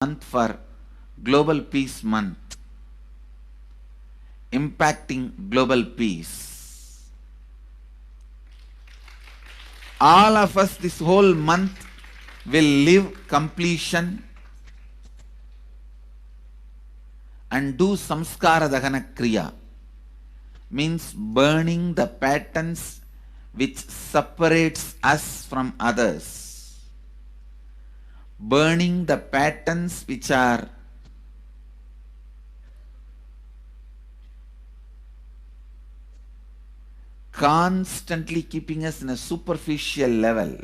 month for Global Peace Month, impacting global peace. All of us this whole month will live completion and do samskara dahana kriya, means burning the patterns which separates us from others. Burning the patterns which are constantly keeping us in a superficial level.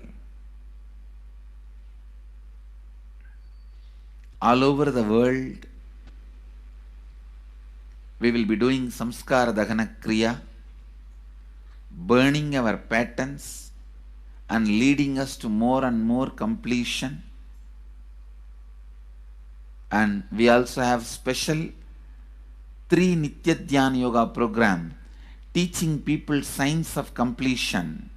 All over the world, we will be doing samskara dahana kriya, burning our patterns and leading us to more and more completion. And we also have special 3 Nityananda Yoga program teaching people science of completion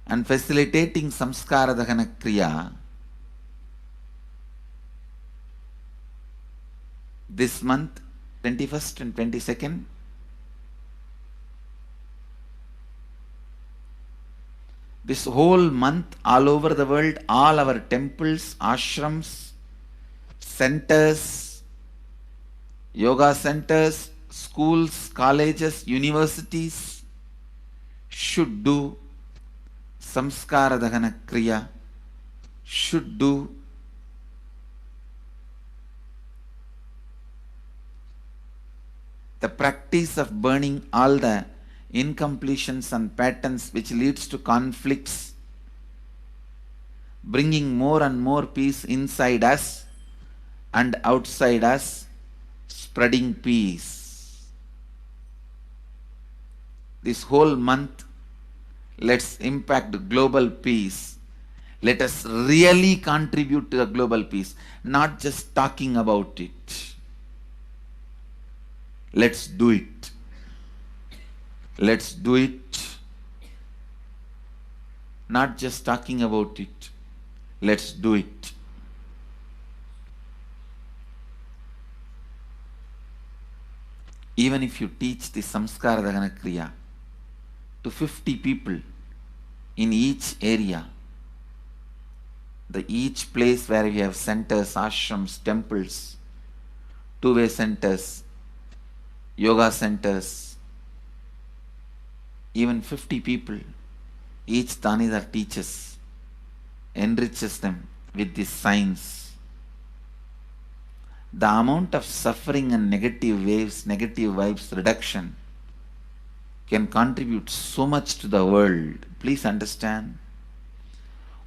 and facilitating samskara dahana kriya. This month, 21st and 22nd, this whole month, all over the world, all our temples, ashrams, centers, yoga centers, schools, colleges, universities should do samskara dahana kriya, should do the practice of burning all the incompletions and patterns which leads to conflicts, bringing more and more peace inside us and outside us, spreading peace. This whole month, let's impact global peace. Let us really contribute to the global peace, not just talking about it. Let's do it. Let's do it. Not just talking about it. Let's do it. Even if you teach the samskara dahana kriya to 50 people in each area, each place where we have centers, ashrams, temples, two-way centers, yoga centers, even 50 people, each Tanidar teaches, enriches them with this science. The amount of suffering and negative waves, negative vibes reduction can contribute so much to the world. Please understand,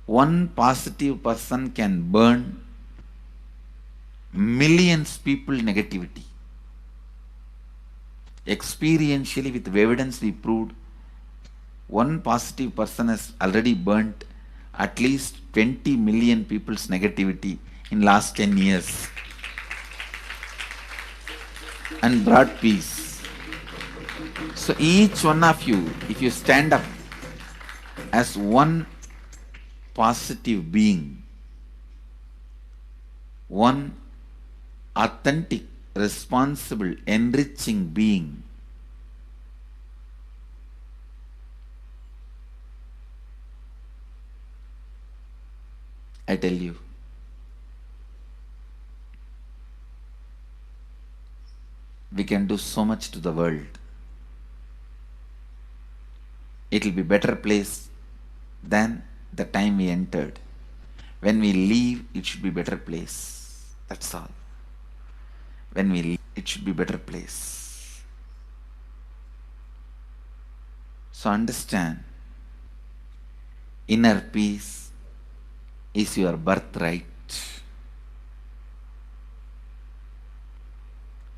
one positive person can burn millions people negativity. Experientially, with evidence we proved, one positive person has already burnt at least 20 million people's negativity in last 10 years and brought peace. So each one of you, if you stand up as one positive being, one authentic, responsible, enriching being, I tell you, we can do so much to the world. It will be a better place than the time we entered. When we leave, it should be a better place. That's all. When we leave, it should be a better place. So understand, inner peace is your birthright.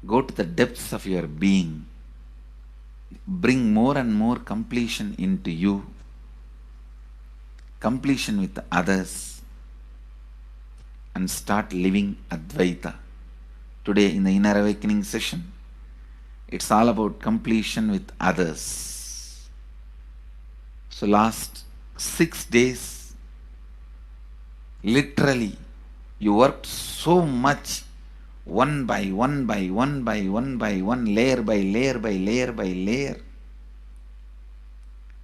Go to the depths of your being. Bring more and more completion into you. Completion with others. And start living Advaita. Today in the Inner Awakening session, it's all about completion with others. So last 6 days, literally, You worked so much, one by one by one by one by one, layer by layer by layer by layer.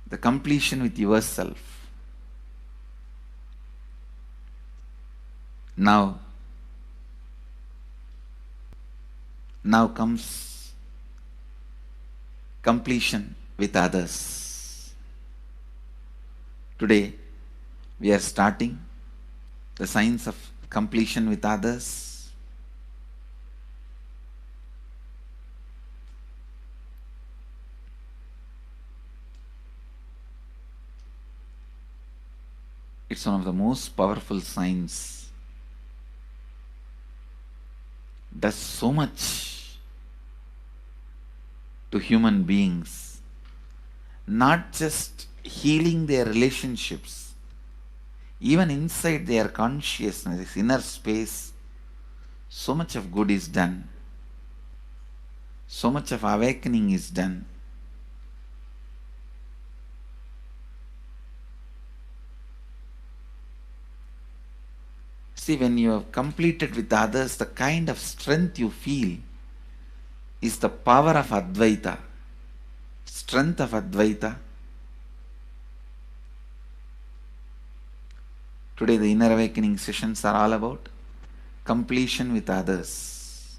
The completion with yourself. Now comes completion with others. Today we are starting the science of completion with others. It's one of the most powerful science. Does so much to human beings, not just healing their relationships, even inside their consciousness, this inner space, so much of good is done, so much of awakening is done. See, when you have completed with others, the kind of strength you feel is the power of Advaita, strength of Advaita. Today the inner awakening sessions are all about completion with others.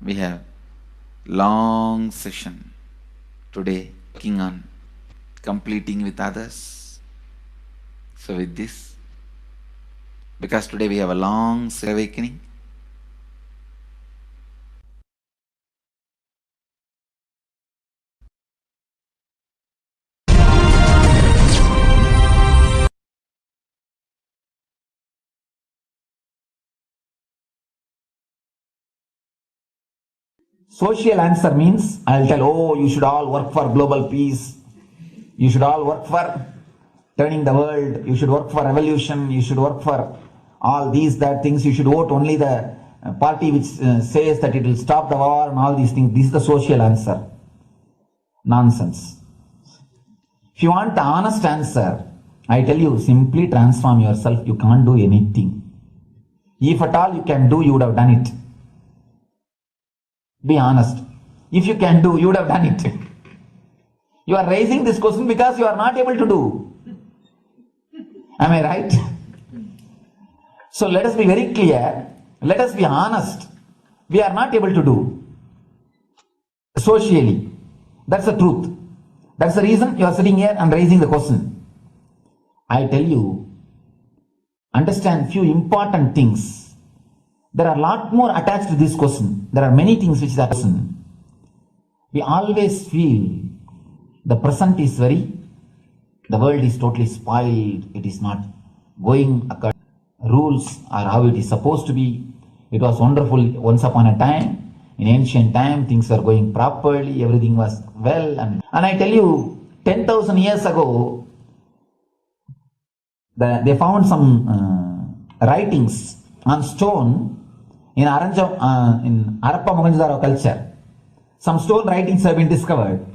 We have long session today working on completing with others. So with this, because today we have a long awakening, social answer means I'll tell, oh, you should all work for global peace. You should all work for turning the world. You should work for revolution. You should work for all these, that things. You should vote only the party which says that it will stop the war and all these things. This is the social answer. Nonsense. If you want the honest answer, I tell you, simply transform yourself. You can't do anything. If at all you can do, you would have done it. Be honest. If you can do, you would have done it. You are raising this question because you are not able to do. Am I right? So let us be very clear. Let us be honest. We are not able to do. Socially. That's the truth. That's the reason you are sitting here and raising the question. I tell you, understand few important things. There are a lot more attached to this question. There are many things which is a question. We always feel the present is the world is totally spoiled. It is not going according to rules or how it is supposed to be. It was wonderful once upon a time. In ancient time, things were going properly. Everything was well. And I tell you, 10,000 years ago, they found some writings on stone in Harappa Mohenjo-daro culture. Some stone writings have been discovered.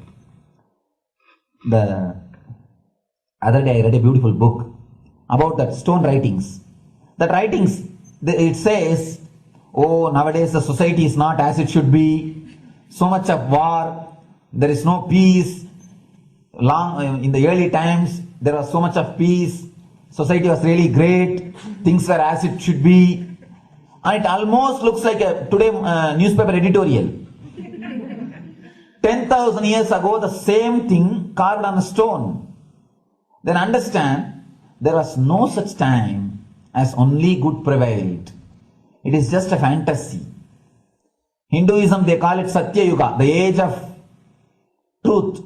The other day I read a beautiful book about that stone writings. That writings, it says, oh, nowadays the society is not as it should be. So much of war. There is no peace. In the early times, there was so much of peace. Society was really great. Things were as it should be. And it almost looks like a today newspaper editorial. 10,000 years ago, the same thing carved on a stone. Then understand, there was no such time as only good prevailed. It is just a fantasy. Hinduism, they call it Satya Yuga, the age of truth.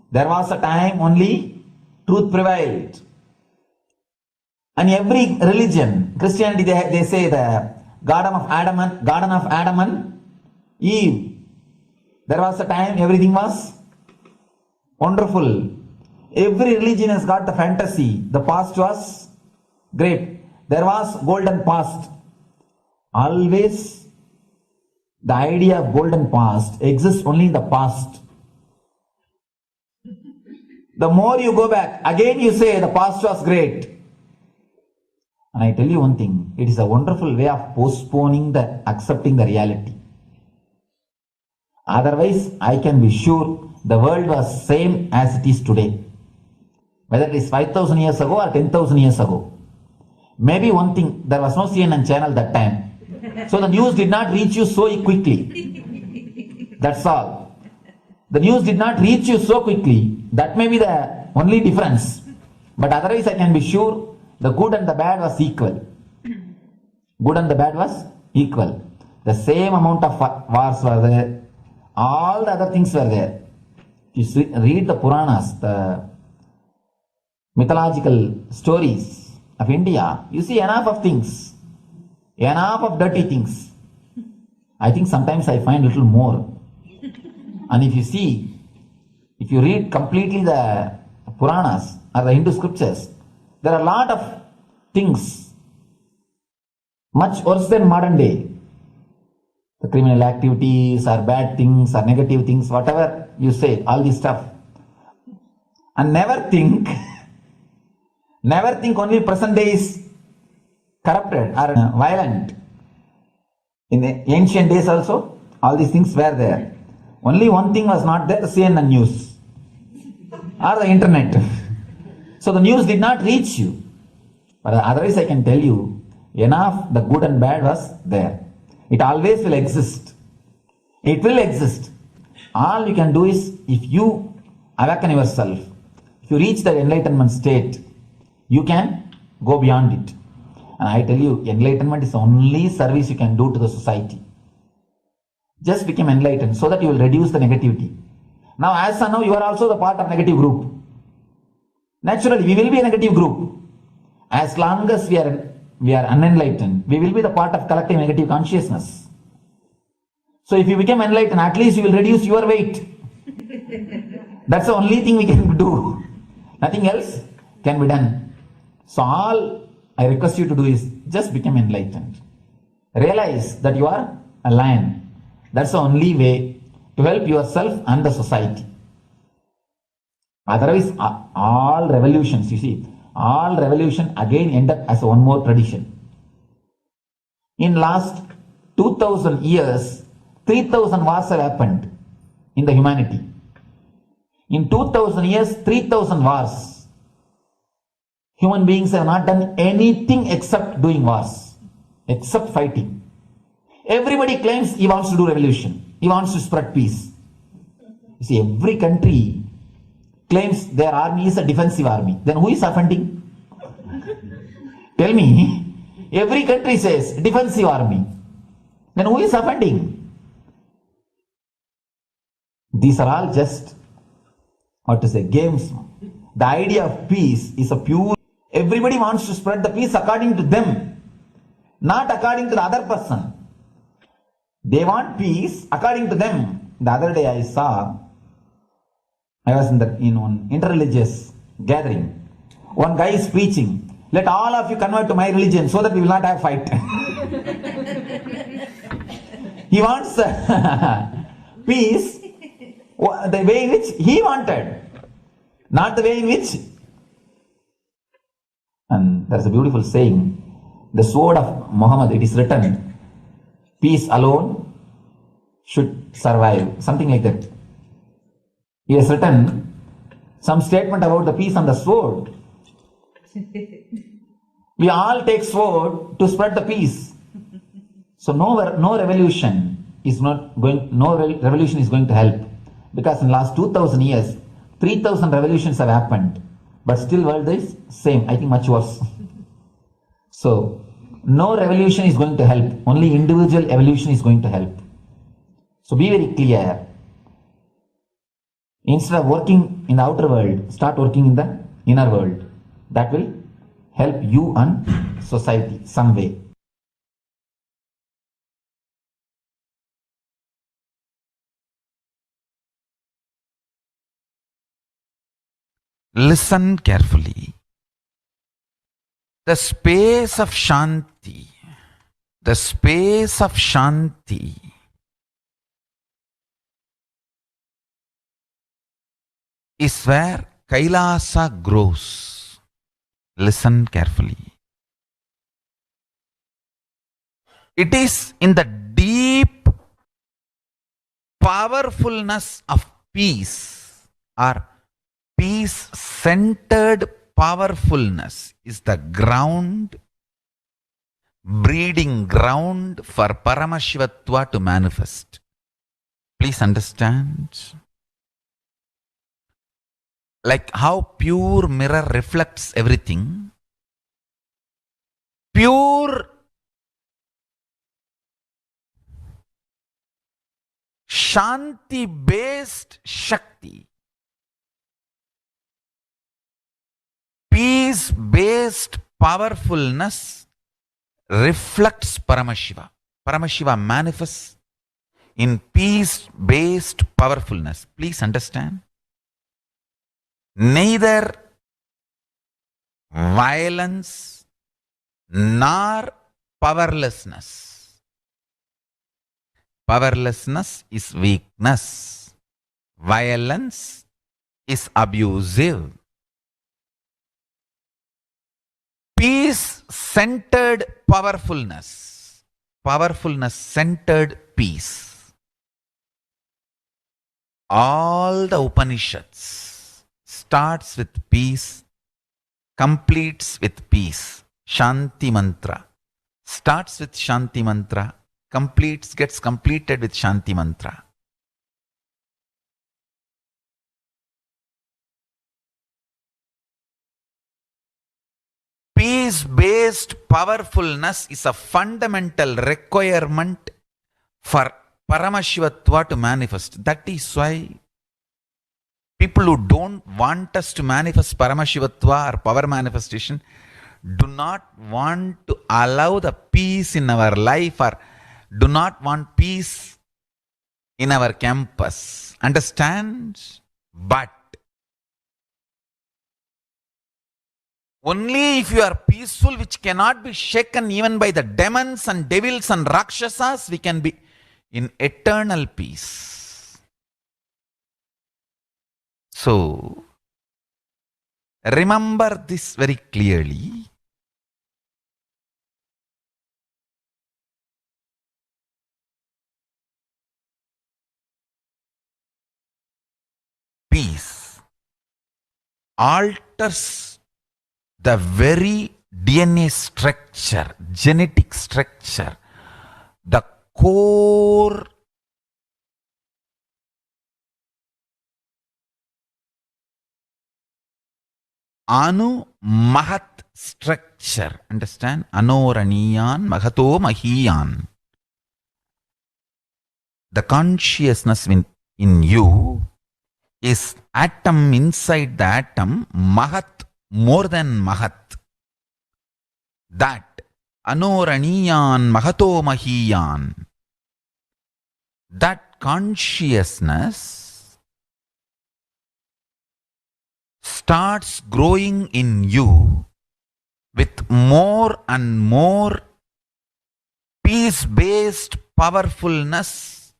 There was a time only truth prevailed. And every religion, Christianity, they say the Garden of Adam and Eve. There was a time everything was wonderful. Every religion has got the fantasy. The past was great. There was golden past. Always the idea of golden past exists only in the past. The more you go back, again you say the past was great. And I tell you one thing, it is a wonderful way of postponing the accepting the reality. Otherwise, I can be sure the world was same as it is today. Whether it is 5,000 years ago or 10,000 years ago. Maybe one thing, there was no CNN channel that time. So the news did not reach you so quickly. That's all. The news did not reach you so quickly. That may be the only difference. But otherwise, I can be sure the good and the bad was equal. Good and the bad was equal. The same amount of wars were there. All the other things were there. You read the Puranas, the mythological stories of India, you see enough of things. Enough of dirty things. I think sometimes I find a little more. And if you read completely the Puranas or the Hindu scriptures, there are a lot of things much worse than modern day. The criminal activities or bad things or negative things, whatever you say, all this stuff. And never think only present day is corrupted or violent. In the ancient days also, all these things were there. Only one thing was not there, the CNN news or the internet. So the news did not reach you. But otherwise I can tell you, enough the good and bad was there. It always will exist. It will exist. All you can do is, if you awaken yourself, if you reach the enlightenment state, you can go beyond it. And I tell you, enlightenment is the only service you can do to the society. Just become enlightened so that you will reduce the negativity. Now, as of now, you are also the part of negative group. Naturally, we will be a negative group. As long as we are unenlightened, we will be the part of collective negative consciousness. So if you become enlightened, at least you will reduce your weight. That's the only thing we can do. Nothing else can be done. So all I request you to do is just become enlightened. Realize that you are a lion. That's the only way to help yourself and the society. Otherwise, all revolutions, you see, all revolution again end up as one more tradition. In last 2000 years, 3000 wars have happened in the humanity. In 2000 years, 3000 wars. Human beings have not done anything except doing wars, except fighting. Everybody claims he wants to do revolution. He wants to spread peace. You see, every country claims their army is a defensive army. Then who is offending? Tell me. Every country says defensive army. Then who is offending? These are all just, games. The idea of peace is a pure. Everybody wants to spread the peace according to them, not according to the other person. They want peace according to them. The other day I was in one interreligious gathering. One guy is preaching, let all of you convert to my religion so that we will not have fight. He wants peace the way in which he wanted, not the way in which. And there's a beautiful saying, the sword of Muhammad, it is written, peace alone should survive, something like that. He has written some statement about the peace on the sword. We all take sword to spread the peace. So no revolution is going to help, because in the last 2000 years, 3000 revolutions have happened. But still world is same, I think much worse. So, no revolution is going to help. Only individual evolution is going to help. So be very clear. Instead of working in the outer world, start working in the inner world. That will help you and society some way. Listen carefully. The space of Shanti, is where Kailasa grows. Listen carefully. It is in the deep powerfulness of peace, or peace-centered powerfulness is the ground, breeding ground for Paramashivatva to manifest. Please understand. Like how pure mirror reflects everything, pure Shanti-based Shakti, peace-based powerfulness reflects Paramashiva. Paramashiva manifests in peace-based powerfulness. Please understand. Neither violence nor powerlessness. Powerlessness is weakness. Violence is abusive. Peace-centered powerfulness. Powerfulness-centered peace. All the Upanishads starts with peace, completes with peace. Shanti mantra. Starts with Shanti mantra, gets completed with Shanti mantra. Peace-based powerfulness is a fundamental requirement for Paramashivatva to manifest. That is why people who don't want us to manifest Paramashivatva or power manifestation do not want to allow the peace in our life, or do not want peace in our campus. Understand? But only if you are peaceful, which cannot be shaken even by the demons and devils and rakshasas, we can be in eternal peace. So, remember this very clearly. Peace alters the very DNA structure, genetic structure, the core Anu Mahat structure. Understand? Anoraniyan Mahato Mahiyan. The consciousness in you is atom inside the atom, Mahat, more than Mahat. That Anoraniyan Mahato Mahiyan. That consciousness starts growing in you with more and more peace-based powerfulness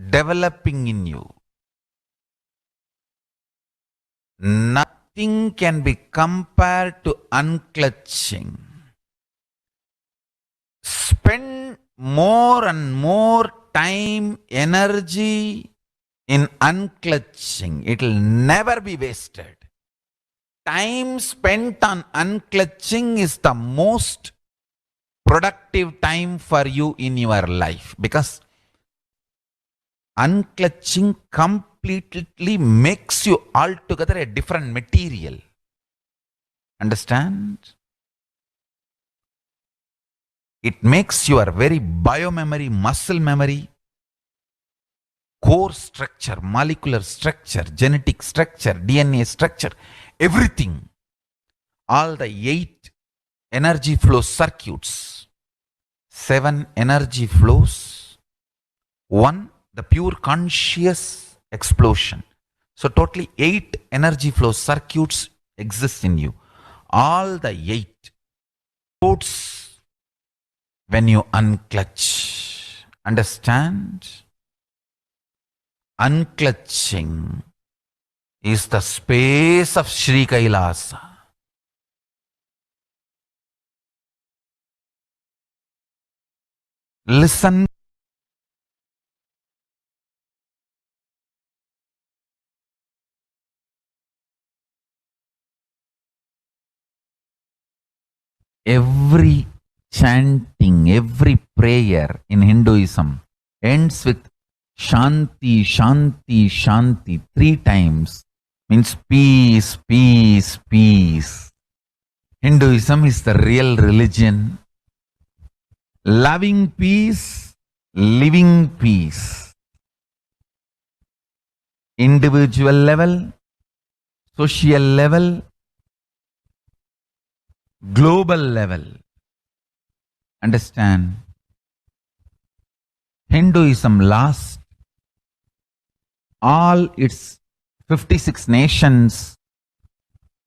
developing in you. Nothing can be compared to unclutching. Spend more and more time, energy in unclutching. It will never be wasted. Time spent on unclutching is the most productive time for you in your life, because unclutching completely makes you altogether a different material. Understand? It makes your very biomemory, muscle memory, core structure, molecular structure, genetic structure, DNA structure, everything. All the 8 energy flow circuits, 7 energy flows, 1 the pure conscious explosion. So totally 8 energy flow circuits exist in you. All the 8 floats when you unclutch. Understand? Unclutching is the space of Sri Kailasa. Listen. Every chanting, every prayer in Hinduism ends with Shanti, Shanti, Shanti 3 times. Means peace, peace, peace. Hinduism is the real religion. Loving peace, living peace. Individual level, social level, global level. Understand? Hinduism lasts all its 56 nations,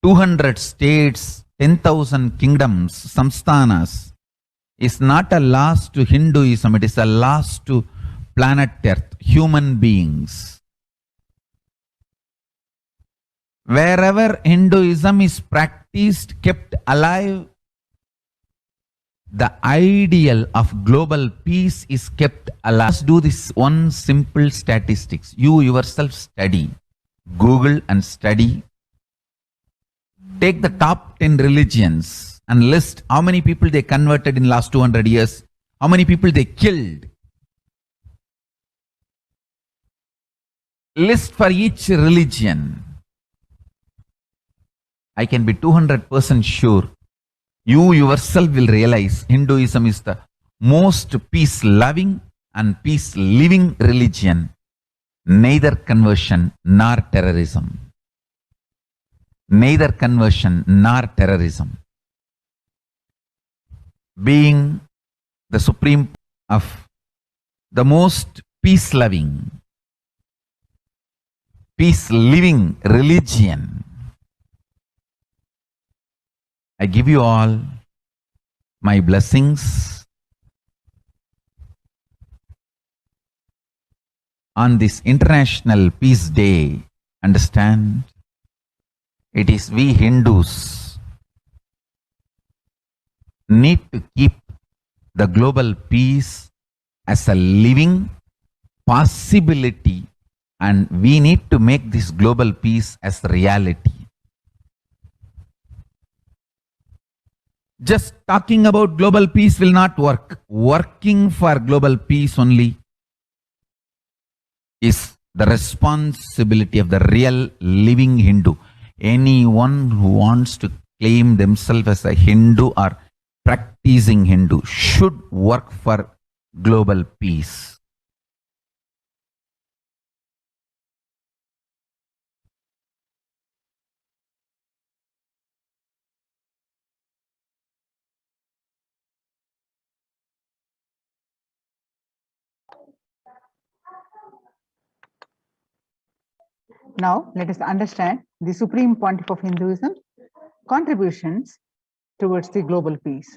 200 states, 10,000 kingdoms, samsthanas, is not a loss to Hinduism, it is a loss to planet Earth, human beings. Wherever Hinduism is practiced, kept alive, the ideal of global peace is kept alive. Let's do this one simple statistics. You yourself study. Google and study. Take the top 10 religions and list how many people they converted in last 200 years, how many people they killed. List for each religion. I can be 200% sure you yourself will realize Hinduism is the most peace-loving and peace-living religion, neither conversion nor terrorism. Neither conversion nor terrorism. Being the supreme of the most peace-loving, peace-living religion, I give you all my blessings on this International Peace Day. Understand? It is we Hindus need to keep the global peace as a living possibility, and we need to make this global peace as reality. Just talking about global peace will not work. Working for global peace only is the responsibility of the real living Hindu. Anyone who wants to claim themselves as a Hindu or practicing Hindu should work for global peace. Now, let us understand the Supreme Pontiff of Hinduism contributions towards the global peace.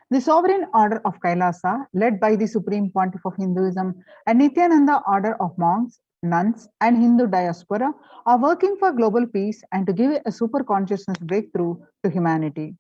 The Sovereign Order of Kailasa, led by the Supreme Pontiff of Hinduism and Nithyananda Order of Monks, Nuns, and Hindu diaspora, are working for global peace and to give a super consciousness breakthrough to humanity.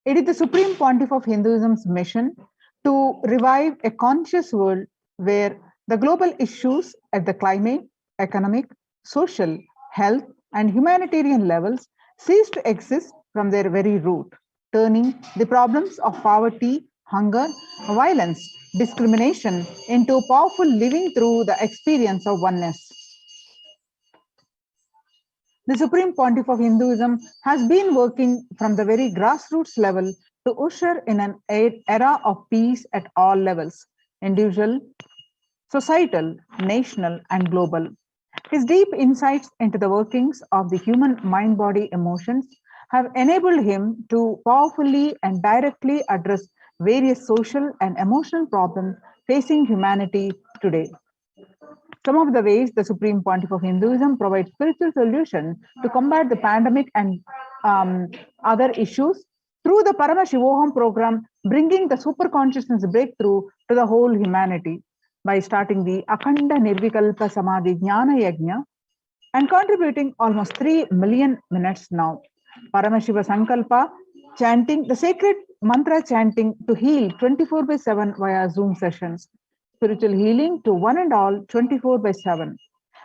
It is the Supreme Pontiff of Hinduism's mission to revive a conscious world where the global issues at the climate, economic, social, health, and humanitarian levels cease to exist from their very root, turning the problems of poverty, hunger, violence, discrimination into powerful living through the experience of oneness. The Supreme Pontiff of Hinduism has been working from the very grassroots level to usher in an era of peace at all levels, individual, societal, national, and global. His deep insights into the workings of the human mind-body emotions have enabled him to powerfully and directly address various social and emotional problems facing humanity today. Some of the ways the Supreme Pontiff of Hinduism provides spiritual solution to combat the pandemic and other issues through the Paramashivoham program, bringing the super consciousness breakthrough to the whole humanity by starting the Akhanda Nirvikalpa Samadhi Jnana Yajna and contributing almost 3 million minutes now. Paramashiva Sankalpa chanting the sacred mantra chanting to heal 24/7 via Zoom sessions, spiritual healing to one and all 24/7,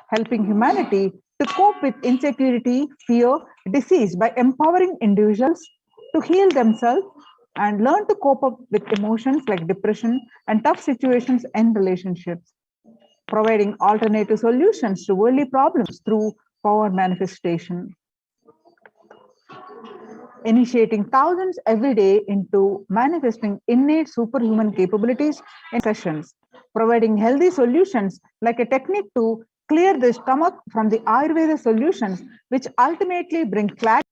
helping humanity to cope with insecurity, fear, disease by empowering individuals to heal themselves and learn to cope up with emotions like depression and tough situations in relationships, providing alternative solutions to worldly problems through power manifestation, initiating thousands every day into manifesting innate superhuman capabilities in sessions, providing healthy solutions like a technique to clear the stomach from the Ayurveda solutions, which ultimately bring clarity,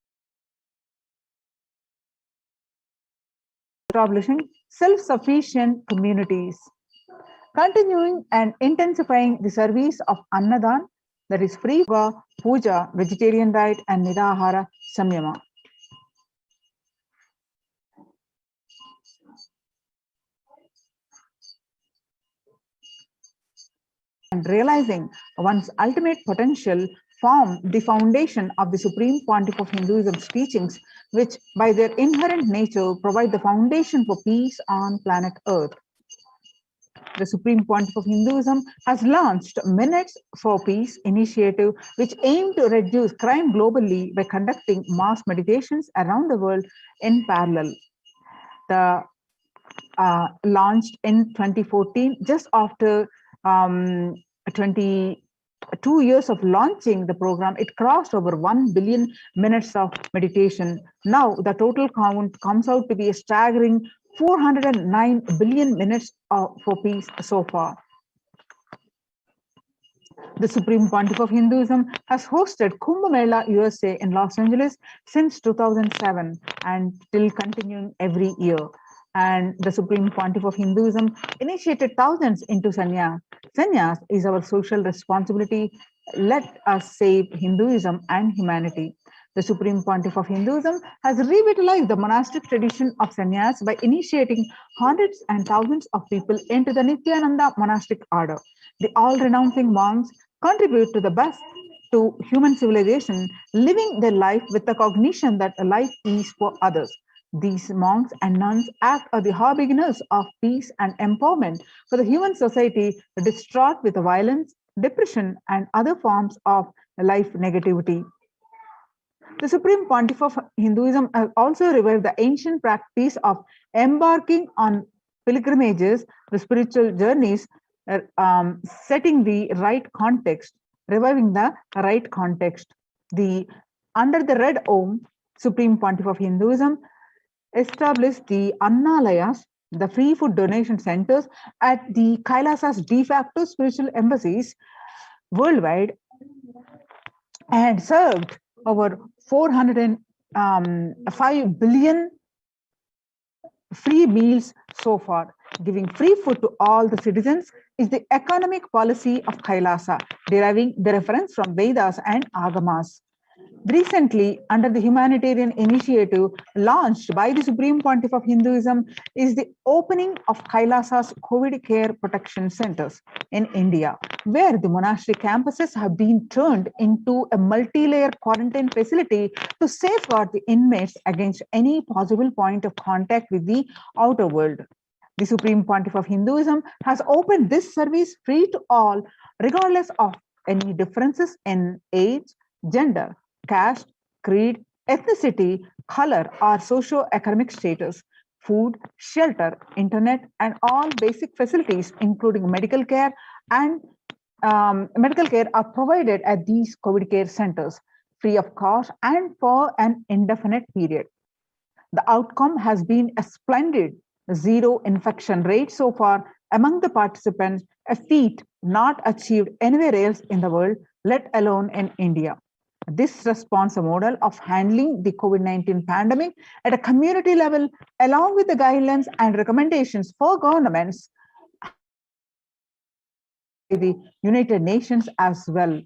establishing self-sufficient communities, continuing and intensifying the service of Annadan, that is free puja, vegetarian diet, and nidahara samyama. And realizing one's ultimate potential form the foundation of the Supreme Pontiff of Hinduism's teachings, which by their inherent nature provide the foundation for peace on planet Earth. The Supreme Pontiff of Hinduism has launched Minutes for Peace initiative, which aim to reduce crime globally by conducting mass meditations around the world in parallel. The launched in 2014, just after 22 years of launching the program, it crossed over 1 billion minutes of meditation. Now the total count comes out to be a staggering 409 billion minutes for peace so far. The Supreme Pontiff of Hinduism has hosted Kumbh Mela USA in Los Angeles since 2007 and still continuing every year. And the Supreme Pontiff of Hinduism initiated thousands into sannyas. Sannyas is our social responsibility. Let us save Hinduism and humanity. The Supreme Pontiff of Hinduism has revitalized the monastic tradition of sannyas by initiating hundreds and thousands of people into the Nithyananda monastic order. The all-renouncing monks contribute to the best to human civilization, living their life with the cognition that life is for others. These monks and nuns act as the harbingers of peace and empowerment for the human society distraught with violence, depression, and other forms of life negativity. The Supreme Pontiff of Hinduism has also revived the ancient practice of embarking on pilgrimages, the spiritual journeys, setting the right context, reviving the right context. Under the Red Om, Supreme Pontiff of Hinduism established the Annalayas, the free food donation centers at the Kailasa's de facto spiritual embassies worldwide, and served over 405 billion free meals so far. Giving free food to all the citizens is the economic policy of Kailasa, deriving the reference from Vedas and Agamas. Recently, under the humanitarian initiative launched by the Supreme Pontiff of Hinduism, is the opening of Kailasa's COVID care protection centers in India, where the monastic campuses have been turned into a multi-layer quarantine facility to safeguard the inmates against any possible point of contact with the outer world. The Supreme Pontiff of Hinduism has opened this service free to all, regardless of any differences in age, gender, caste, creed, ethnicity, color, or socio-economic status. Food, shelter, internet, and all basic facilities, including medical care are provided at these COVID care centers, free of cost and for an indefinite period. The outcome has been a splendid zero infection rate so far among the participants, a feat not achieved anywhere else in the world, let alone in India. This response model of handling the COVID-19 pandemic at a community level, along with the guidelines and recommendations for governments, the United Nations as well.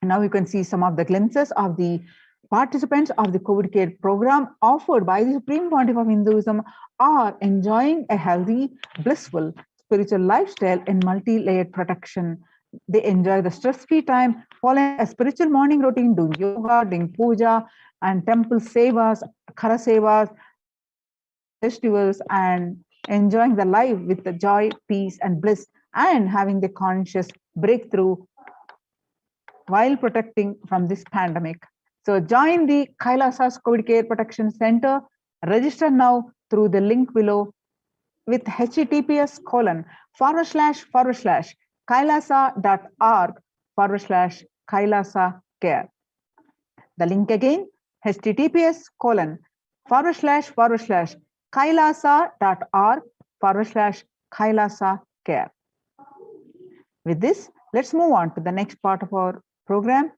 Now you can see some of the glimpses of the participants of the COVID care program offered by the Supreme Pontiff of Hinduism are enjoying a healthy, blissful spiritual lifestyle in multi-layered protection. They enjoy the stress-free time, following a spiritual morning routine, doing yoga, doing puja, and temple sevas, khara sevas, festivals, and enjoying the life with the joy, peace, and bliss, and having the conscious breakthrough while protecting from this pandemic. So join the Kailasa's COVID Care Protection Center. Register now through the link below with https://kailasa.org/kailasa care. The link again, https://kailasa.org/kailasa care. With this, let's move on to the next part of our program.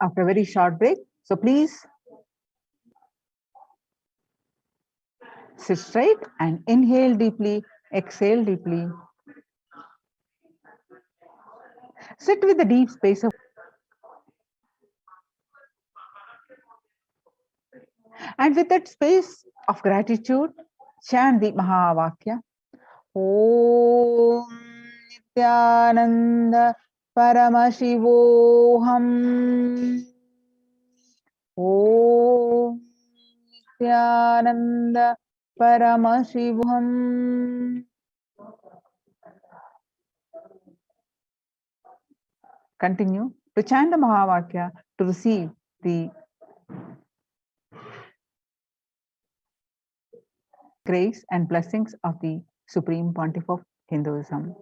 After a very short break. So please sit straight and inhale deeply, exhale deeply. Sit with the deep space of and with that space of gratitude, chant the Mahavakya. Om Nithyananda Paramashivoham. Om Nithyananda Paramashivoham. Continue to chant the Mahavakya to receive the grace and blessings of the Supreme Pontiff of Hinduism.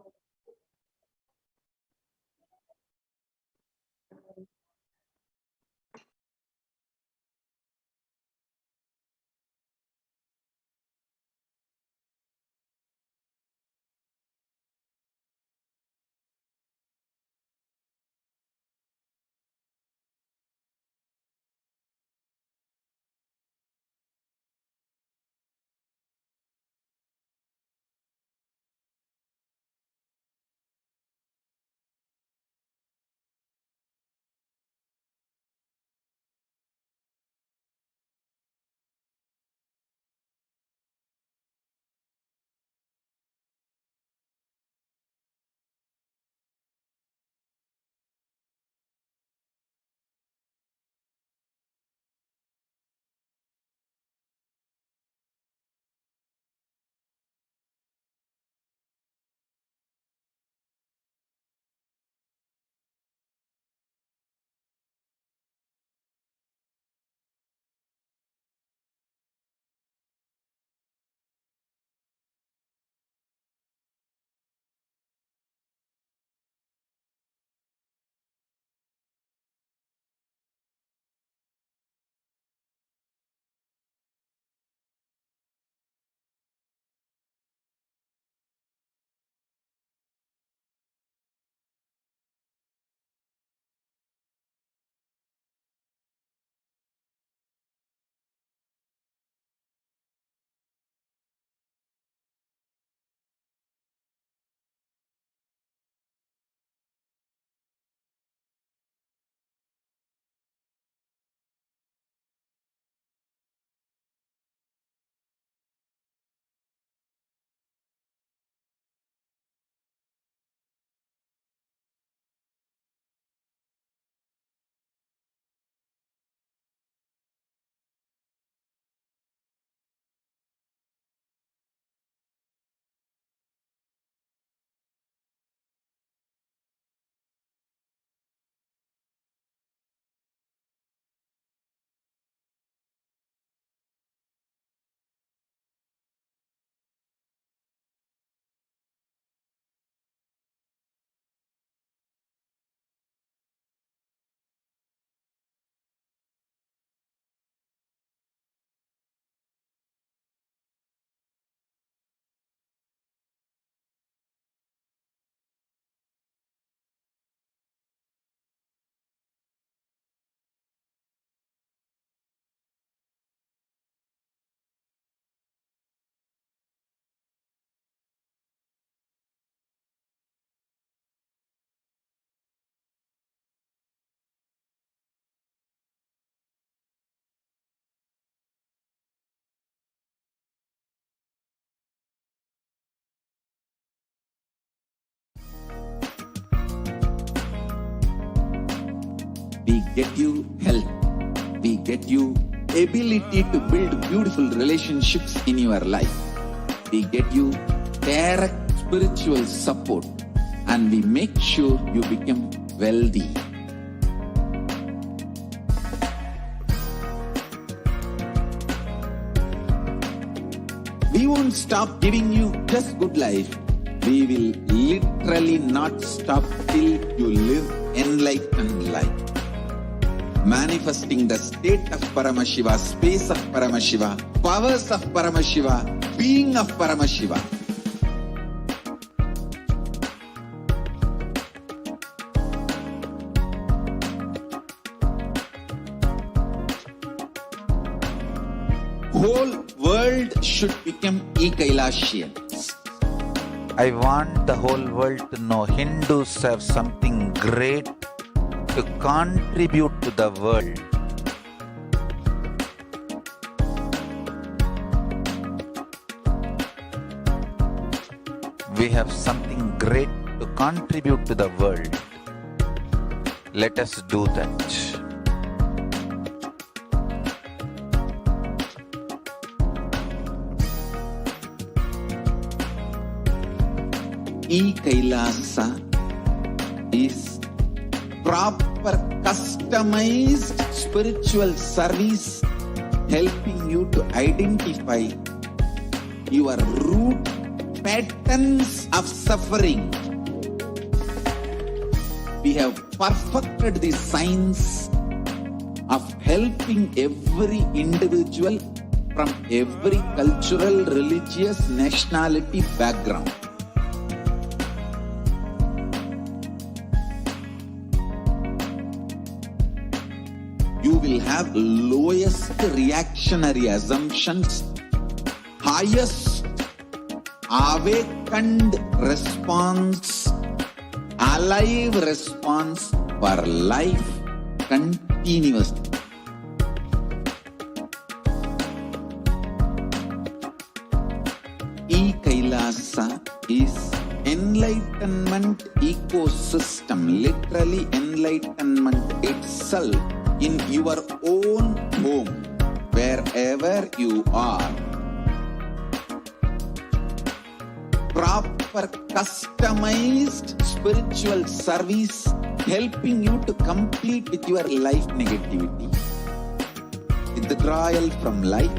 we get you health, we get you ability to build beautiful relationships in your life, we get you direct spiritual support, and we make sure you become wealthy. We won't stop giving you just good life. We will literally not stop till you live enlightened life. Manifesting the state of Paramashiva, space of Paramashiva, powers of Paramashiva, being of Paramashiva. Whole world should become Ekailashians. I want the whole world to know Hindus have something great to contribute to the world. We have something great to contribute to the world. Let us do that. E-Kailasa is proper customized spiritual service helping you to identify your root patterns of suffering. We have perfected the science of helping every individual from every cultural, religious, nationality background. You will have lowest reactionary assumptions, highest awakened response, alive response for life continuously. E-Kailasa is enlightenment ecosystem, literally enlightenment itself in your own home, wherever you are. Proper customized spiritual service helping you to complete with your life negativity, withdrawal from life,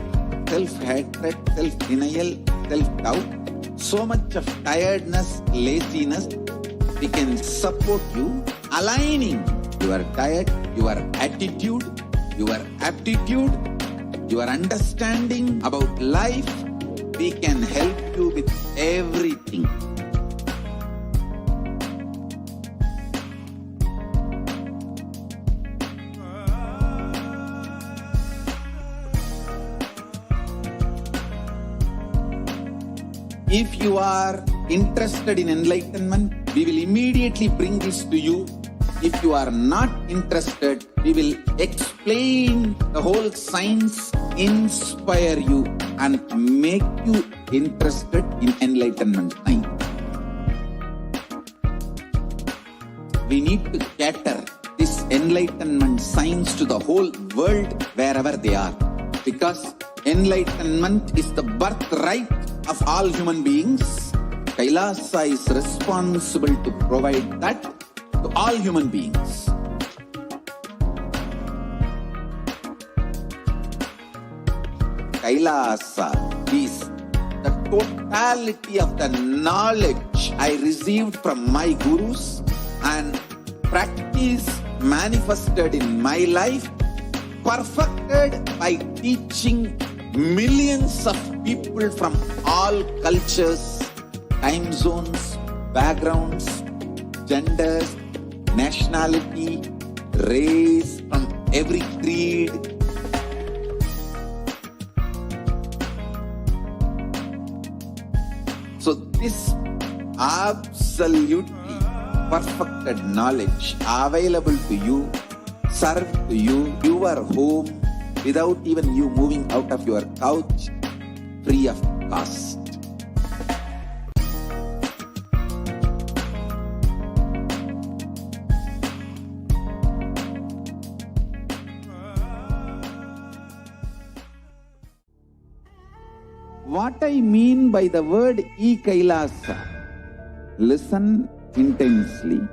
self-hatred, self-denial, self-doubt, so much of tiredness, laziness. We can support you aligning your diet, your attitude, your aptitude, your understanding about life. We can help you with everything. If you are interested in enlightenment, we will immediately bring this to you. If you are not interested, we will explain the whole science, inspire you, and make you interested in enlightenment science. We need to cater this enlightenment science to the whole world wherever they are, because enlightenment is the birthright of all human beings. Kailasa is responsible to provide that to all human beings. Kailasa is the totality of the knowledge I received from my gurus and practice manifested in my life, perfected by teaching millions of people from all cultures, time zones, backgrounds, genders, nationality, race, from every creed. So this absolutely perfected knowledge available to you, served to you, your home, without even you moving out of your couch, free of cost. What I mean by the word e-Kailasa, listen intensely.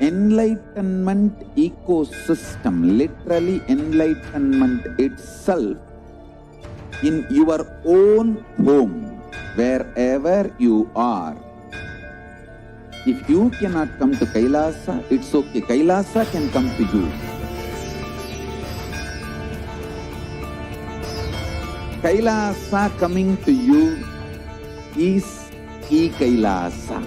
Enlightenment ecosystem, literally enlightenment itself, in your own home, wherever you are. If you cannot come to Kailasa, it's okay. Kailasa can come to you. Kailasa coming to you is e-Kailasa.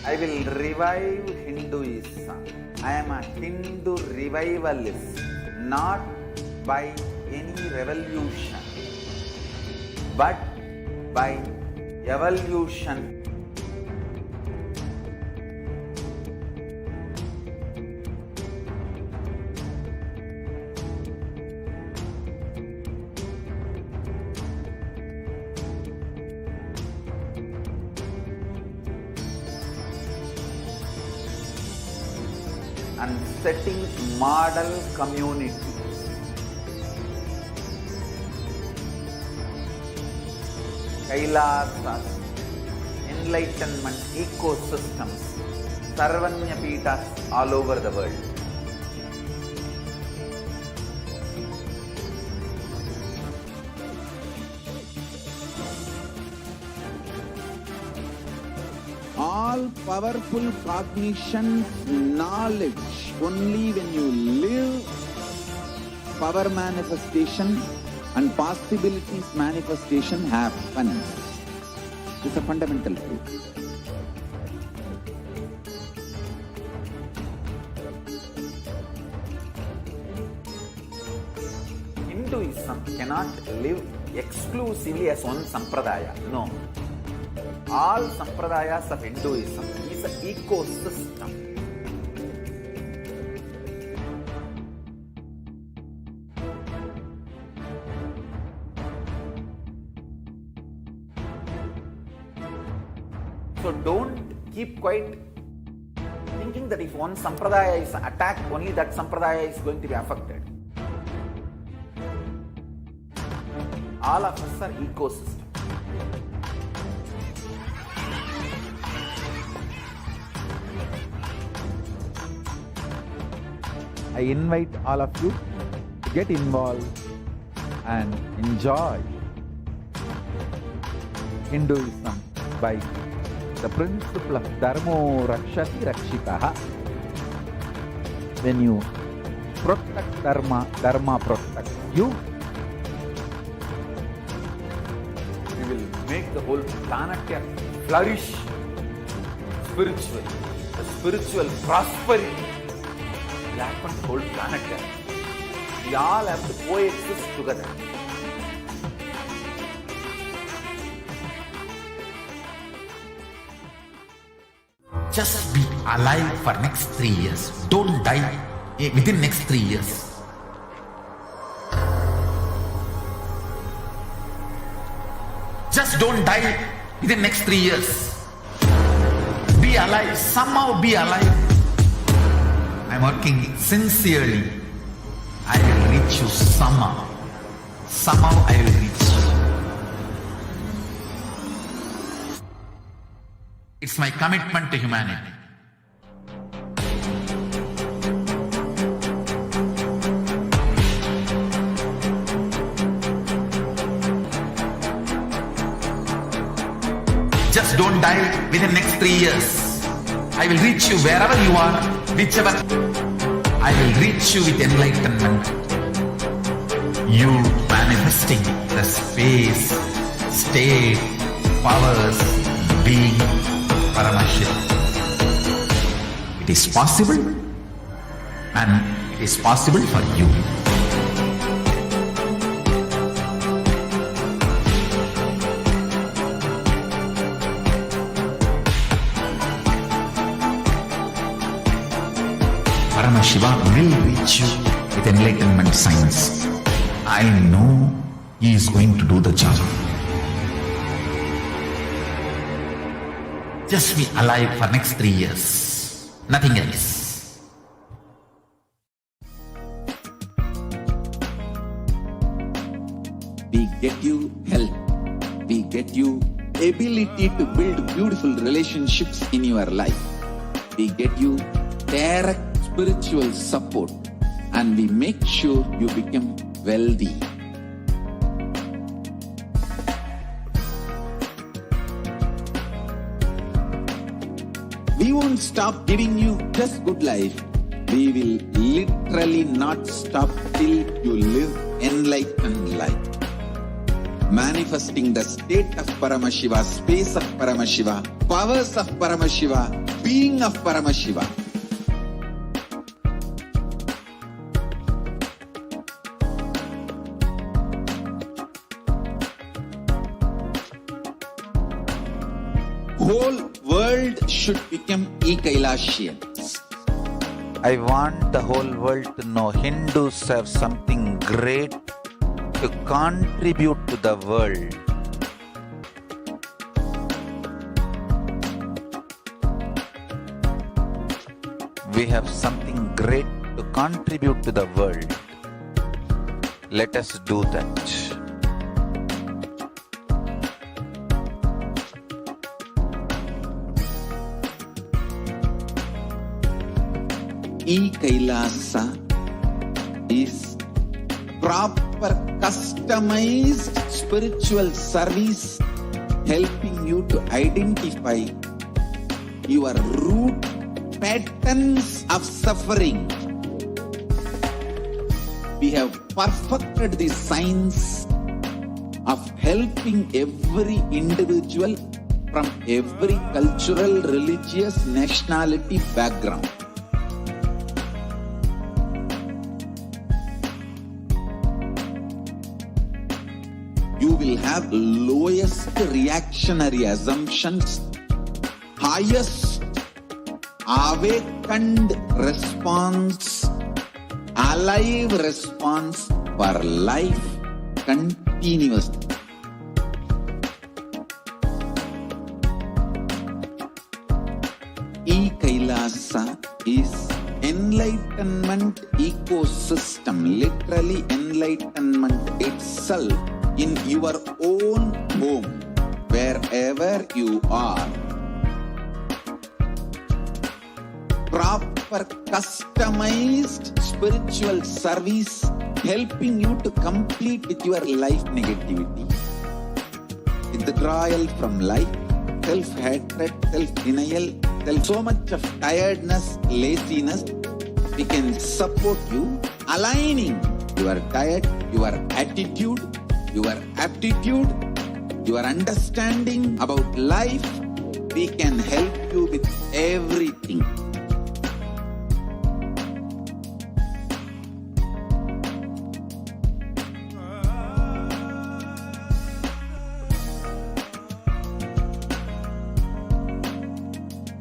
I will revive Hinduism. I am a Hindu revivalist, not by any revolution, but by evolution. And setting model community. Kailasas, enlightenment ecosystems, Sarvanya Pitas all over the world. All powerful cognition, knowledge, only when you live, power manifestation and possibilities manifestation happens. It's a fundamental truth. Hinduism cannot live exclusively as one sampradaya. No. All sampradayas of Hinduism is an ecosystem. So don't keep quiet thinking that if one sampradaya is attacked, only that sampradaya is going to be affected. All of us are ecosystems. I invite all of you to get involved and enjoy Hinduism by the principle of Dharmo Rakshati Rakshitaha. When you protect Dharma, Dharma protects you. You will make the whole planet flourish spiritually. The spiritual prosperity will happen to the whole planet. We all have to coexist together. Just be alive for next 3 years. Don't die within next 3 years. Just don't die within next 3 years. Be alive. Somehow be alive. I'm working sincerely. I will reach you somehow. Somehow I will reach you. It's my commitment to humanity. Just don't die within the next 3 years. I will reach you wherever you are, whichever. I will reach you with enlightenment. You manifesting the space, state, powers, being, Paramashivoham. It is possible, and it is possible for you. Paramashivoham will reach you with enlightenment science. I know He is going to do the job. Just be alive for next 3 years. Nothing else. We get you health. We get you ability to build beautiful relationships in your life. We get you direct spiritual support, and we make sure you become wealthy. We won't stop giving you just good life. We will literally not stop till you live enlightened life. Manifesting the state of Paramashiva, space of Paramashiva, powers of Paramashiva, being of Paramashiva. Whole world should become Ekailashians. I want the whole world to know Hindus have something great to contribute to the world. We have something great to contribute to the world. Let us do that. E-Kailasa is proper customized spiritual service helping you to identify your root patterns of suffering. We have perfected the science of helping every individual from every cultural, religious, nationality background. You will have lowest reactionary assumptions, highest awakened response, alive response for life continuously. E-Kailasa is enlightenment ecosystem, literally enlightenment itself in your own home, wherever you are. Proper customized spiritual service helping you to complete with your life negativity, withdrawal from life, self-hatred, self-denial, so much of tiredness, laziness. We can support you aligning your diet, your attitude, your aptitude, your understanding about life. We can help you with everything.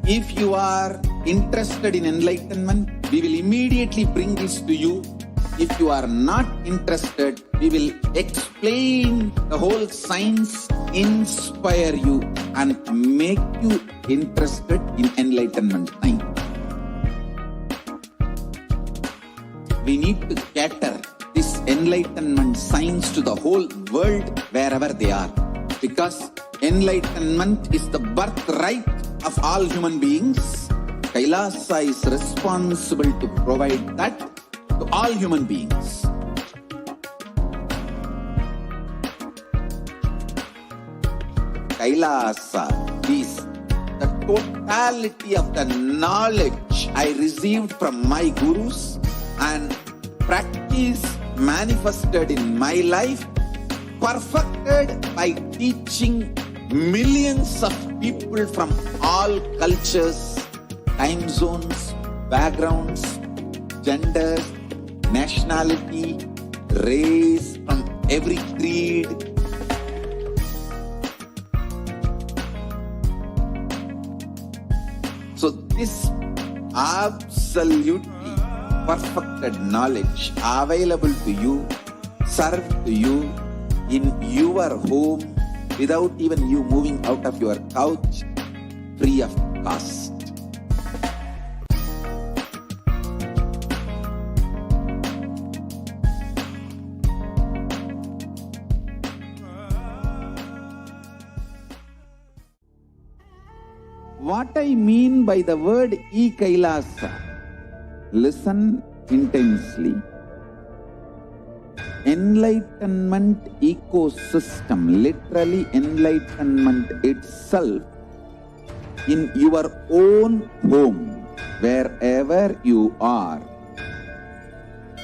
If you are interested in enlightenment, we will immediately bring this to you. If you are not interested, we will explain the whole science, inspire you and make you interested in enlightenment time. We need to cater this enlightenment science to the whole world wherever they are, because enlightenment is the birthright of all human beings. Kailasa is responsible to provide that to all human beings. Kailasa is the totality of the knowledge I received from my gurus and practice manifested in my life, perfected by teaching millions of people from all cultures, time zones, backgrounds, genders, nationality, race, from every creed. So this absolutely perfected knowledge available to you, served to you, in your home without even you moving out of your couch, free of cost. What I mean by the word e-Kailasa, listen intensely. Enlightenment ecosystem, literally enlightenment itself, in your own home, wherever you are.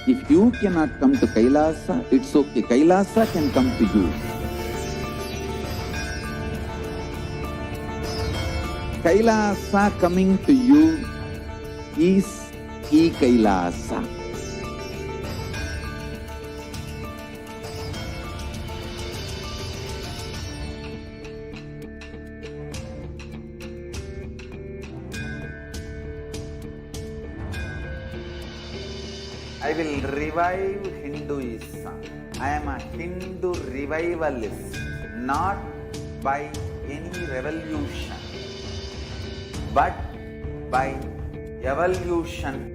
If you cannot come to Kailasa, it's okay. Kailasa can come to you. Kailasa coming to you is e-Kailasa. I will revive Hinduism. I am a Hindu revivalist, not by any revolution, but by evolution.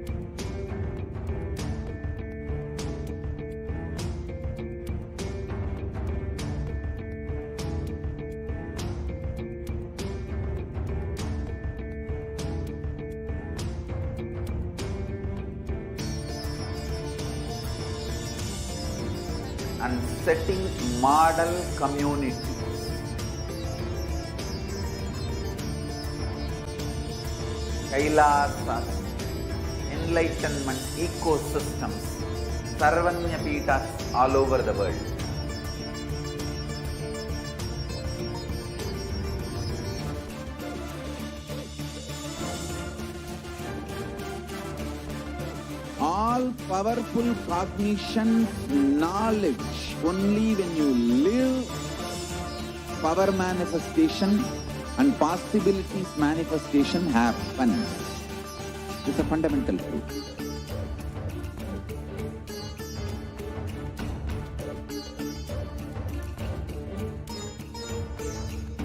And setting model communities. Kailasas, enlightenment ecosystems, Sarvanya Pitas all over the world. All powerful cognition, knowledge, only when you live, power manifestation and possibilities manifestation happens. It's a fundamental truth.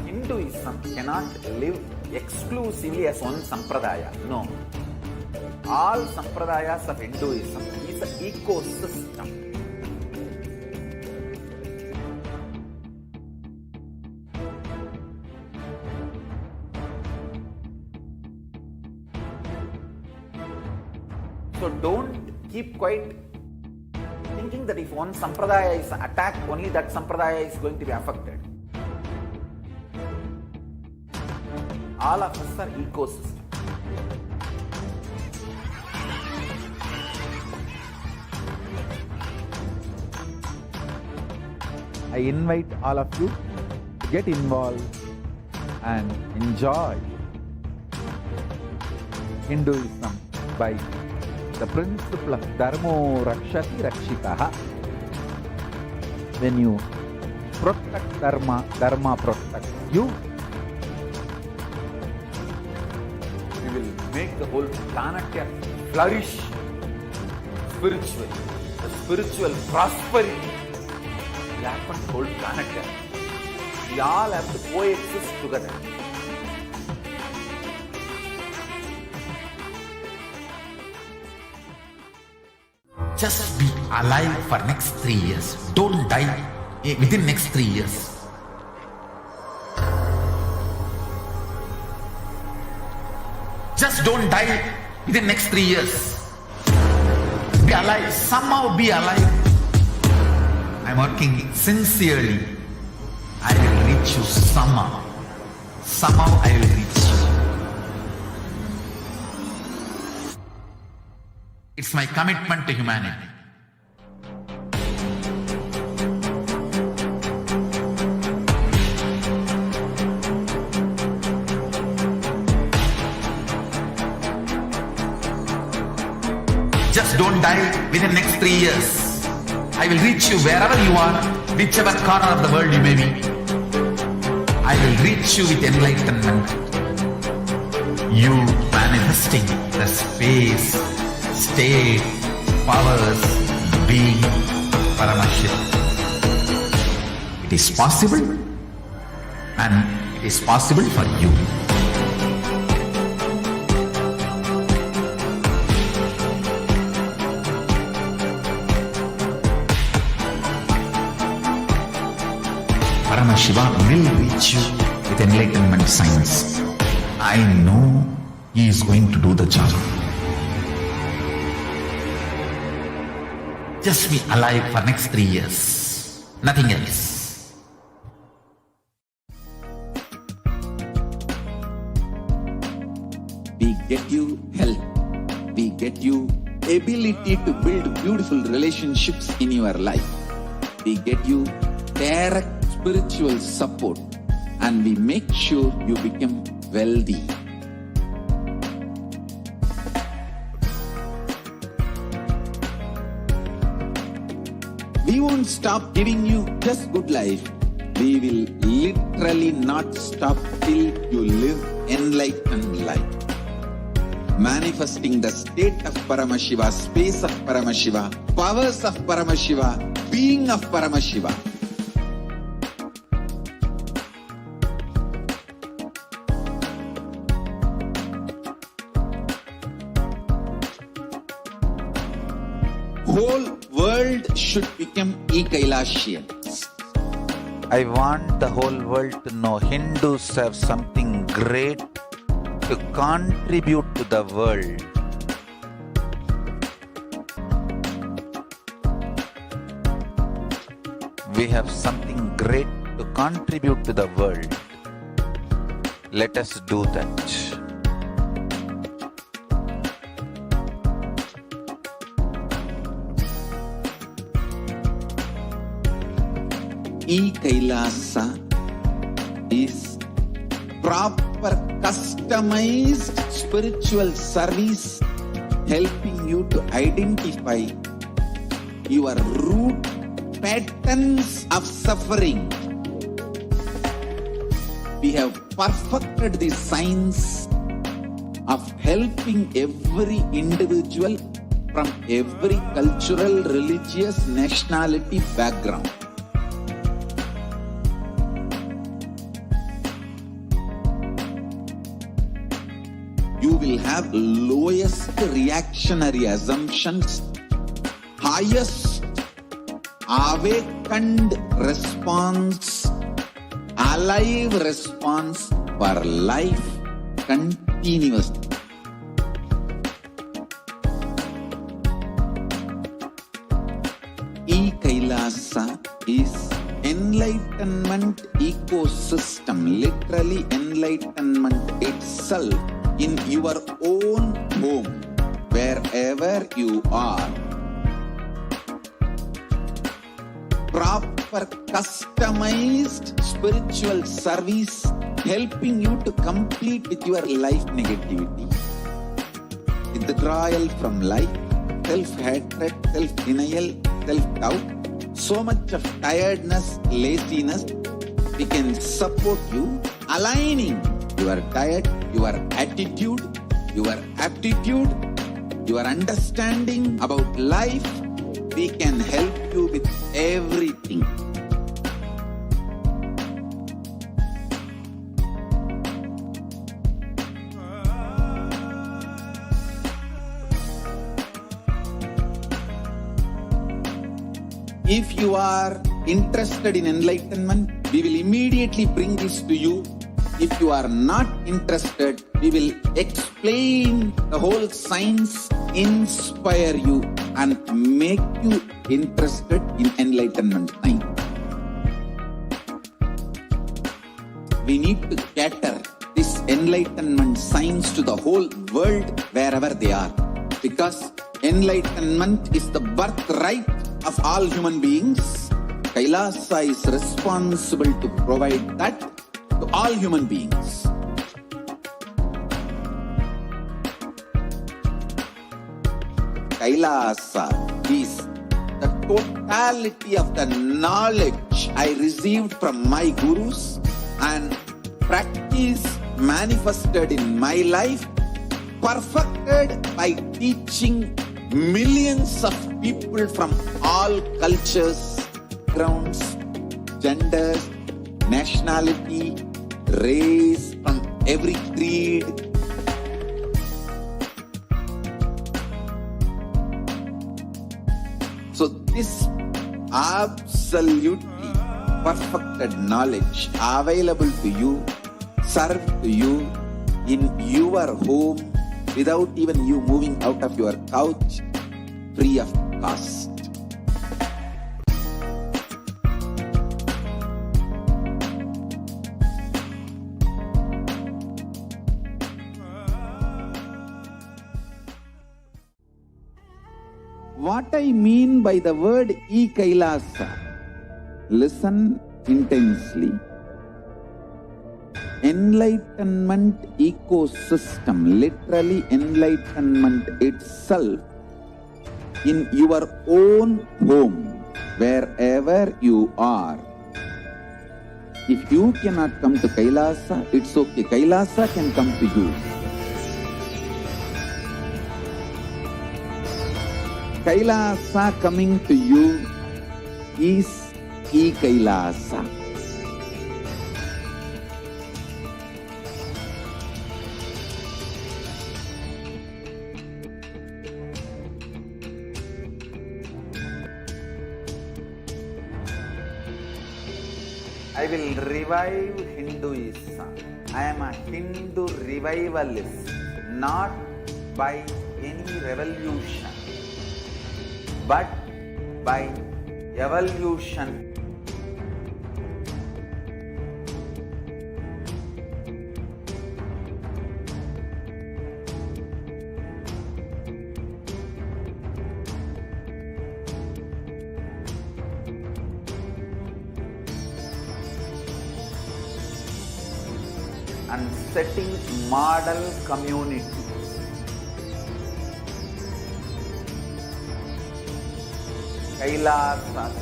Hinduism cannot live exclusively as one sampradaya. No. All sampradayas of Hinduism is an ecosystem. So don't keep quiet thinking that if one sampradaya is attacked, only that sampradaya is going to be affected. All of us are ecosystems. I invite all of you to get involved and enjoy Hinduism by the principle of Dharmo Rakshati Rakshitaha. When you protect Dharma, Dharma protects you. You will make the whole planet flourish spiritually. The spiritual prosperity will happen to the whole planet. We all have to coexist together. Just be alive for next 3 years. Don't die within next 3 years. Just don't die within next 3 years. Be alive. Somehow be alive. I'm working sincerely. I will reach you somehow. Somehow I will reach you. It's my commitment to humanity. Just don't die within next 3 years. I will reach you wherever you are, whichever corner of the world you may be. I will reach you with enlightenment. You manifesting the space, state, powers, being Paramashivoham. It is possible, and it is possible for you. Paramashiva will reach you with enlightenment signs. I know he is going to do the job. Just be alive for next 3 years. Nothing else. We get you health. We get you ability to build beautiful relationships in your life. We get you direct spiritual support, and we make sure you become wealthy. We won't stop giving you just good life. We will literally not stop till you live enlightened life. Manifesting the state of Paramashiva, space of Paramashiva, powers of Paramashiva, being of Paramashiva. Whole world should become Kailashians. I want the whole world to know Hindus have something great to contribute to the world. We have something great to contribute to the world. Let us do that. Kailasa is proper customized spiritual service helping you to identify your root patterns of suffering. We have perfected the science of helping every individual from every cultural, religious, nationality background. You will have lowest reactionary assumptions, highest awakened response, alive response for life continuously. Kailasa is enlightenment ecosystem, literally enlightenment itself in your own home, wherever you are. Proper customized spiritual service helping you to complete with your life negativity. Withdrawal from life, self-hatred, self-denial, self-doubt, so much of tiredness, laziness. We can support you aligning your diet, your attitude, your aptitude, your understanding about life. We can help you with everything. If you are interested in enlightenment, we will immediately bring this to you. If you are not interested, we will explain the whole science, inspire you and make you interested in enlightenment time. We need to cater this enlightenment science to the whole world wherever they are, because enlightenment is the birthright of all human beings. Kailasa is responsible to provide that to all human beings. Kailasa is the totality of the knowledge I received from my gurus and practice manifested in my life, perfected by teaching millions of people from all cultures, backgrounds, genders, nationality, race, from every creed. So this absolutely perfected knowledge available to you, served to you in your home without even you moving out of your couch, free of cost. What I mean by the word e-Kailasa, listen intensely. Enlightenment ecosystem, literally enlightenment itself, in your own home, wherever you are. If you cannot come to Kailasa, it's okay. Kailasa can come to you. Kailasa coming to you is e-Kailasa. I will revive Hinduism. I am a Hindu revivalist, not by any revolution, but by evolution. And setting model community. Kailasas,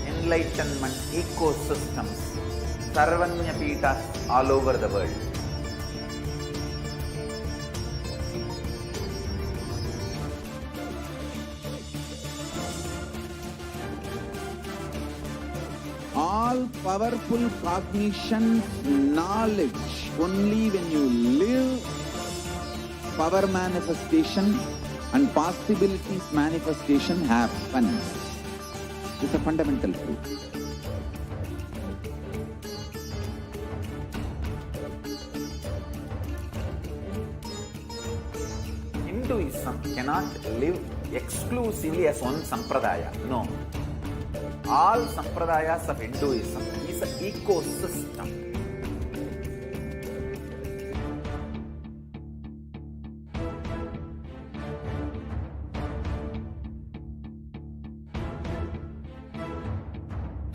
enlightenment ecosystems, Sarvanya Pitas all over the world. All powerful cognition, knowledge, only when you live, power manifestation and possibilities manifestation happens. It's a fundamental truth. Hinduism cannot live exclusively as one sampradaya. No. All sampradayas of Hinduism is an ecosystem.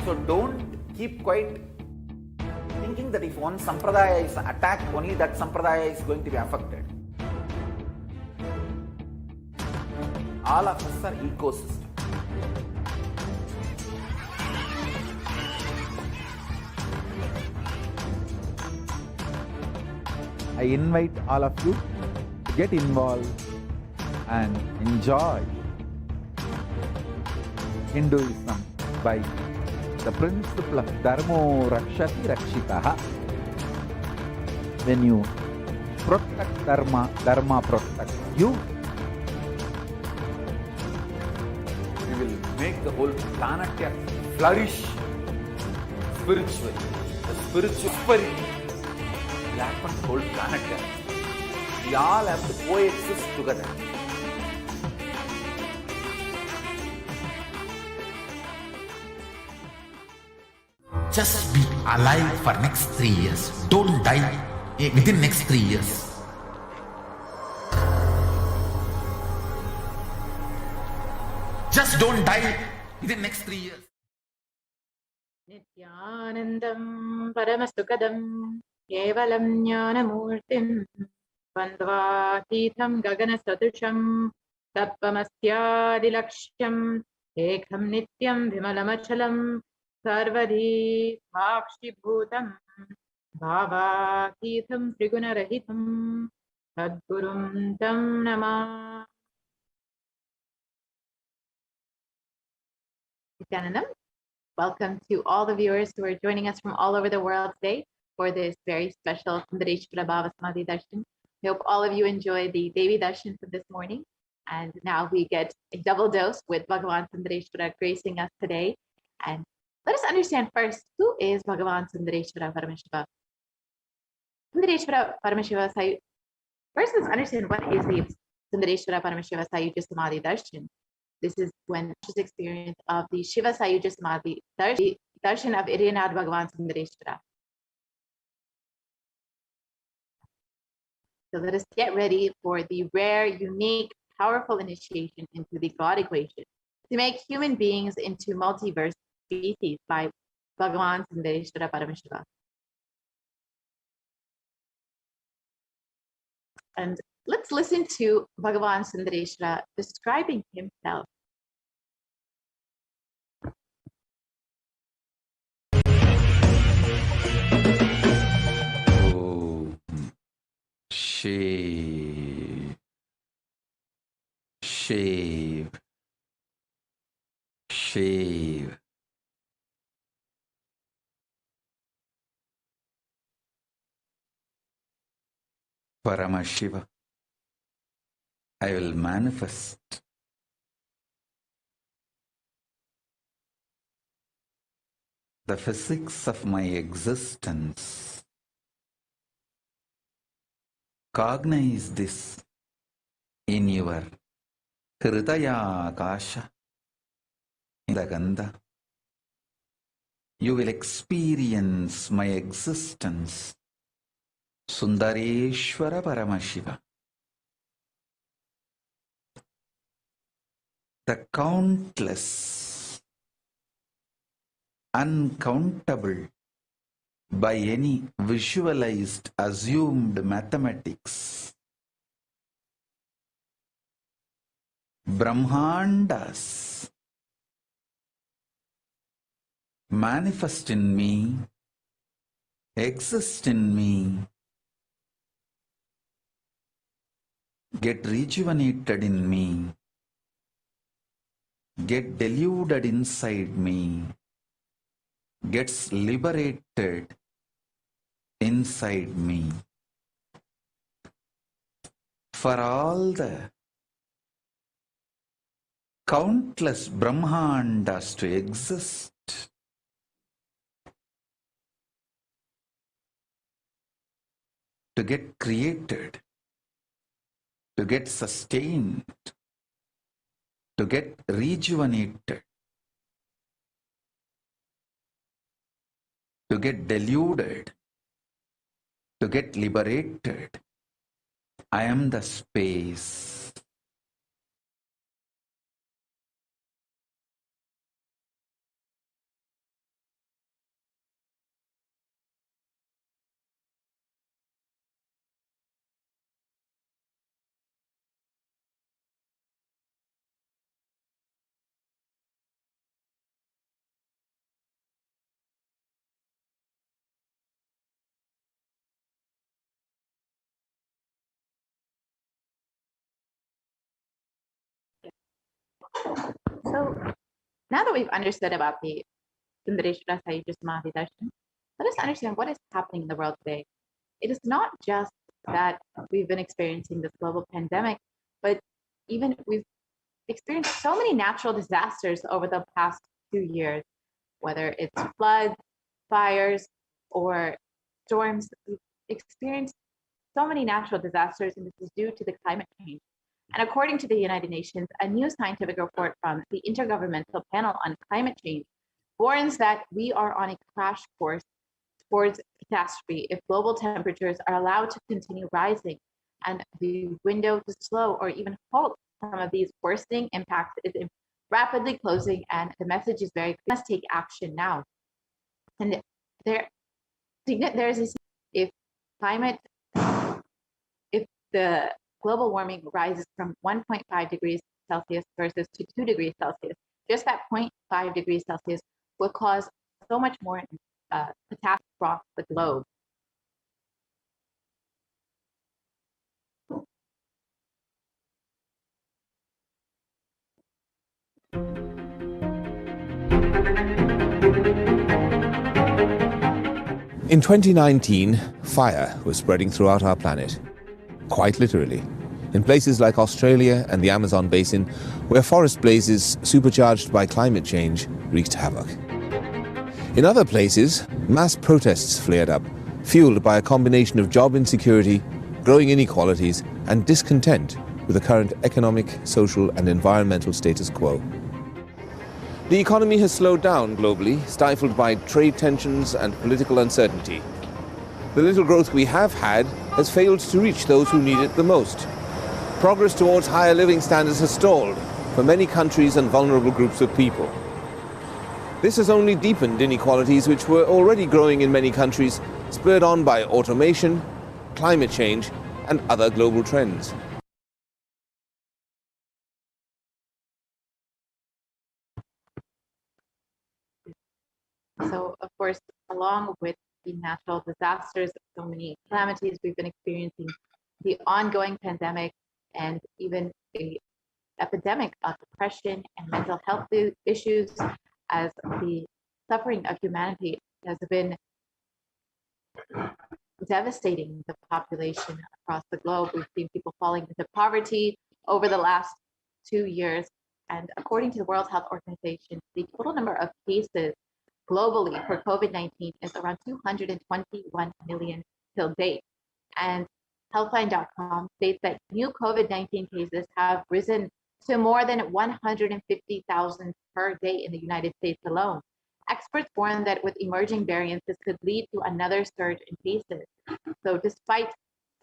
So don't keep quiet thinking that if one sampradaya is attacked, only that sampradaya is going to be affected. All of us are ecosystem. I invite all of you to get involved and enjoy Hinduism by the principle of Dharmo Rakshati Rakshitaha. When you protect Dharma, Dharma protects you. You will make the whole planet flourish spiritually. The spiritual spirit will happen to the whole planet. We all have to coexist together. Just be alive for next 3 years. Don't die within next 3 years. Just don't die within next 3 years. Nithyanandam Paramashivoham Kevalam Jnanamurtim Bandhavakitham Gaganasadusham Tappamasyadilaksham Ekham Nityam Vimalamachalam Sarvadhi Bhakshibhutam Bhavakitham Trigunarahitam Sadgurum Tam Namah. Nithyanandam welcome to all the viewers who are joining us from all over the world today for this very special Sundareshwara Bhava Samadhi Darshan. We hope all of you enjoy the Devi Darshan for this morning. And now we get a double dose with Bhagavan Sundareshwara gracing us today. And let us understand first, who is Bhagavan Sundareshwara Paramashiva? Sundareshwara Paramashiva Sayu. First, let's understand what is the Sundareshwara Paramashiva Sayuja Samadhi Darshan. This is when his experience of the Shiva Sayuja Samadhi Darshan of Iriyanath Bhagavan Sundareshwara. So let us get ready for the rare, unique, powerful initiation into the God equation to make human beings into multiverse species by Bhagavan Sundareshwara Paramashiva. And let's listen to Bhagavan Sundareshwara describing himself. Oh, shave, shave, shave. Paramashiva, I will manifest the physics of my existence. Cognize this in your Hridaya Akasha, in the Gandha. You will experience my existence. Sundareshwara Paramashiva. The countless, uncountable by any visualized, assumed mathematics, Brahmandas manifest in me, exist in me, get rejuvenated in me, get deluded inside me, gets liberated inside me. For all the countless Brahmandas to exist, to get created, to get sustained, to get rejuvenated, to get deluded, to get liberated. I am the space. So now that we've understood about the Sundareshwara Sayuja Samadhi Darshan, let us understand what is happening in the world today. It is not just that we've been experiencing this global pandemic, but even we've experienced so many natural disasters over the past 2 years, whether it's floods, fires, or storms. We've experienced so many natural disasters, and this is due to the climate change. And according to the United Nations, a new scientific report from the Intergovernmental Panel on Climate Change warns that we are on a crash course towards catastrophe if global temperatures are allowed to continue rising, and the window to slow or even halt some of these worsening impacts is rapidly closing, and the message is very clear. We must take action now. And there is if the global warming rises from 1.5 degrees Celsius versus to 2 degrees Celsius, just that 0.5 degrees Celsius will cause so much more catastrophe across the globe. In 2019, fire was spreading throughout our planet, quite literally, in places like Australia and the Amazon basin, where forest blazes supercharged by climate change wreaked havoc. In other places, mass protests flared up, fueled by a combination of job insecurity, growing inequalities, and discontent with the current economic, social, and environmental status quo. The economy has slowed down globally, stifled by trade tensions and political uncertainty. The little growth we have had has failed to reach those who need it the most. Progress towards higher living standards has stalled for many countries and vulnerable groups of people. This has only deepened inequalities which were already growing in many countries, spurred on by automation, climate change, and other global trends. So, of course, along with the natural disasters, so many calamities we've been experiencing, the ongoing pandemic, and even the epidemic of depression and mental health issues, as the suffering of humanity has been devastating the population across the globe. We've seen people falling into poverty over the last 2 years. And according to the World Health Organization, the total number of cases globally for COVID-19 is around 221 million till date. And Healthline.com states that new COVID-19 cases have risen to more than 150,000 per day in the United States alone. Experts warn that with emerging variants, this could lead to another surge in cases. So despite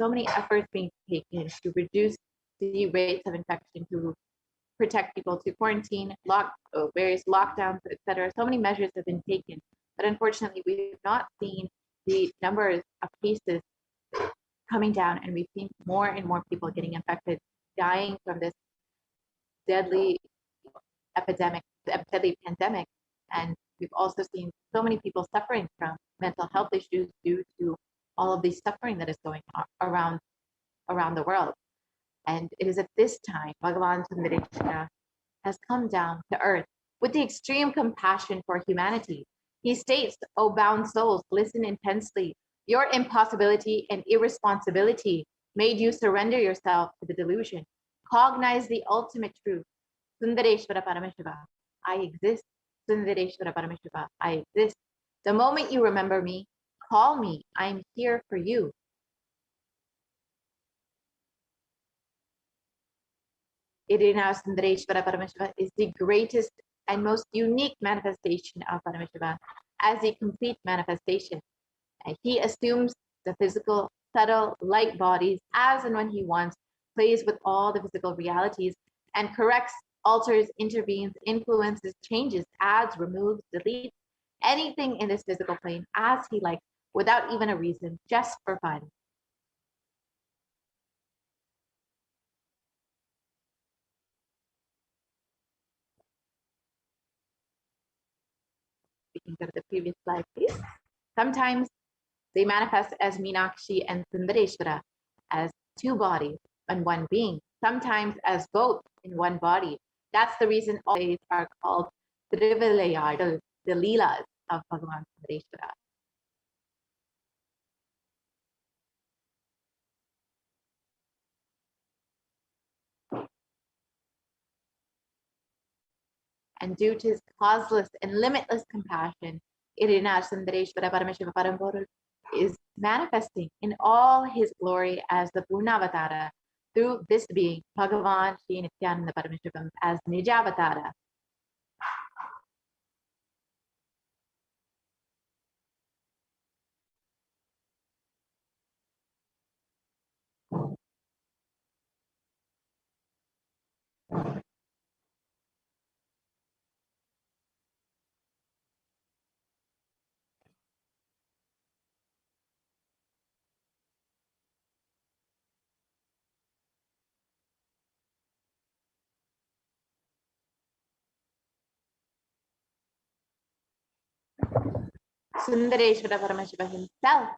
so many efforts being taken to reduce the rates of infection, to protect people, to quarantine, various lockdowns, etc., so many measures have been taken. But unfortunately, we've not seen the numbers of cases coming down, and we've seen more and more people getting infected, dying from this deadly deadly pandemic. And we've also seen so many people suffering from mental health issues due to all of the suffering that is going on around the world. And it is at this time Bhagavan Sundareshwara has come down to earth with the extreme compassion for humanity. He states, "O bound souls, listen intensely. Your impossibility and irresponsibility made you surrender yourself to the delusion. Cognize the ultimate truth. Sundareshwara Paramashiva, I exist. Sundareshwara Paramashiva, I exist. The moment you remember me, call me. I am here for you." Irina Sundareshwara Paramashiva is the greatest and most unique manifestation of Paramashiva as a complete manifestation. And he assumes the physical, subtle, light bodies as and when he wants, plays with all the physical realities, and corrects, alters, intervenes, influences, changes, adds, removes, deletes anything in this physical plane as he likes, without even a reason, just for fun. We can go to the previous slide, please. Sometimes they manifest as Meenakshi and Sundareshwara, as two bodies and one being, sometimes as both in one body. That's the reason all days are called Trivilayadal, the Leelas of Bhagavan Sundareshwara. And due to his causeless and limitless compassion, Irina Sundareshwara Paramashiva Parambodha is manifesting in all his glory as the Purnavatara through this being, Bhagavan Shri Nithyananda Paramashivam, as Nijavatara. Sundareshwara Paramashiva himself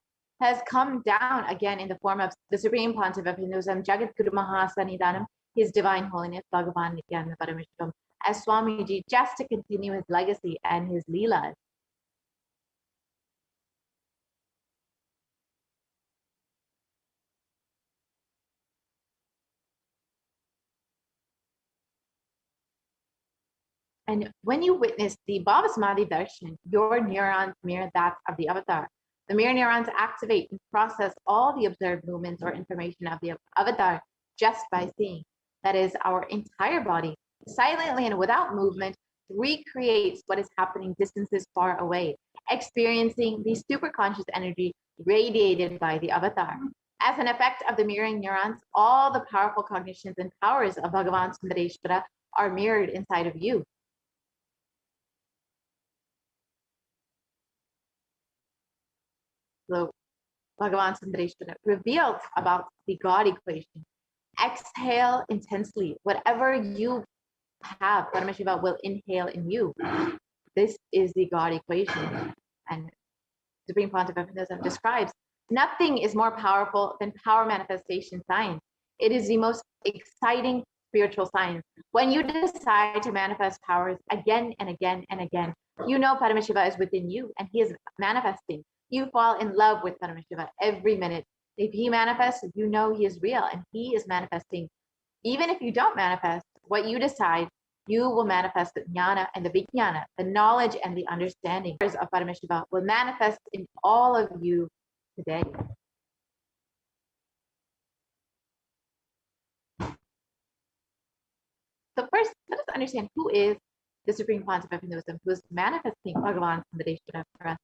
has come down again in the form of the Supreme Pontiff of Hinduism, Jagat Guru Mahasanidanam, His Divine Holiness Bhagavan Nithyananda Paramashivam, as Swamiji, just to continue his legacy and his leelas. And when you witness the Bhavasamadhi darshan, your neurons mirror that of the avatar. The mirror neurons activate and process all the observed movements or information of the avatar just by seeing. That is, our entire body, silently and without movement, recreates what is happening distances far away, experiencing the superconscious energy radiated by the avatar. As an effect of the mirroring neurons, all the powerful cognitions and powers of Bhagavan Sundareshwara are mirrored inside of you. So Bhagavan Sundareshwara revealed about the God equation. Exhale intensely. Whatever you have, Paramashiva will inhale in you. This is the God equation. And Supreme Pontiff of Hinduism describes nothing is more powerful than power manifestation science. It is the most exciting spiritual science. When you decide to manifest powers again and again and again, you know Paramashiva is within you and he is manifesting. You fall in love with Paramashiva every minute. If he manifests, you know he is real and he is manifesting. Even if you don't manifest, what you decide, you will manifest the jnana and the vijnana, the knowledge and the understanding of Paramashiva will manifest in all of you today. So first, let us understand who is the Supreme Pontiff of Hinduism, who is manifesting Bhagavan Sundareshwara for us.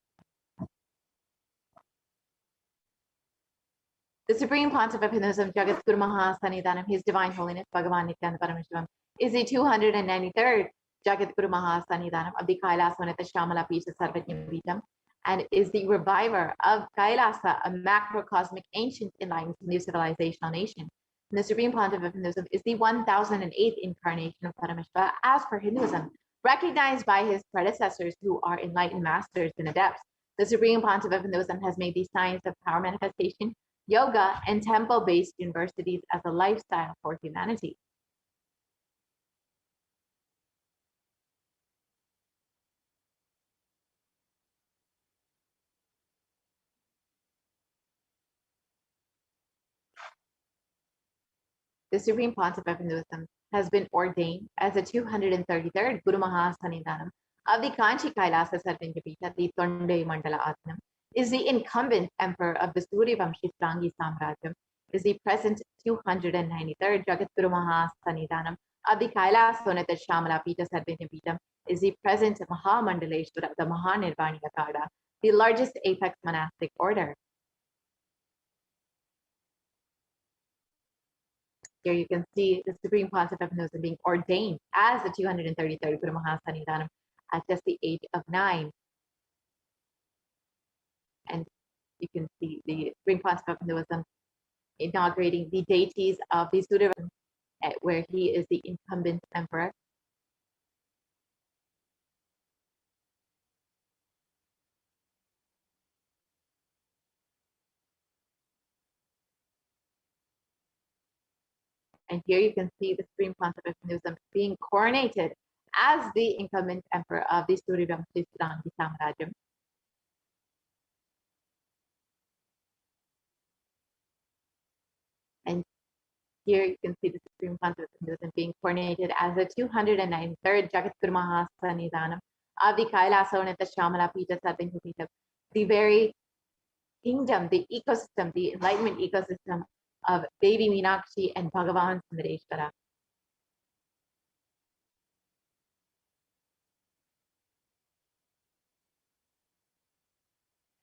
The Supreme Pontiff of Hinduism, Jagat Guru Maha Sannidhanam, His Divine Holiness Bhagavan Nithyananda Paramashivam, is the 293rd Jagat Guru Maha Sannidhanam of the Kailasvanita Shamala Pita Sarvajna Vitam, and is the reviver of Kailasa, a macrocosmic ancient enlightened new civilizational nation. And the Supreme Pontiff of Hinduism is the 1008th incarnation of Paramashiva as per Hinduism, recognized by his predecessors who are enlightened masters and adepts. The Supreme Pontiff of Hinduism has made the science of power manifestation, yoga, and temple-based universities as a lifestyle for humanity. The Supreme Pontiff of Hinduism has been ordained as the 233rd Guru Maha Sannidhanam of the Kanchi Kailasa Sarvajapita, the Tonde Mandala Atmanam, is the incumbent emperor of the Suryavamshi Strangi Samrajyam, is the present 293rd Jagat Guru Maha Sannidhanam of the Kailasvanita Shamala Pita Sarvajapita, is the present Mahamandaleshwara of the Mahanirvani Akada, the largest apex monastic order. Here you can see the Supreme Pontiff of Hinduism being ordained as the 233rd Guru Maha Sannidhanam at just the age of 9. And you can see the Supreme Pontiff of Hinduism inaugurating the deities of the Suryavamshi, where he is the incumbent emperor. And here you can see the Supreme Pontiff of Hinduism being coronated as the incumbent emperor of the Suryavamshi Strangi Samrajyam. And here you can see the Supreme Pontiff of Hinduism being coronated as the 293rd Jagat Guru Maha Sannidhanam of the Kailasvanita Shamala Pita Sarvajapita, the very kingdom, the ecosystem, the enlightenment ecosystem of Devi Meenakshi and Bhagavan Sundareshwara.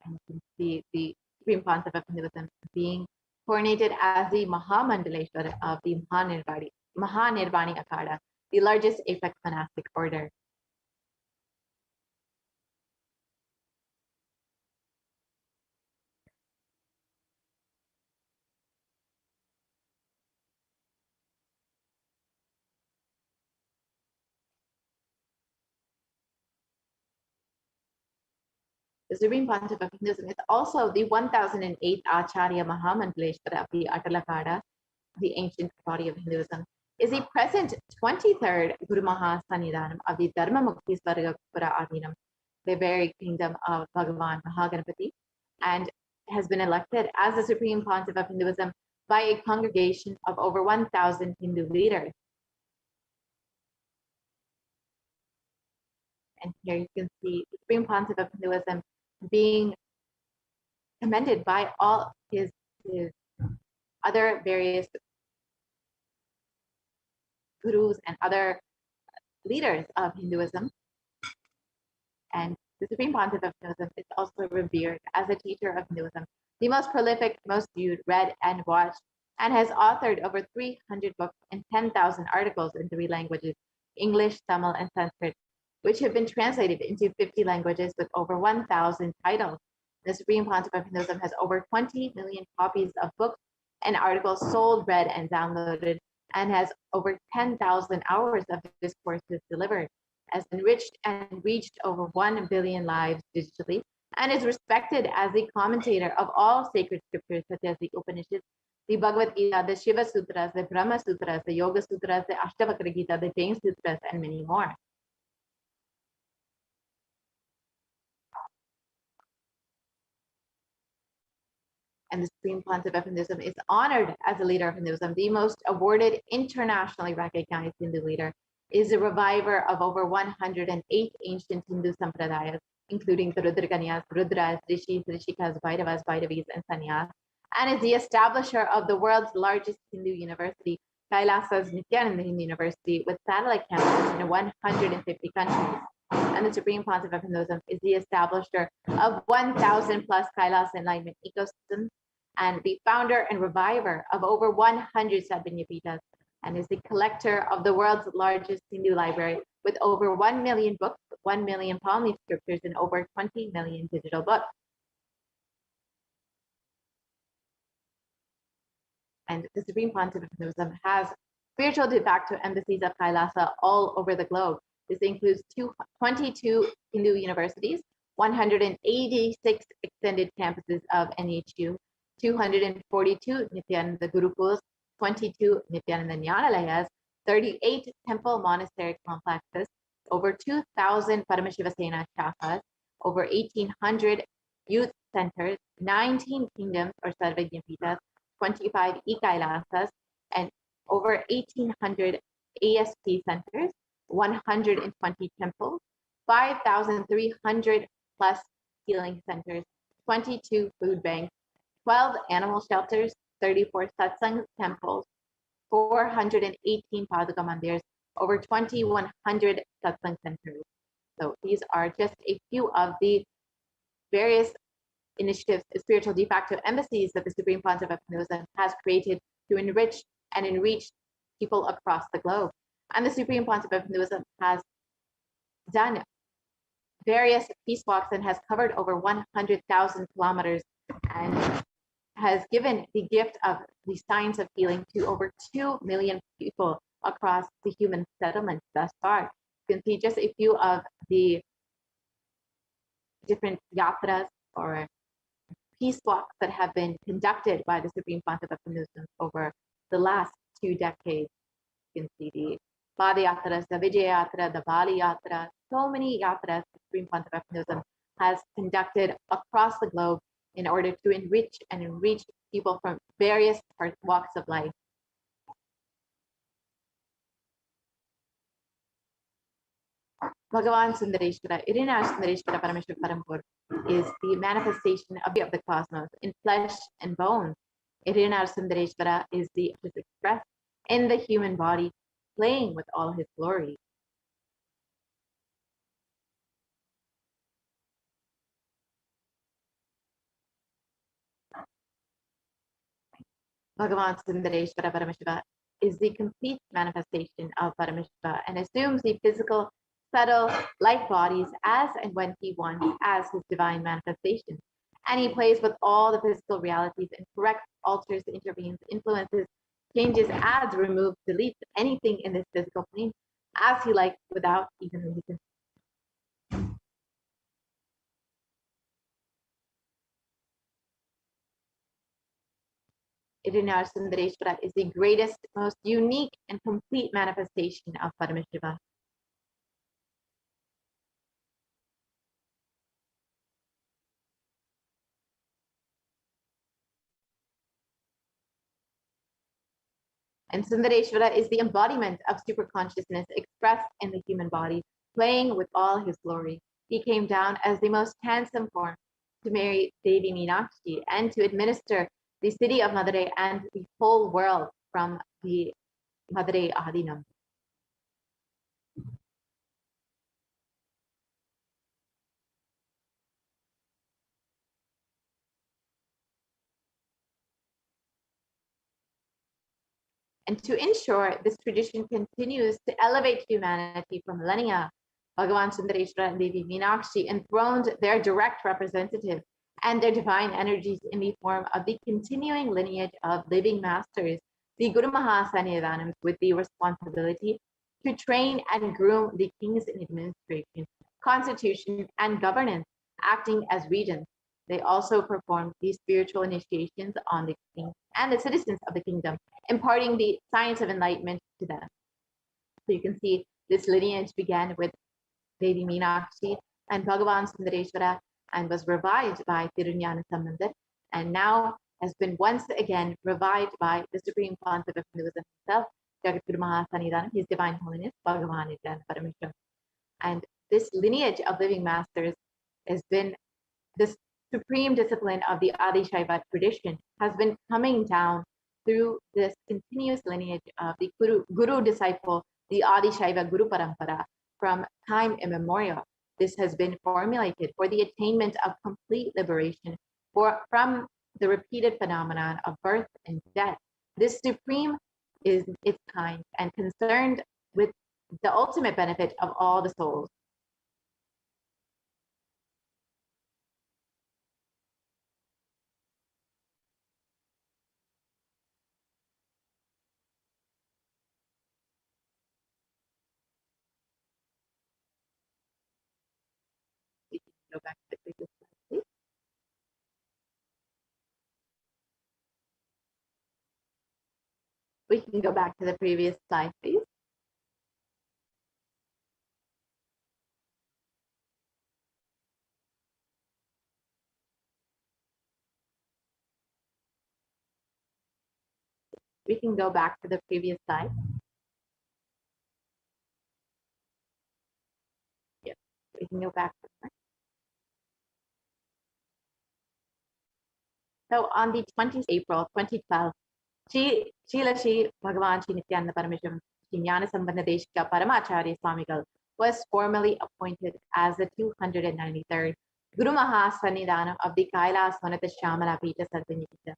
And you can see the Supreme Pontiff of Hinduism being coronated as the Mahamandaleshwara of the Mahanirvani Akada, the largest apex monastic order. The Supreme Pontiff of Hinduism is also the 1008th Acharya Mahamandaleshwara of the Atalakada, the ancient body of Hinduism, is the present 23rd Guru Maha Sannidhanam of the Dharma Mukti Svargapura Adinam, the very kingdom of Bhagavan Mahaganapati, and has been elected as the Supreme Pontiff of Hinduism by a congregation of over 1,000 Hindu leaders. And here you can see the Supreme Pontiff of Hinduism being commended by all his other various gurus and other leaders of Hinduism. And the Supreme Pontiff of Hinduism is also revered as a teacher of Hinduism, the most prolific, most viewed, read, and watched, and has authored over 300 books and 10,000 articles in 3 languages, English, Tamil, and Sanskrit, which have been translated into 50 languages with over 1,000 titles. The Supreme Pontiff of Hinduism has over 20 million copies of books and articles sold, read, and downloaded, and has over 10,000 hours of discourses delivered, has enriched and reached over 1 billion lives digitally, and is respected as the commentator of all sacred scriptures such as the Upanishads, the Bhagavad Gita, the Shiva Sutras, the Brahma Sutras, the Yoga Sutras, the Ashtavakra Gita, the Jain Sutras, and many more. And the Supreme Pontiff of Hinduism is honored as a leader of Hinduism, the most awarded, internationally recognized Hindu leader, is a reviver of over 108 ancient Hindu sampradayas, including the Rudrakanyas, Rudras, Rishis, Rishikas, Bhairavas, Bhairavis, and Sannyas, and is the establisher of the world's largest Hindu university, Kailasa's Nithyananda University, with satellite campuses in 150 countries. And the Supreme Pontiff of Hinduism is the establisher of 1,000 plus Kailasa enlightenment ecosystems, and the founder and reviver of over 100 Sadhvanyapitas, and is the collector of the world's largest Hindu library with over 1 million books, 1 million palm leaf scriptures, and over 20 million digital books. And the Supreme Pontiff of Hinduism has spiritual de facto embassies of Kailasa all over the globe. This includes 22 Hindu universities, 186 extended campuses of NHU, 242 Nithyananda Gurukuls, 22 Nithyananda Nyanalayas, 38 temple monastery complexes, over 2,000 Paramashivoham shakas, over 1,800 youth centers, 19 kingdoms or Sarvajnapitas, 25 e-Kailasas, and over 1,800 ASP centers, 120 temples, 5,300 plus healing centers, 22 food banks, 12 animal shelters, 34 satsang temples, 418 Padaka mandirs, over 2,100 satsang centers. So these are just a few of the various initiatives, spiritual de facto embassies that the Supreme Pontiff of Hinduism has created to enrich and enreach people across the globe. And the Supreme Pontiff of Hinduism has done various peace walks and has covered over 100,000 kilometers and has given the gift of the science of healing to over 2 million people across the human settlements thus far. You can see just a few of the different yatras or peace walks that have been conducted by the Supreme Pontiff of Hinduism over the last 2 decades. You can see the Padayatras, the Vijaya Yatra, the Bali Yatra, so many yatras the Supreme Pontiff of Hinduism has conducted across the globe in order to enrich and enreach people from various walks of life. Bhagavan Sundareshwara, Irina Sundareshwara Paramashiv Parampur, is the manifestation of the cosmos in flesh and bone. Irina Sundareshwara is expressed in the human body, playing with all his glory. Bhagavan Sundareshwara Paramashiva is the complete manifestation of Paramashiva and assumes the physical, subtle, light bodies as and when he wants as his divine manifestation. And he plays with all the physical realities and corrects, alters, intervenes, influences, changes, adds, removes, deletes anything in this physical plane as he likes without even reason. Irina Sundareshwara is the greatest, most unique, and complete manifestation of Paramashiva. And Sundareshwara is the embodiment of super consciousness expressed in the human body, playing with all his glory. He came down as the most handsome form to marry Devi Meenakshi and to administer the city of Madurai and the whole world from the Madurai Adinam. And to ensure this tradition continues to elevate humanity from millennia, Bhagavan Sundareshwara and Devi Meenakshi enthroned their direct representative and their divine energies in the form of the continuing lineage of living masters, the Guru Mahasannidhanams, with the responsibility to train and groom the kings in administration, constitution, and governance, acting as regents. They also performed the spiritual initiations on the king and the citizens of the kingdom, imparting the science of enlightenment to them. So you can see this lineage began with Devi Meenakshi and Bhagavan Sundareshwara and was revived by Thiruñana Sambandar, and now has been once again revived by the Supreme Pontiff of Hinduism himself, Jagatguru Mahasannidhanam, His Divine Holiness, Bhagavan Nithyananda Paramashivam. And this lineage of living masters has been this supreme discipline of the Adi Shaiva tradition has been coming down through this continuous lineage of the Guru disciple, the Adi Shaiva Guru Parampara, from time immemorial. This has been formulated for the attainment of complete liberation from the repeated phenomenon of birth and death. This supreme is its kind and concerned with the ultimate benefit of all the souls. We can go back to the previous slide, please. We can go back to the previous slide, please. We can go back to the previous slide. Yes, we can go back to that. So on the 20th April 2012, Shri Bhagavan Shri Nithyananda Paramashivam Shri Jnana Sambandha Deshika Paramacharya Swamigal was formally appointed as the 293rd Guru Mahasannidhanam of the Kailas Vanata Shamala Pita Sarvanipita,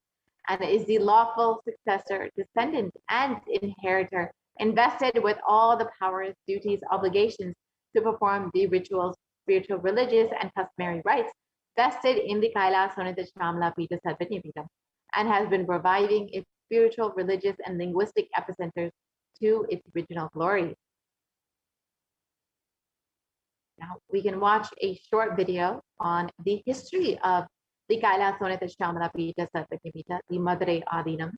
and is the lawful successor, descendant, and inheritor, invested with all the powers, duties, obligations to perform the rituals, spiritual, religious, and customary rites vested in the Kailas Vanata Shamala Pita Sarvanipita, and has been reviving its spiritual, religious, and linguistic epicenters to its original glory. Now we can watch a short video on the history of the Kailas Vanata Shamala Pita Sarvanipita, the Madurai Adinam.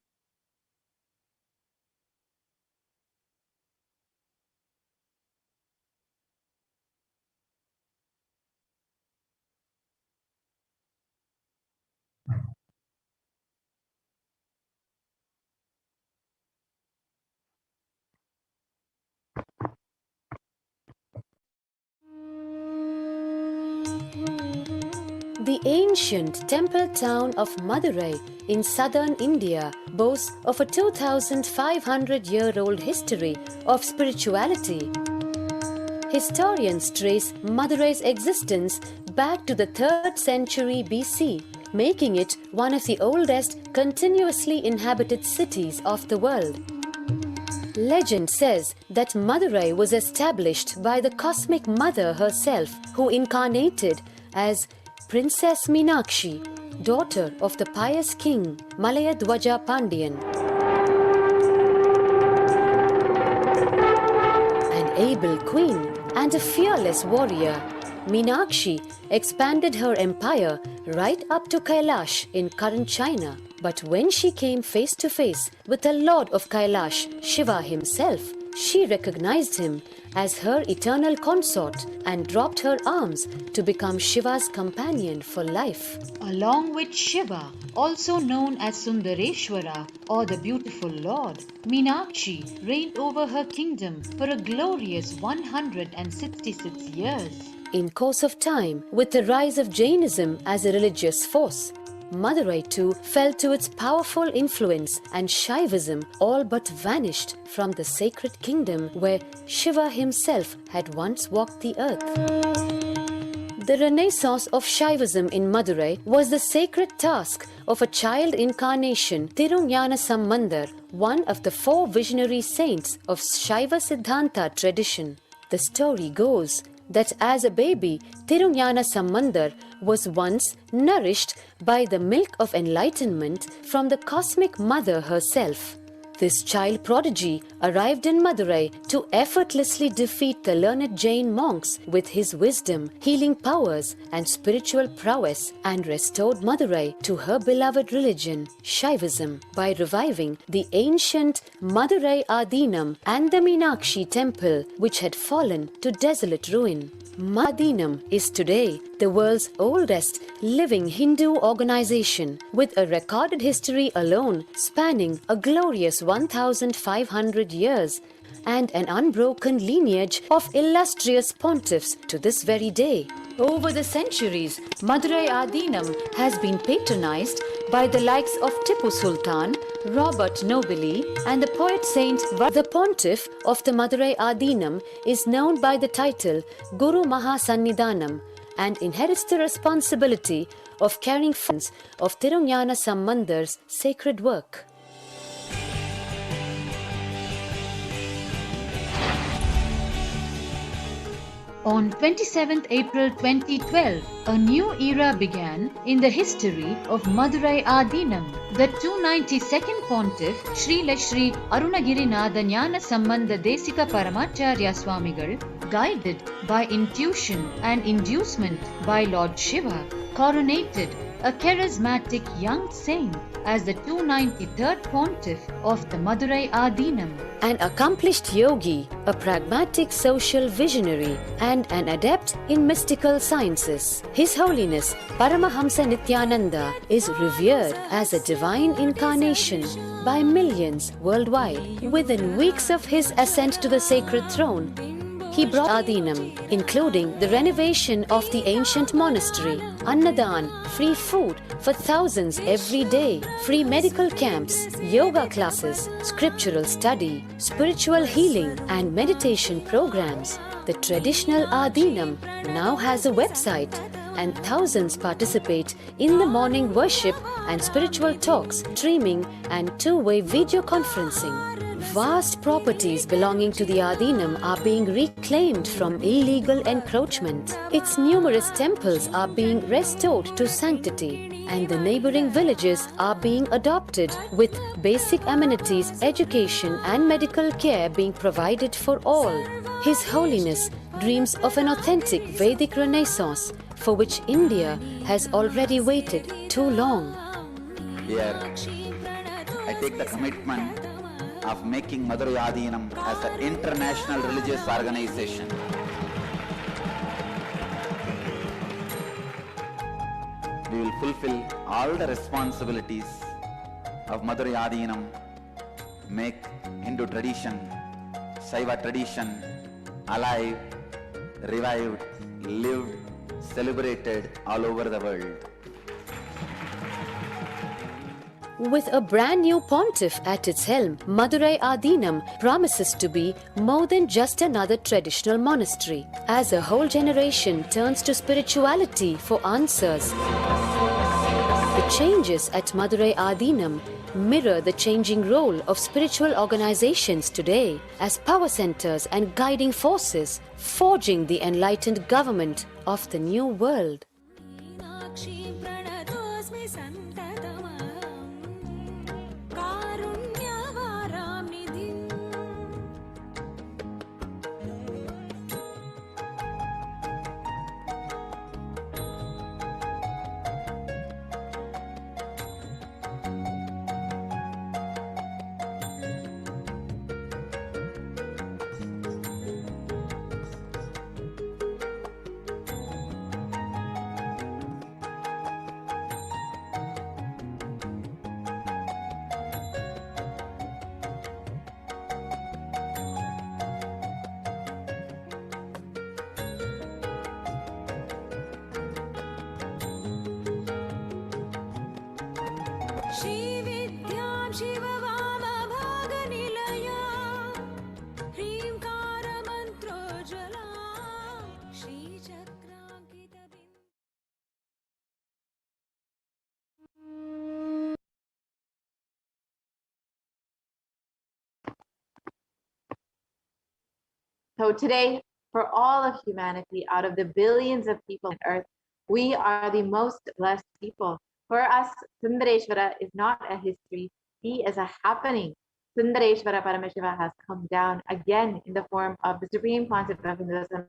The ancient temple town of Madurai in southern India boasts of a 2,500-year-old history of spirituality. Historians trace Madurai's existence back to the 3rd century BC, making it one of the oldest continuously inhabited cities of the world. Legend says that Madurai was established by the cosmic mother herself, who incarnated as Princess Meenakshi, daughter of the pious king Malayadwaja Pandian. An able queen and a fearless warrior, Meenakshi expanded her empire right up to Kailash in current China. But when she came face to face with the Lord of Kailash, Shiva himself, she recognized him as her eternal consort and dropped her arms to become Shiva's companion for life. Along with Shiva, also known as Sundareshwara or the beautiful Lord, Meenakshi reigned over her kingdom for a glorious 166 years. In course of time, with the rise of Jainism as a religious force, Madurai too fell to its powerful influence and Shaivism all but vanished from the sacred kingdom where Shiva himself had once walked the earth. The renaissance of Shaivism in Madurai was the sacred task of a child incarnation, Tirunjana Sambandar, one of the 4 visionary saints of Shaiva Siddhanta tradition. The story goes that as a baby, Tirunjana Sambandar was once nourished by the milk of enlightenment from the cosmic mother herself. This child prodigy arrived in Madurai to effortlessly defeat the learned Jain monks with his wisdom, healing powers, and spiritual prowess, and restored Madurai to her beloved religion, Shaivism, by reviving the ancient Madurai Adinam and the Meenakshi temple, which had fallen to desolate ruin. Adinam is today the world's oldest living Hindu organization, with a recorded history alone spanning a glorious 1,500 years and an unbroken lineage of illustrious pontiffs to this very day. Over the centuries, Madurai Adinam has been patronized by the likes of Tipu Sultan, Robert Nobili, and the poet saint. The pontiff of the Madurai Adinam is known by the title Guru Mahasannidhanam and inherits the responsibility of carrying funds of Tirunjana Sambandar's sacred work. On 27th April 2012, a new era began in the history of Madurai Adinam. The 292nd Pontiff, Srila Sri Arunagirinatha Jnana Sambandha Desika Paramacharya Swamigal, guided by intuition and inducement by Lord Shiva, coronated a charismatic young saint as the 293rd Pontiff of the Madurai Adinam. An accomplished yogi, a pragmatic social visionary, and an adept in mystical sciences, His Holiness Paramahamsa Nithyananda is revered as a divine incarnation by millions worldwide. Within weeks of his ascent to the sacred throne, he brought Adinam, including the renovation of the ancient monastery, Annadan, free food for thousands every day, free medical camps, yoga classes, scriptural study, spiritual healing, and meditation programs. The traditional Adinam now has a website, and thousands participate in the morning worship and spiritual talks, streaming, and two-way video conferencing. Vast properties belonging to the Adinam are being reclaimed from illegal encroachment. Its numerous temples are being restored to sanctity, and the neighboring villages are being adopted, with basic amenities, education, and medical care being provided for all. His Holiness dreams of an authentic Vedic renaissance for which India has already waited too long. Here, I take the commitment of making Madurai Adinam as an international religious organization. We will fulfill all the responsibilities of Madurai Adinam, make Hindu tradition, Shaiva tradition alive, revived, lived, celebrated all over the world. With a brand new pontiff at its helm, Madurai Adinam promises to be more than just another traditional monastery, as a whole generation turns to spirituality for answers. The changes at Madurai Adinam mirror the changing role of spiritual organizations today as power centers and guiding forces, forging the enlightened government of the new world. श्रीविद्यां शिववामभागनिलया ह्रीङ्कारमन्त्रोज्ज्वला श्रीचक्राङ्कितबिन्दु। So today, for all of humanity, out of the billions of people on earth, we are the most blessed people. For us, Sundareshwara is not a history, he is a happening. Sundareshwara Paramashiva has come down again in the form of the supreme concept of Hinduism,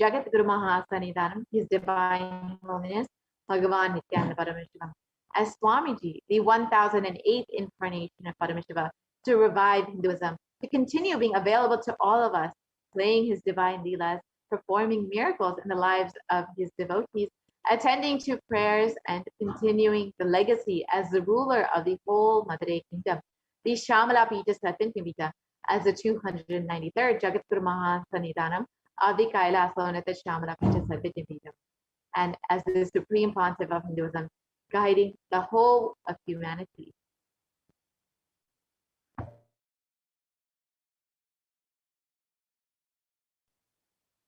Jagat Guru Mahasanidanam, His Divine Holiness, Bhagavan Nithyananda Paramashivam. As Swamiji, the 1008th incarnation of Paramashiva, to revive Hinduism, to continue being available to all of us, playing his divine leelas, performing miracles in the lives of his devotees, attending to prayers, and continuing the legacy as the ruler of the whole Madurai kingdom. The Shamala Pita Satyantavita as the 293rd Jagat Guru Mahasanidanam of the Kailasonata Shamala Pita Satyantavita, and as the supreme pontiff of Hinduism, guiding the whole of humanity.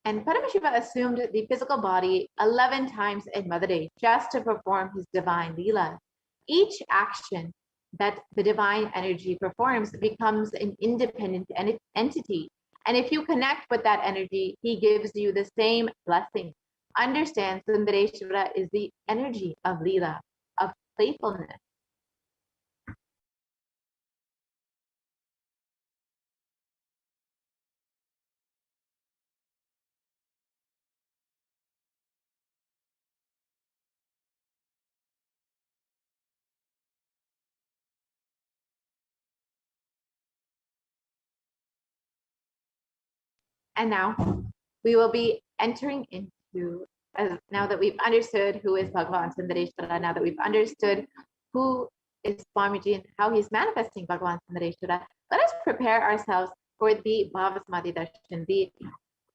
And Paramashiva assumed the physical body 11 times in Madurai just to perform his divine leela. Each action that the divine energy performs becomes an independent entity. And if you connect with that energy, he gives you the same blessing. Understand, Sundareshwara is the energy of leela, of playfulness. And now we will be entering into, now that we've understood who is Bhagavan Sundareshwara, now that we've understood who is Swamiji and how he's manifesting Bhagavan Sundareshwara, let us prepare ourselves for the Bhava Samadhi Darshan, the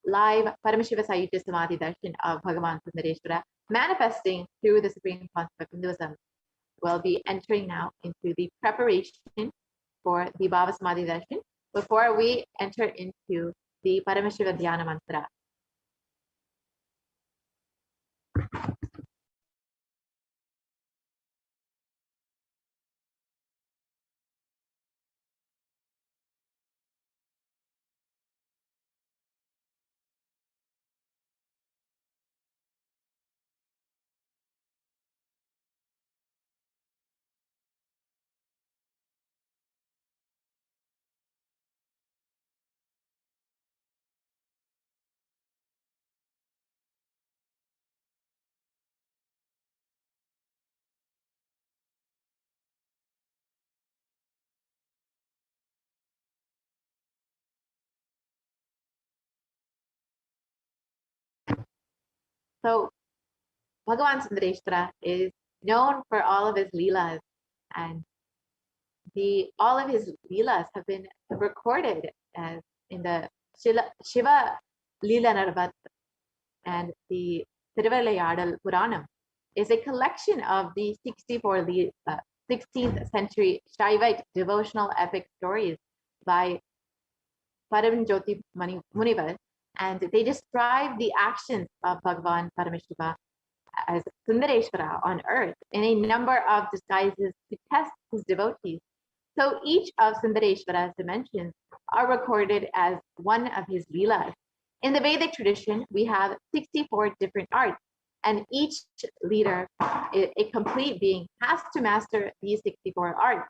live Paramashiva Sayuja Samadhi Darshan of Bhagavan Sundareshwara, manifesting through the supreme concept of Hinduism. We'll be entering now into the preparation for the Bhava Samadhi Darshan before we enter into the Paramashiva Dhyana Mantra. So Bhagavan Sundareshwara is known for all of his leelas, and all of his leelas have been recorded as in the Shiva Leela Narvat, and the Thiruvilayadal Puranam is a collection of the 64 16th century Shaivite devotional epic stories by Paramjyoti Munivar, and they describe the actions of Bhagavan Paramashiva as Sundareshwara on earth in a number of disguises to test his devotees. So each of Sundareshwara's dimensions are recorded as one of his leelas. In the Vedic tradition, we have 64 different arts, and each leader, a complete being, has to master these 64 arts.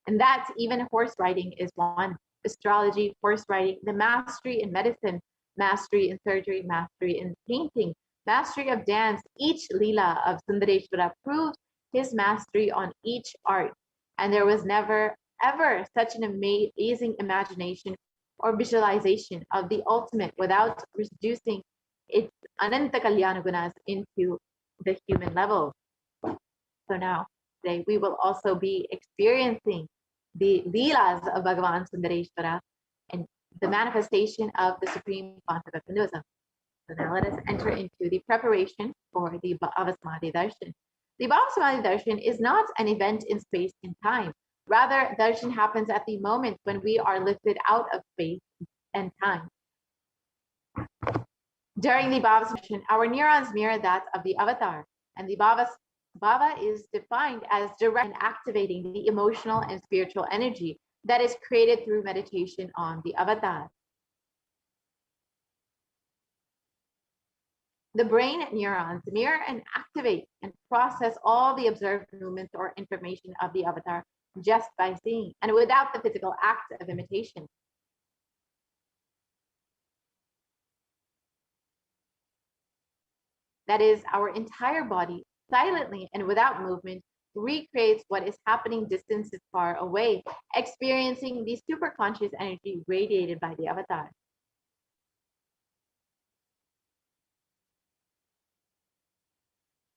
And that's even horse riding is one. Astrology, horse riding, the mastery in medicine, mastery in surgery, mastery in painting, mastery of dance. Each Leela of Sundareshwara proves his mastery on each art. And there was never, ever such an amazing imagination or visualization of the ultimate without reducing its Ananta Kalyana Gunas into the human level. So now, today, we will also be experiencing the Leelas of Bhagavan Sundareshwara and the manifestation of the supreme concept of Hinduism. So now let us enter into the preparation for the Bhava Samadhi Darshan. The Bhava Samadhi Darshan is not an event in space and time. Rather, darshan happens at the moment when we are lifted out of space and time. During the Bhava Darshan, our neurons mirror that of the avatar, and the Bhava is defined as direct and activating the emotional and spiritual energy that is created through meditation on the avatar. The brain neurons mirror and activate and process all the observed movements or information of the avatar just by seeing and without the physical act of imitation. That is, our entire body, silently and without movement, recreates what is happening distances far away, experiencing the superconscious energy radiated by the avatar.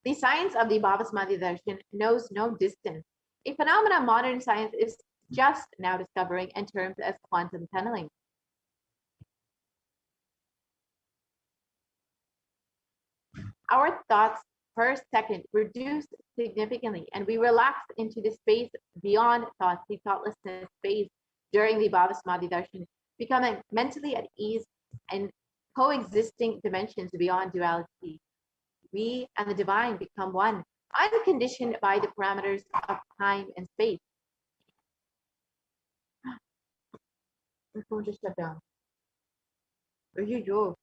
The science of the Bhava Samadhi Darshan knows no distance, a phenomenon modern science is just now discovering in terms of quantum tunneling. Our thoughts per second reduce significantly, and we relax into the space beyond thoughts, the thoughtlessness phase during the Bhava Samadhi Darshan, becoming mentally at ease and coexisting dimensions beyond duality. We and the divine become one, unconditioned by the parameters of time and space. My phone just shut down. Yo.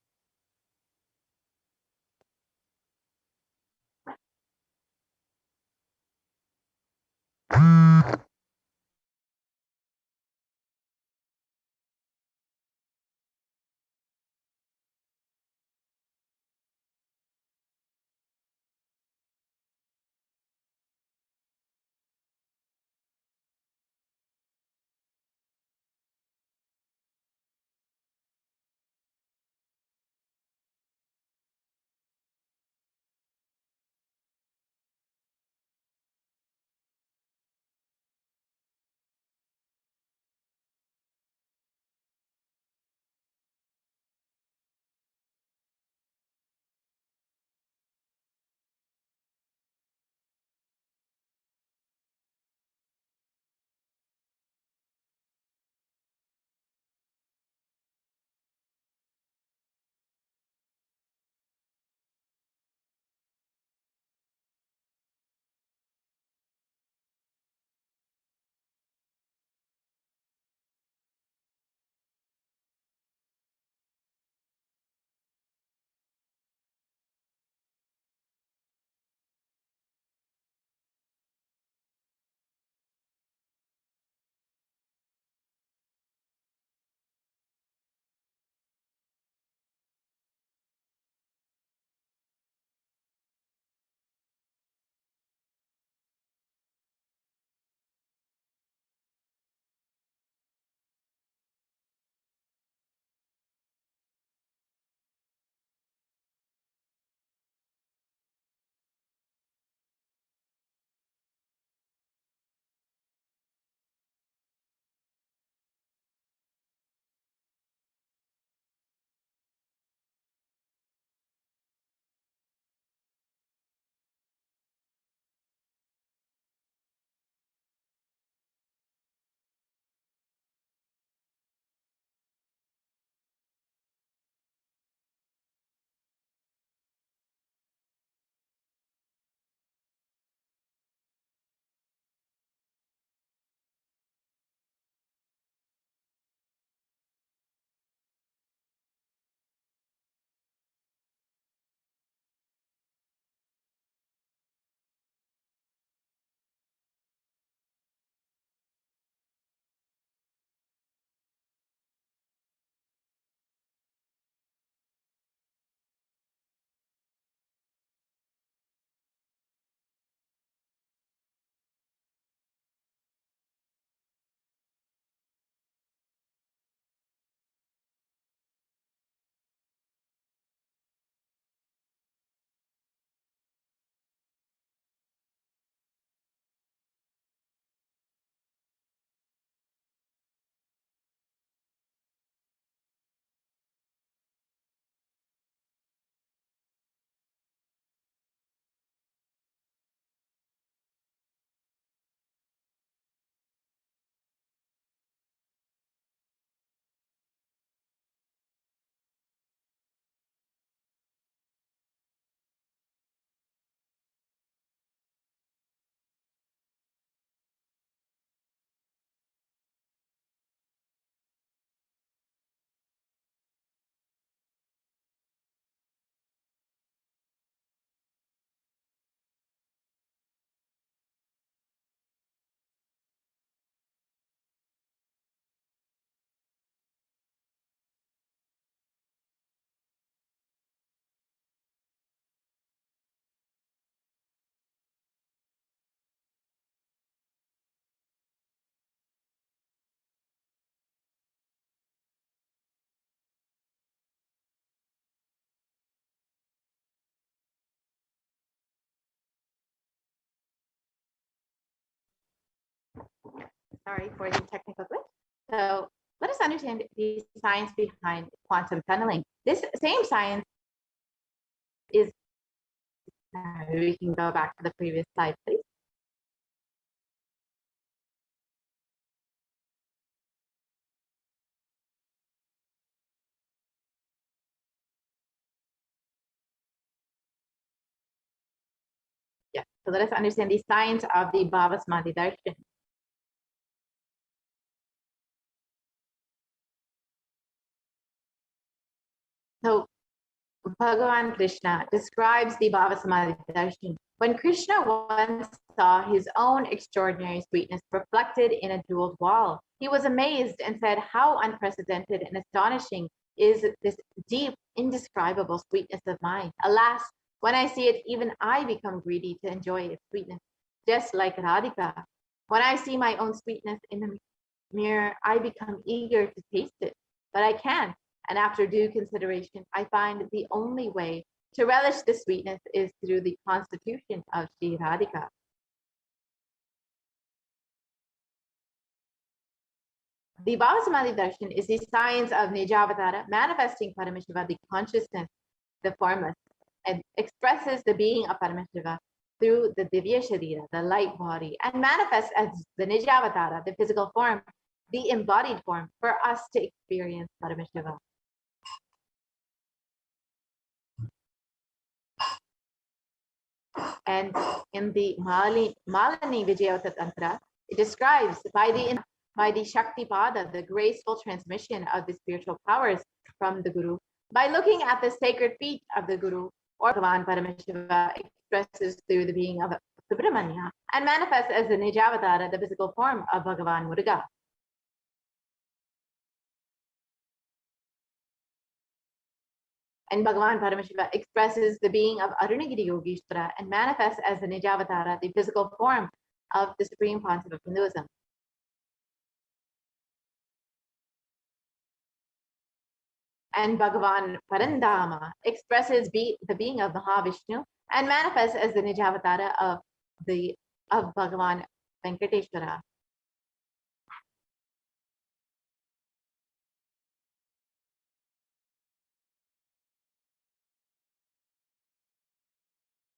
Sorry for the technical glitch. So let us understand the science behind quantum tunneling. This same science is, we can go back to the previous slide, please. Yeah, so let us understand the science of the Bhava-Samadhi Darshan. So Bhagavan Krishna describes the Bhava-Samadhi Darshan. When Krishna once saw his own extraordinary sweetness reflected in a jeweled wall, he was amazed and said, "How unprecedented and astonishing is this deep, indescribable sweetness of mine. Alas, when I see it, even I become greedy to enjoy its sweetness, just like Radhika. When I see my own sweetness in the mirror, I become eager to taste it, but I can't. And after due consideration, I find the only way to relish the sweetness is through the constitution of Sri Radhika." The Bhava-Samadhi Darshan is the science of Nijavatara, manifesting Paramashiva, the consciousness, the formless, and expresses the being of Paramashiva through the Divya Sharira, the light body, and manifests as the Nijavatara, the physical form, the embodied form, for us to experience Paramashiva. And in the Malini Vijayota Tantra, it describes by the Shakti Pada, the graceful transmission of the spiritual powers from the Guru, by looking at the sacred feet of the Guru, or Bhagavan Paramashiva expresses through the being of Subramanya and manifests as the Nijavatara, the physical form of Bhagavan Muruga. And Bhagavan Paramashiva expresses the being of Arunagiri Yogeshwara and manifests as the Nijavatara, the physical form of the Supreme Concept of Hinduism. And Bhagavan Parandama expresses the being of Mahavishnu and manifests as the Nijavatara of Bhagavan Venkateshwara.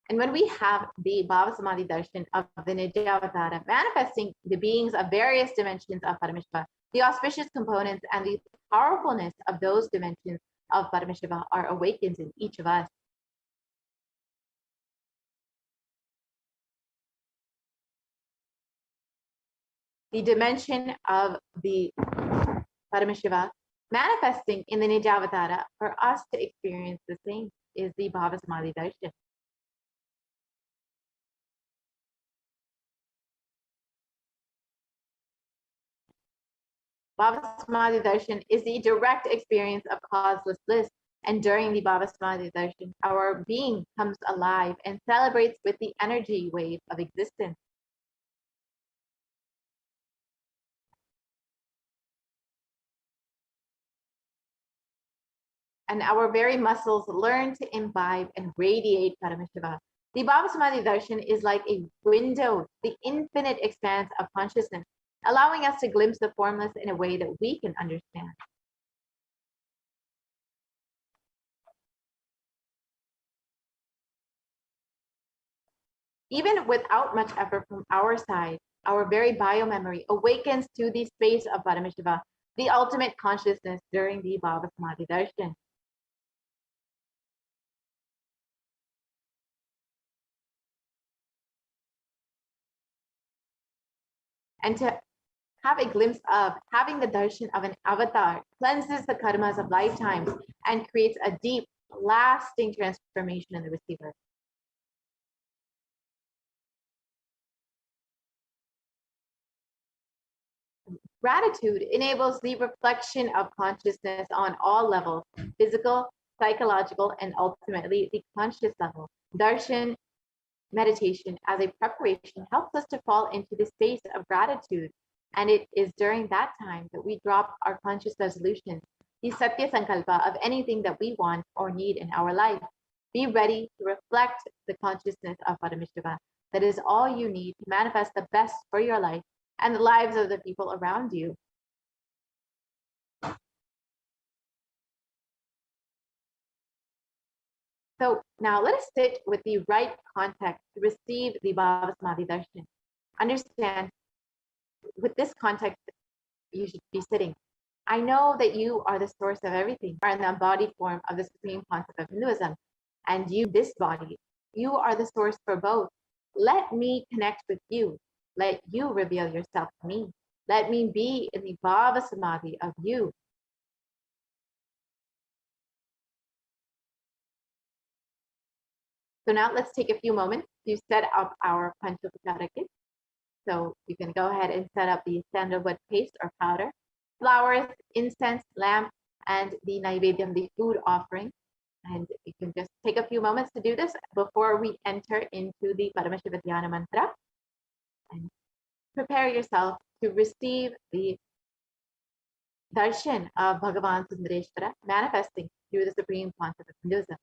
And when we have the Bhava-Samadhi Darshan of the Nijavatara manifesting the beings of various dimensions of Paramashiva, the auspicious components and the powerfulness of those dimensions of Paramashiva are awakened in each of us. The dimension of the Paramashiva manifesting in the Nijavatara for us to experience the same is the Bhava-Samadhi Darshan. Bhava-Samadhi Darshan is the direct experience of causeless bliss, and during the Bhava-Samadhi Darshan, our being comes alive and celebrates with the energy wave of existence. And our very muscles learn to imbibe and radiate Paramashiva. The Bhava-Samadhi Darshan is like a window, the infinite expanse of consciousness, allowing us to glimpse the formless in a way that we can understand. Even without much effort from our side, our very biomemory awakens to the space of Paramashiva, the ultimate consciousness during the Bhava-Samadhi Darshan. And to have a glimpse of having the darshan of an avatar cleanses the karmas of lifetimes and creates a deep, lasting transformation in the receiver. Gratitude enables the reflection of consciousness on all levels, physical, psychological, and ultimately the conscious level. Darshan meditation as a preparation helps us to fall into the space of gratitude. And it is during that time that we drop our conscious resolutions, the Satya Sankalpa of anything that we want or need in our life. Be ready to reflect the consciousness of Paramashiva. That is all you need to manifest the best for your life and the lives of the people around you. So now let us sit with the right context to receive the Bhava Samadhi Darshan. Understand, with this context, you should be sitting. I know that you are the source of everything, are in the embodied form of the supreme concept of Hinduism. And you, this body, you are the source for both. Let me connect with you. Let you reveal yourself to me. Let me be in the Bhava Samadhi of you. So now let's take a few moments to set up our Panchopachara kit. So you can go ahead and set up the sandalwood paste or powder, flowers, incense, lamp, and the Naivedyam, the food offering. And you can just take a few moments to do this before we enter into the Paramashiva Dhyana mantra. And prepare yourself to receive the darshan of Bhagavan Sundareshwara manifesting through the supreme concept of Hinduism.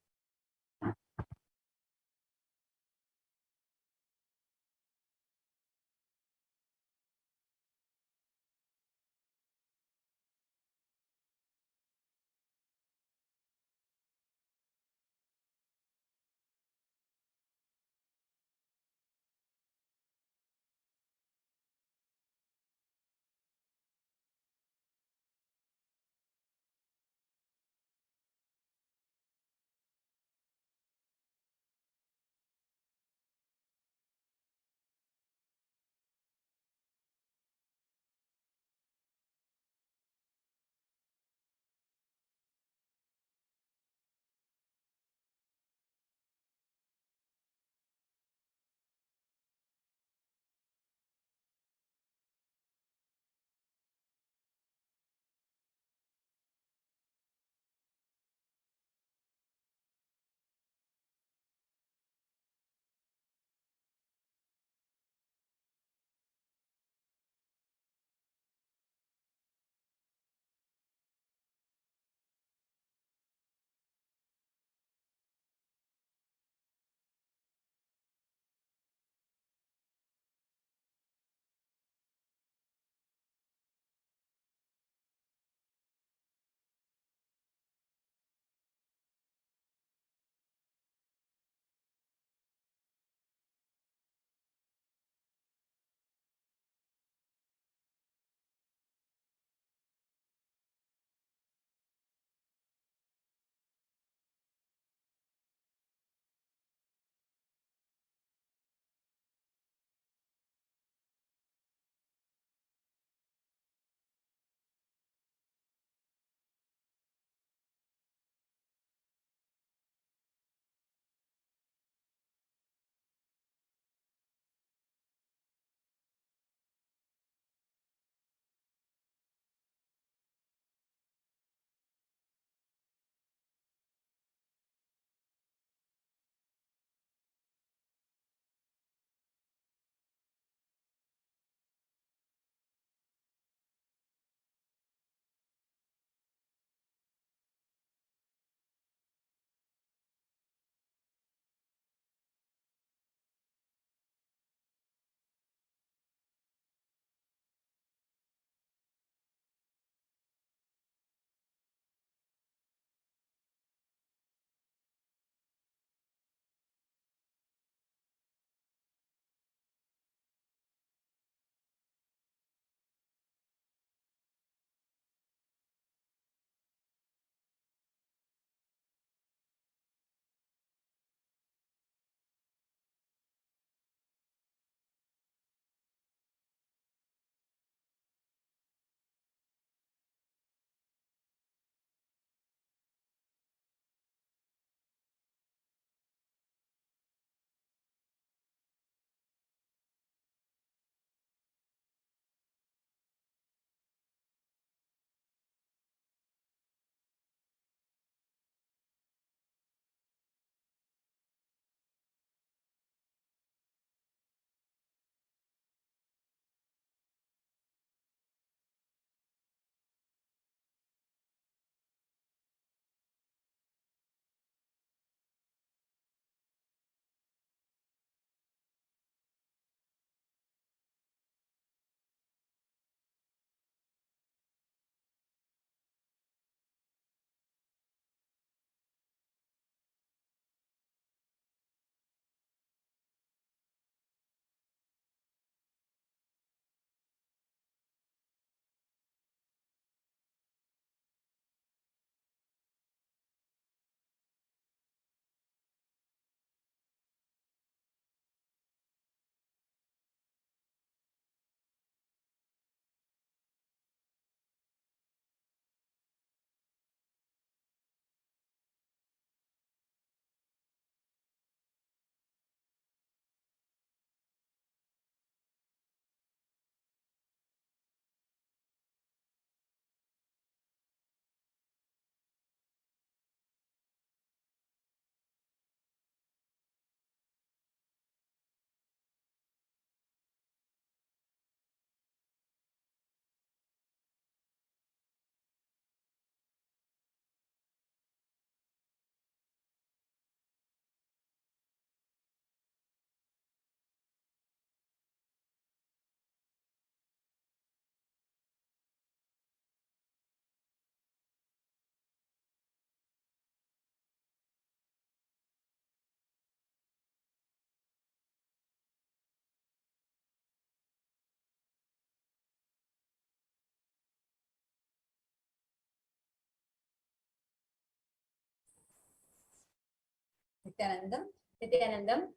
Nithyanandam.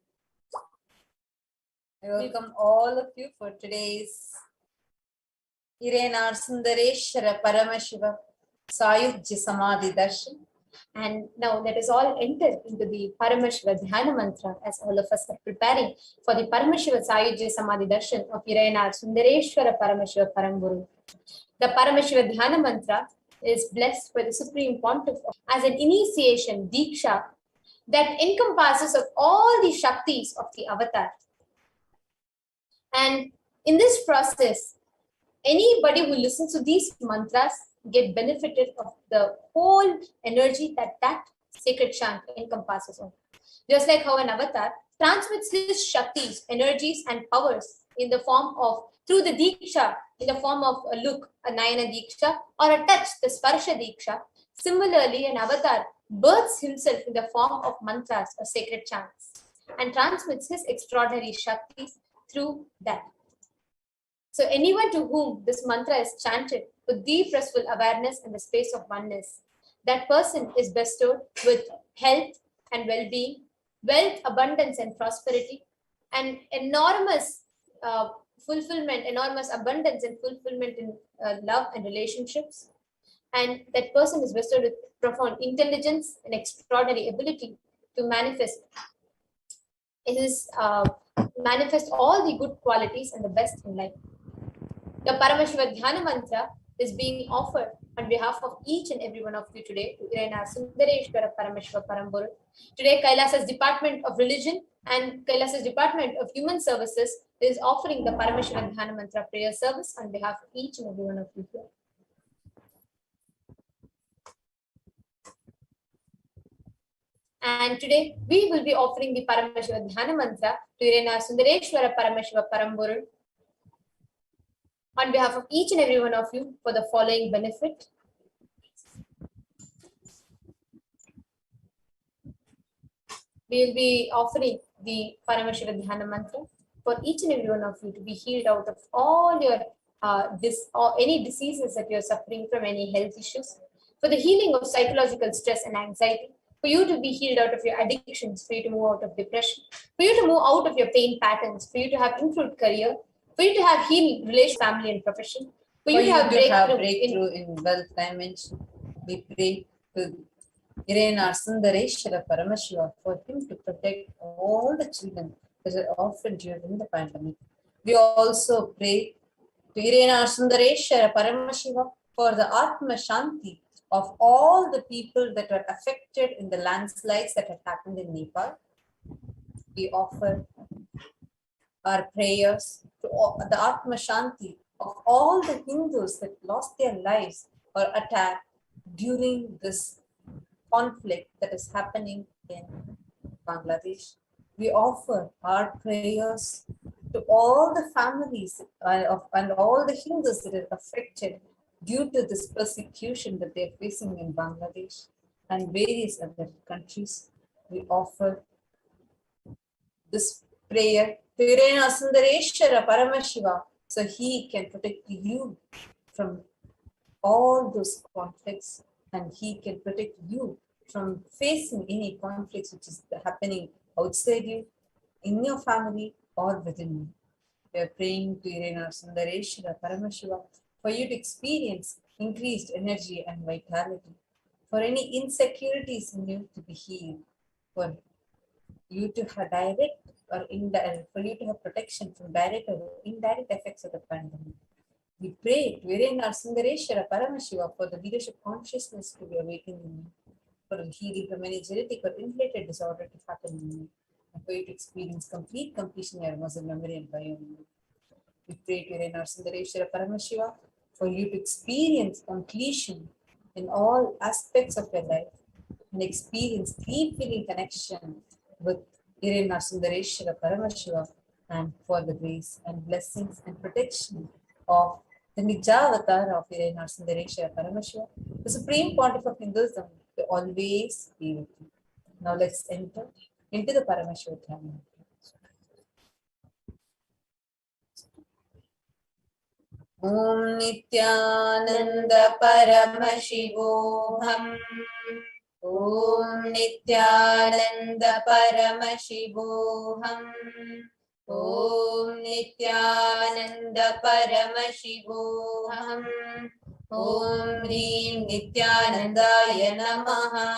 I welcome all of you for today's Sundareshwara Paramashiva Sayujya Samadhi Darshan. And now let us all enter into the Paramashiva Dhyana Mantra as all of us are preparing for the Paramashiva Sayujya Samadhi Darshan of Sundareshwara Paramashiva Paramburu. The Paramashiva Dhyana Mantra is blessed by the Supreme Pontiff as an initiation, Diksha, that encompasses of all the Shaktis of the Avatar. And in this process, anybody who listens to these mantras get benefited of the whole energy that sacred chant encompasses of. Just like how an avatar transmits his Shaktis, energies and powers in the form of, through the Diksha, in the form of a look, a Nayana Diksha, or a touch, the Sparsha Diksha. Similarly, an avatar births himself in the form of mantras or sacred chants and transmits his extraordinary Shaktis through that. So anyone to whom this mantra is chanted with deep restful awareness in the space of oneness, that person is bestowed with health and well-being, wealth, abundance and prosperity, and enormous fulfillment, enormous abundance and fulfillment in love and relationships. And that person is bestowed with profound intelligence and extraordinary ability to manifest all the good qualities and the best in life. The Paramashiva Dhyana Mantra is being offered on behalf of each and every one of you today to Sundareshwara Paramashiva Paramburu. Today, Kailasa's Department of Religion and Kailasa's Department of Human Services is offering the Paramashiva Dhyana Mantra prayer service on behalf of each and every one of you here. And today, we will be offering the Paramashiva Dhyana Mantra to Sundareshwara Paramashiva Paramburu on behalf of each and every one of you for the following benefit. We will be offering the Paramashiva Dhyana Mantra for each and every one of you to be healed out of all your any diseases that you're suffering from, any health issues, for the healing of psychological stress and anxiety, for you to be healed out of your addictions, for you to move out of depression, for you to move out of your pain patterns, for you to have improved career, for you to have healed relation, family and profession, for you to have breakthrough in wealth dimension. We pray to Sundareshwara Paramashiva for him to protect all the children that are orphaned during the pandemic. We also pray to Sundareshwara Paramashiva for the Atma Shanti of all the people that were affected in the landslides that had happened in Nepal. We offer our prayers to the Atma Shanti of all the Hindus that lost their lives or attacked during this conflict that is happening in Bangladesh. We offer our prayers to all the families and all the Hindus that are affected due to this persecution that they are facing in Bangladesh and various other countries. We offer this prayer to Sundareshwara Paramashiva so he can protect you from all those conflicts and he can protect you from facing any conflicts which is happening outside you, in your family or within you. We are praying to Sundareshwara Paramashiva for you to experience increased energy and vitality, for any insecurities in you to be healed, for you to have direct or indirect, for you to have protection from direct or indirect effects of the pandemic. We pray to Sundareshwara Paramashiva for the leadership consciousness to be awakened in you, for the healing from any genetic or inherited disorder to happen in you, and for you to experience complete completion in your muscle memory and biomemory. We pray to Sundareshwara Paramashiva for you to experience completion in all aspects of your life and experience deep feeling connection with Sundareshwara Paramashiva, and for the grace and blessings and protection of the Nijavatar of Sundareshwara Paramashiva, the Supreme Pontiff of Hinduism, to always be with you. Now let's enter into the Paramashiva Dhyana. Om Nithyananda Paramashivoham. Om Nithyananda Paramashivoham. Om Nithyananda Paramashivoham. Om Hrim Nithyanandaya Namaha.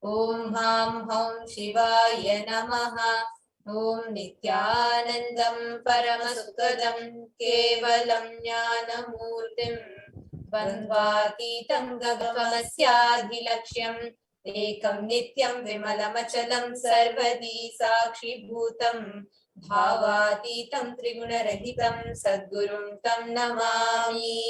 Om Ham Hum Shivaya Namaha. Om Nithyanandam Paramasukadam Kevalam Jnanamurtim Bandvatītam Gagamasyadhilaksham Ekam Nityam Vimalamachalam Sarvadi Sakshibhutam Bhavatītam Trigunarahitam Sadgurum Tam Namami.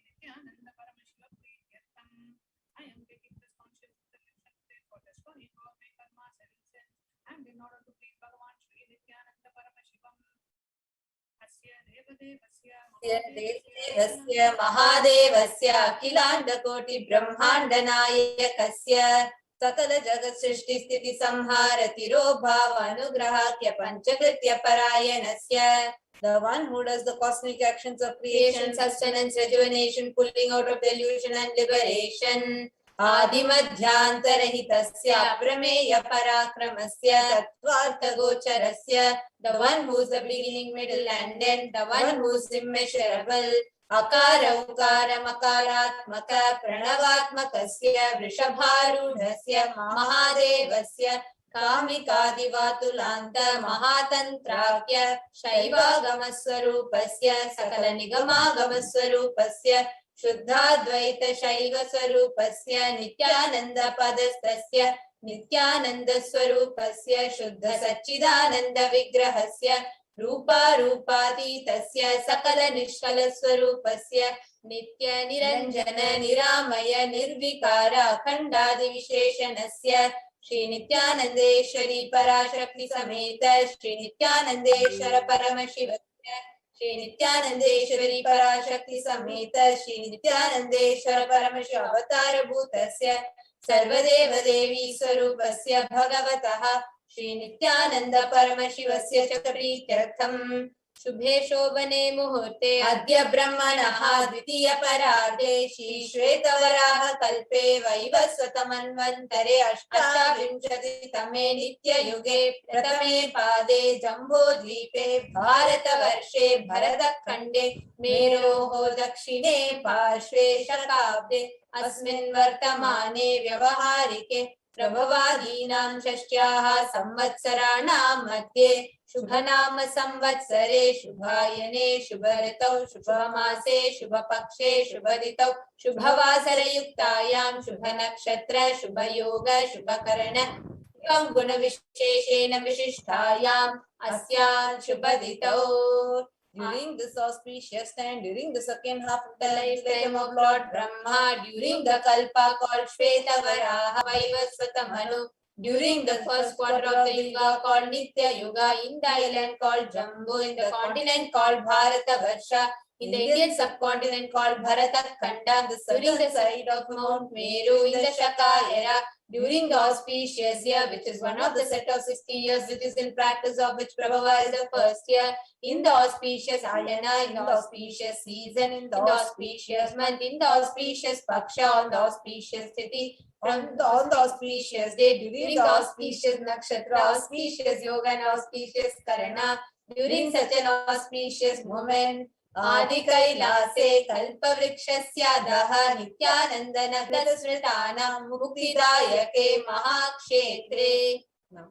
Nithyananda Paramashivam Priyartham. I am taking this conscious solution today for destroying all my karma, seven sins, and in order to please Bhagavan Shri Nithyananda Paramashivam. Asya Devadevasya देवस्य महादेवस्य अखिलाण्डकोटि ब्रह्माण्डनायकस्य सकल जगत् सृष्टि स्थिति संहार तिरोभाव अनुग्रहाख्य पंचकृत्य परायणस्य the one who does the cosmic actions of creation, sustenance, rejuvenation, pulling out of delusion and liberation. आदिमध्यांतरहितस्य अप्रमेय पराक्रमस्य तत्त्वार्थगोचरस्य the one who is the beginning, middle and end, the one who is immeasurable. अकार उकार मकारात्मक प्रणवात्मकस्य वृषभारूढस्य महादेवस्य कामिकादिवातुलान्त महातन्त्राख्य शैवागमस्वरूपस्य सकल निगमागमस्वरूपस्य शुद्धाद्वैत शैव स्वरूपस्य नित्यानंद पदस्थस्य नित्यानंद स्वरूपस्य शुद्ध सच्चिदानंद विग्रहस्य रूपारूपातीतस्य सकल निष्कल स्वरूपस्य नित्य निरंजन निरामय निर्विकार अखंडादि विशेषणस्य श्री नित्यानंदेश्वरी पराशक्ति समेत श्री नित्यानंदेश्वर परमशिवस्य श्री नित्यानंदेश्वरी पराशक्ति समेत श्री नित्यानंदेश्वर परमशिव अवतार भूतस्य सर्वदेव देवी स्वरूपस्य भगवतः श्री नित्यानंद परमशिवस्य च प्रीत्यर्थम् शुभे शोभने मुहूर्ते अद्य ब्रह्मणः द्वितीय परार्धे श्री श्वेतवराह कल्पे वैवस्वतमन्वन्तरे अष्टाविंशतितमे नित्ययुगे प्रथमे पादे जम्बूद्वीपे भारतवर्षे भरतखण्डे मेरोः दक्षिणे पार्श्वे शकाब्दे अस्मिन् वर्तमाने व्यवहारिके प्रभवादीनां षष्ट्याः संवत्सराणां मध्ये शुभनाम संवत्सरे शुभायने शुभऋतौ शुभमासे शुभपक्षे शुभऋतौ शुभवासरयुक्तायां शुभनक्षत्र शुभयोग शुभकर्ण गुणविशेषेण विशिष्टायाम् अस्यां शुभतिथौ. During this auspicious time, during the second half of the lifetime of Lord Brahma, during the Kalpa called Shvetavaraha Vaivasvatamanu, during the first quarter of the Yuga called Nitya Yuga, in the island called Jambu, in the continent called Bharatavarsha, in the Indian subcontinent called Bharatakhanda, the southern side of Mount Meru, in the Shaka era, during the auspicious year, which is one of the set of 60 years, which is in practice of which Prabhupada is the first year, in the auspicious Ayana, in the auspicious season, in the auspicious month, in the auspicious Paksha, on the auspicious Tithi, on the auspicious day, during the auspicious Nakshatra, auspicious Yoga and auspicious Karana, during such an auspicious moment, आदि कैलासे कल्पवृक्षस्याधः नित्यानंद नगर स्मृतानां मुक्तिदायके महाक्षेत्रे. Now,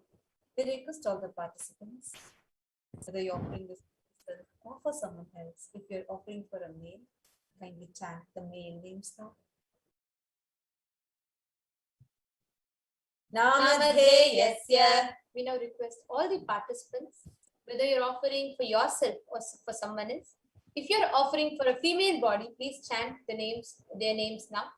we request all the participants, whether you're offering this or for someone else, if you're offering for a male, kindly chant the male names now. Namadheyasya. We now request all the participants, whether you're offering for yourself or for someone else. If you're offering for a female body, please chant their names now.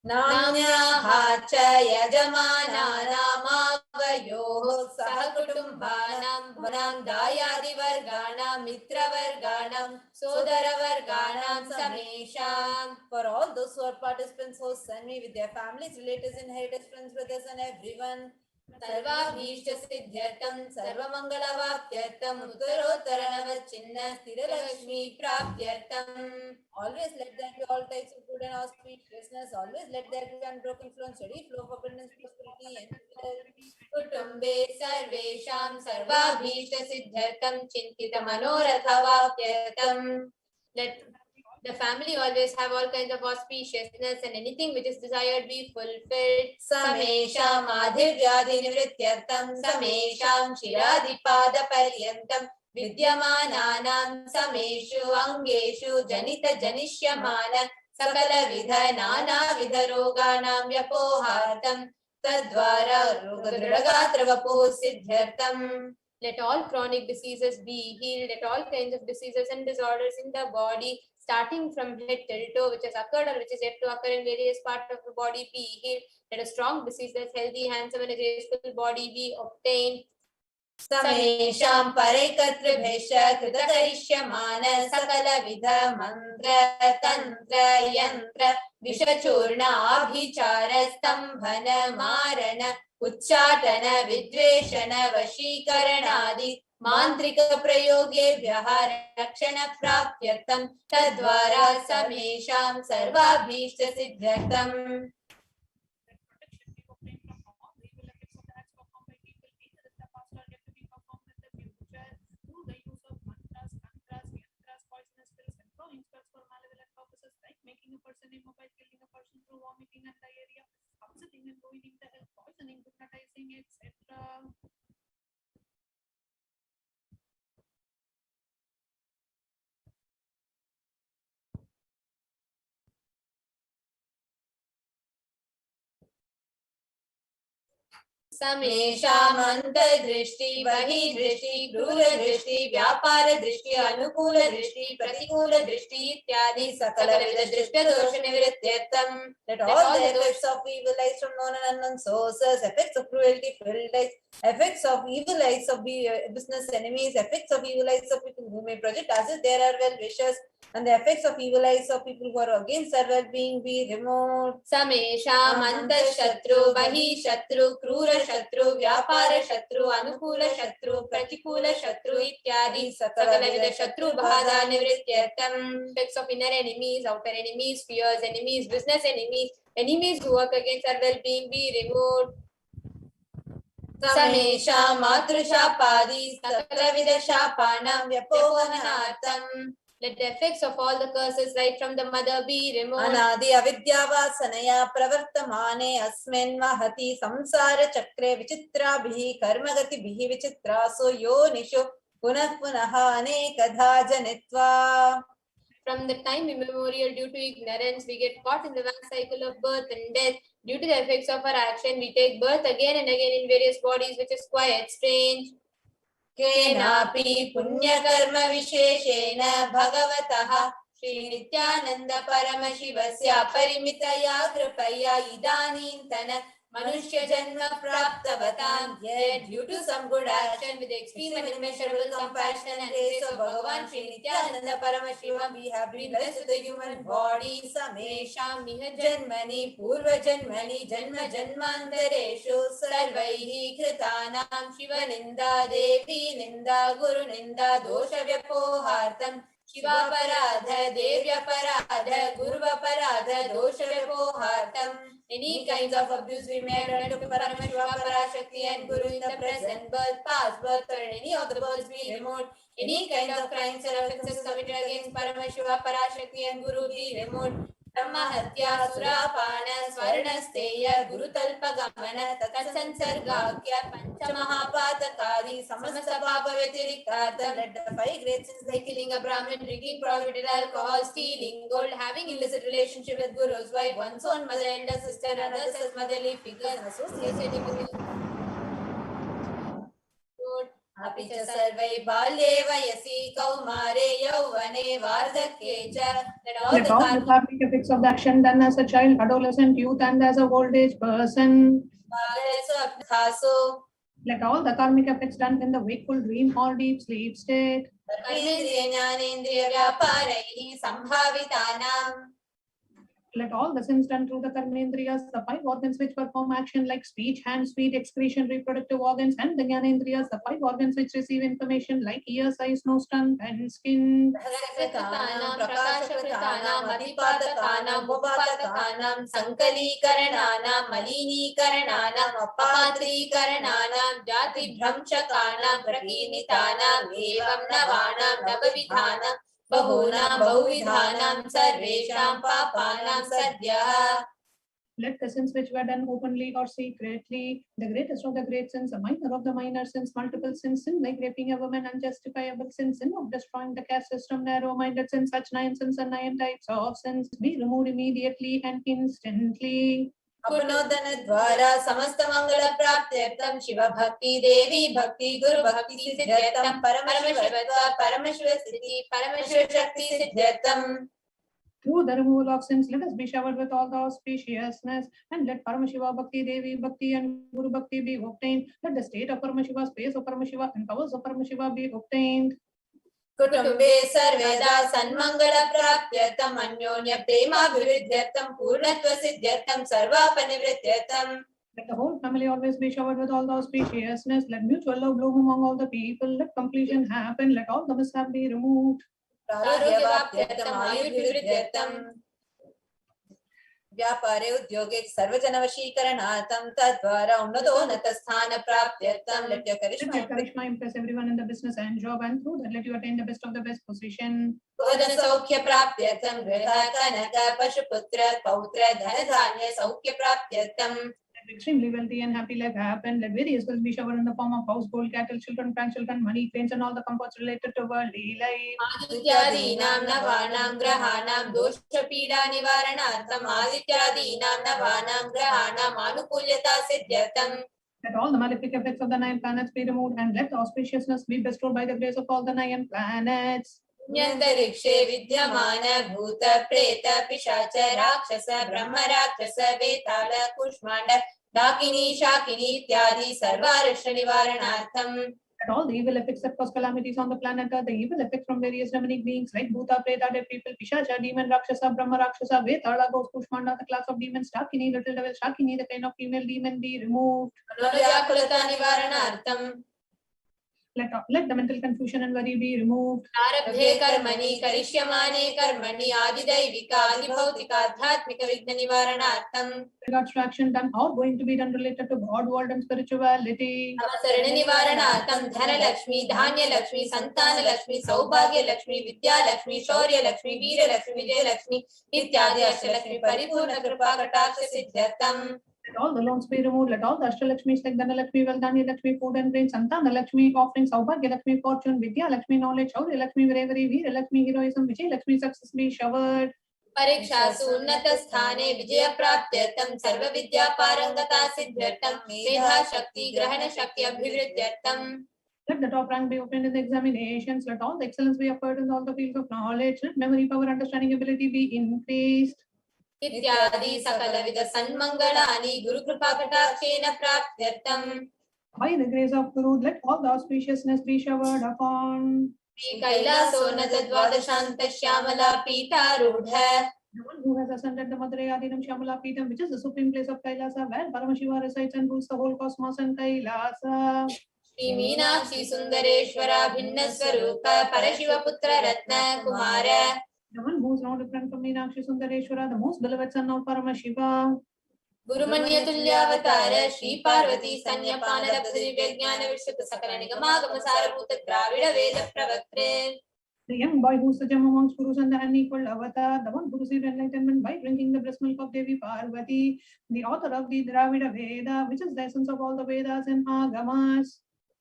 Namnyaha cha yajamananamavayoh sahakutumbanam bhanam dayadivarganam mitravarganam sodaravarganam samesham. For all those who are participants, hosts, send me with their families, relatives, inheritors, friends, brothers, and everyone. सर्वाभीष्ट सिद्ध्यर्थं सर्वमंगलवाप्त्यर्थं उत्तरोत्तरनवचिन्न स्थिरलक्ष्मी प्राप्त्यर्थं. Always let there be all types of good and auspiciousness. Always let there be unbroken flow and steady flow of abundance, prosperity, and wealth. कुटुम्बे सर्वेषां सर्वाभीष्ट सिद्ध्यर्थं चिन्तितमनोरथवाप्त्यर्थं. Let the family always have all kinds of auspiciousness and anything which is desired be fulfilled. Samesham adhivyadi nivrityartam samesham shiradipada paryantam vidyamananam sameshu angeshu janita janishyamana sakala vidha nana vidha roganam vyapohartam tadvara rogadragatravapo siddhyartam. Let all chronic diseases be healed. Let all kinds of diseases and disorders in the body, starting from head till toe, which has occurred or which is yet to occur in various parts of the body, be healed. Let a strong, diseaseless, healthy, handsome, and a graceful body be obtained. Samesham paraikatribhesha kritakarishyaman sakala vidha mantra tantra yantra vishachurna abhichara stambhana marana उच्चाटन विद्वेषण वशीकरणादि मांत्रिक प्रयोगेभ्यः रक्षण प्राप्त्यर्थं तद्वारा समेषां सर्वाभीष्ट सिद्ध्यर्थम्. Making a person immobile, killing a person through vomiting and diarrhea, upsetting and ruining the health, poisoning, hypnotizing, etc. समेषाम् अंतर्दृष्टि बहिर्दृष्टि क्रूरदृष्टि व्यापारदृष्टि अनुकूलदृष्टि प्रतिकूलदृष्टि इत्यादि सकलविध दृष्टदोषनिवृत्त्यर्थं. Let all the effects of evil eyes from known and unknown sources, effects of cruelty filled eyes, effects of evil eyes of business enemies, effects of evil eyes of people who may project as if there are well wishers, and the effects of evil eyes of people who are against our well-being be removed. Samesham antashatru bahi shatru krura shatru vyapara shatru anukula shatru pratikula shatru ityadi sakalavidha shatru bhada nivrityartam. Effects of inner enemies, outer enemies, fears enemies, business enemies, enemies who work against our well-being be removed. Samesham matrushaapadi sakalavidha shaapanam vyapohanartam. Let the effects of all the curses right from the mother be removed. Anadi avidhyavasanaya pravartamane asmin mahati samsara chakre vichitrabhi karmagatibihi vichitraso yonishu punah punaha anekadha janitva. From the time immemorial, due to ignorance, we get caught in the vast cycle of birth and death. Due to the effects of our action, we take birth again and again in various bodies, which is quite strange. केनापि पुण्यकर्म विशेषेण भगवतः श्री नित्यानंद परमशिवस्य परिमितया कृपया इदानीन्तन मनुष्य जन्म प्राप्तवतां. Yet due to some good action with extreme and immeasurable compassion and grace of Bhagavan Shri Nithyananda Paramashivam, we have been blessed with a human body. Samesham miha janmani purva janmani janma janmantareshu sarvaihi kritanam shiva ninda devi ninda guru ninda dosha vyapohartam shivaparadha devyaparadha guruvaparadha dosha vyapohartam. Any kinds of abuse we may have done to Paramashiva, Parashakti and Guru in the present birth, past birth, or in any of the births be removed. Any kind of crimes or offences committed against Paramashiva, Parashakti and Guru be removed. ब्रह्महत्या सुरापान स्वर्णस्तेय गुरुतल्पगमन तत्संसर्गाख्य पंचमहापातकादि समस्त पाप व्यतिरिक्तार्थं let the 5 great sins like killing a Brahmin, drinking prohibited alcohol, stealing gold, having illicit relationship with guru's wife, one's own mother and a sister, and others as motherly figures, associated with अपि च सर्वै बाल्ये वयसि कौमारे यौवने वार्धक्ये च Let all the karmic effects of the action done as a child, adolescent, youth, and as a old age person. Let all the karmic effects done in the wakeful dream or deep sleep state. Let all the sins done through the karmendriyas, the 5 organs which perform action like speech, hands, feet, excretion, reproductive organs, and the jnanendriyas, the 5 organs which receive information like ears, eyes, nose, tongue, and skin. Let the sins which were done openly or secretly, the greatest of the great sins, the minor of the minor sins, multiple sins, sin like raping a woman, unjustifiable sins, sin of destroying the caste system, narrow-minded sins, such 9 sins and 9 types of sins, be removed immediately and instantly. अपनोदनद्वारा समस्तमङ्गलप्राप्त्यर्थं शिवभक्ति देवी भक्ति गुरुभक्ति सिद्ध्यर्थं परमशिवस्थिति परमशिवशक्ति सिद्ध्यर्थं. Through the removal of sins, let us be showered with all the auspiciousness, and let Paramashiva Bhakti, Devi Bhakti, and Guru Bhakti be obtained. Let the state of Paramashiva, space of Paramashiva, and powers of Paramashiva be obtained. कुटुम्बे सर्वेदा सन्मङ्गलप्राप्त्यर्थं अन्योन्य प्रेमाभिवृद्ध्यर्थं पूर्णत्वसिद्ध्यर्थं सर्वापनिवृत्त्यर्थं. Let the whole family always be showered with all the auspiciousness. Let mutual love bloom among all the people. Let completion happen. Let all the mishap be removed. प्रारोग्यवाप्त्यर्थं आयुर्विवृद्ध्यर्थं व्यापारे उद्योगे सर्वजनवशीकरणार्थं तद्वारा उन्नतोन्नतस्थानप्राप्त्यर्थं. Let your charisma impress everyone in the business and job, and through that let you attain the best of the best position. धनसौख्यप्राप्त्यर्थं गृह कनक पशुपुत्र पौत्र धनधान्य सौख्यप्राप्त्यर्थं. Extremely wealthy and happy life happen. Let various wealth be showered in the form of house, gold, cattle, children, grandchildren, money, trains, and all the comforts related to worldly life. आदित्यादीनां नवानां ग्रहाणां दोषपीडा निवारणार्थं आदित्यादीनां नवानां ग्रहाणां आनुकूल्यता सिद्ध्यर्थं. Let all the malefic effects of the 9 planets be removed, and let the auspiciousness be bestowed by the grace of all the 9 planets. न्यन्तरिक्षे विद्यमान भूत प्रेत पिशाच राक्षस ब्रह्म राक्षस वेताल कुष्मांड डाकिनी शाकिनी इत्यादि सर्वारिष्ट निवारणार्थं. Let all the evil effects that cause calamities on the planet Earth, the evil effects from various demonic beings like Bhuta, Preta, dead people, Pishacha, demon, Rakshasa, Brahma, Rakshasa, Vetala, ghost, Kushmanda, the class of demons, Dakini, little devil, Shakini, the kind of female demon, be removed. Let the mental confusion and worry be removed. आरब्धे कर्मणि करिष्यमाणे कर्मणि आदिदैविक आदिभौतिक आध्यात्मिक विघ्न निवारणार्थं. Regards to action done or going to be done related to God, world, and spirituality. अवसरण निवारणार्थं Dhanlaxmi, Dhanyalakshmi, Santanalakshmi, सौभाग्यलक्ष्मी, Vidyalakshmi, शौर्यलक्ष्मी, Veerlakshmi, Vijayalakshmi इत्यादि अष्टलक्ष्मी परिपूर्ण कृपा कटाक्ष सिद्ध्यर्थं. Let all the loans be removed. Let all the Ashtalakshmis like Dhanalakshmi, Valdhanilakshmi, food and rain, Santanalakshmi, offerings, Saubhagyalakshmi, fortune, Vidyalakshmi, knowledge, Shaurya-Lakshmi, bravery, Veera-Lakshmi, heroism, Vijay-Lakshmi, success be showered. परीक्षासु उन्नतस्थाने विजयप्राप्त्यर्थं सर्वविद्यापारंगता सिद्ध्यर्थं मेधाशक्ति ग्रहणशक्ति अभिवृद्ध्यर्थं. Let the top rank be opened in the examinations. Let all the excellence be offered in all the fields of knowledge. Let memory, power, understanding, ability be increased. इत्यादि सकलविध सन्मंगलानि Gurukripa कटाक्षेन प्राप्त्यर्थं. By the grace of Guru, let all the auspiciousness be showered upon. Shri कैलासोन्नत द्वादशान्त Shyamala पीठारूढ़. The one who has ascended the Madurai Adinam Shyamala Peetham, which is the supreme place of Kailasa, where Paramashiva resides and rules the whole cosmos and Kailasa. Shri Meenakshi सुंदरेश्वरा भिन्न स्वरूप परशिव पुत्र रत्न Kumar. The one who is no different from Meenakshi Sundareshwara, the most beloved son of Paramashiva. गुरुमन्य तुल्यावतार Shri Parvati स्तन्यपान लब्ध दिव्य ज्ञान विश्रुत सकल निगमागम सारभूत द्राविड वेद प्रवक्त्रे. The young boy who's the gem amongst gurus and the unequal avatar, the one who received enlightenment by drinking the breast milk of Devi Parvati, the author of the Dravida Veda, which is the essence of all the Vedas and Agamas.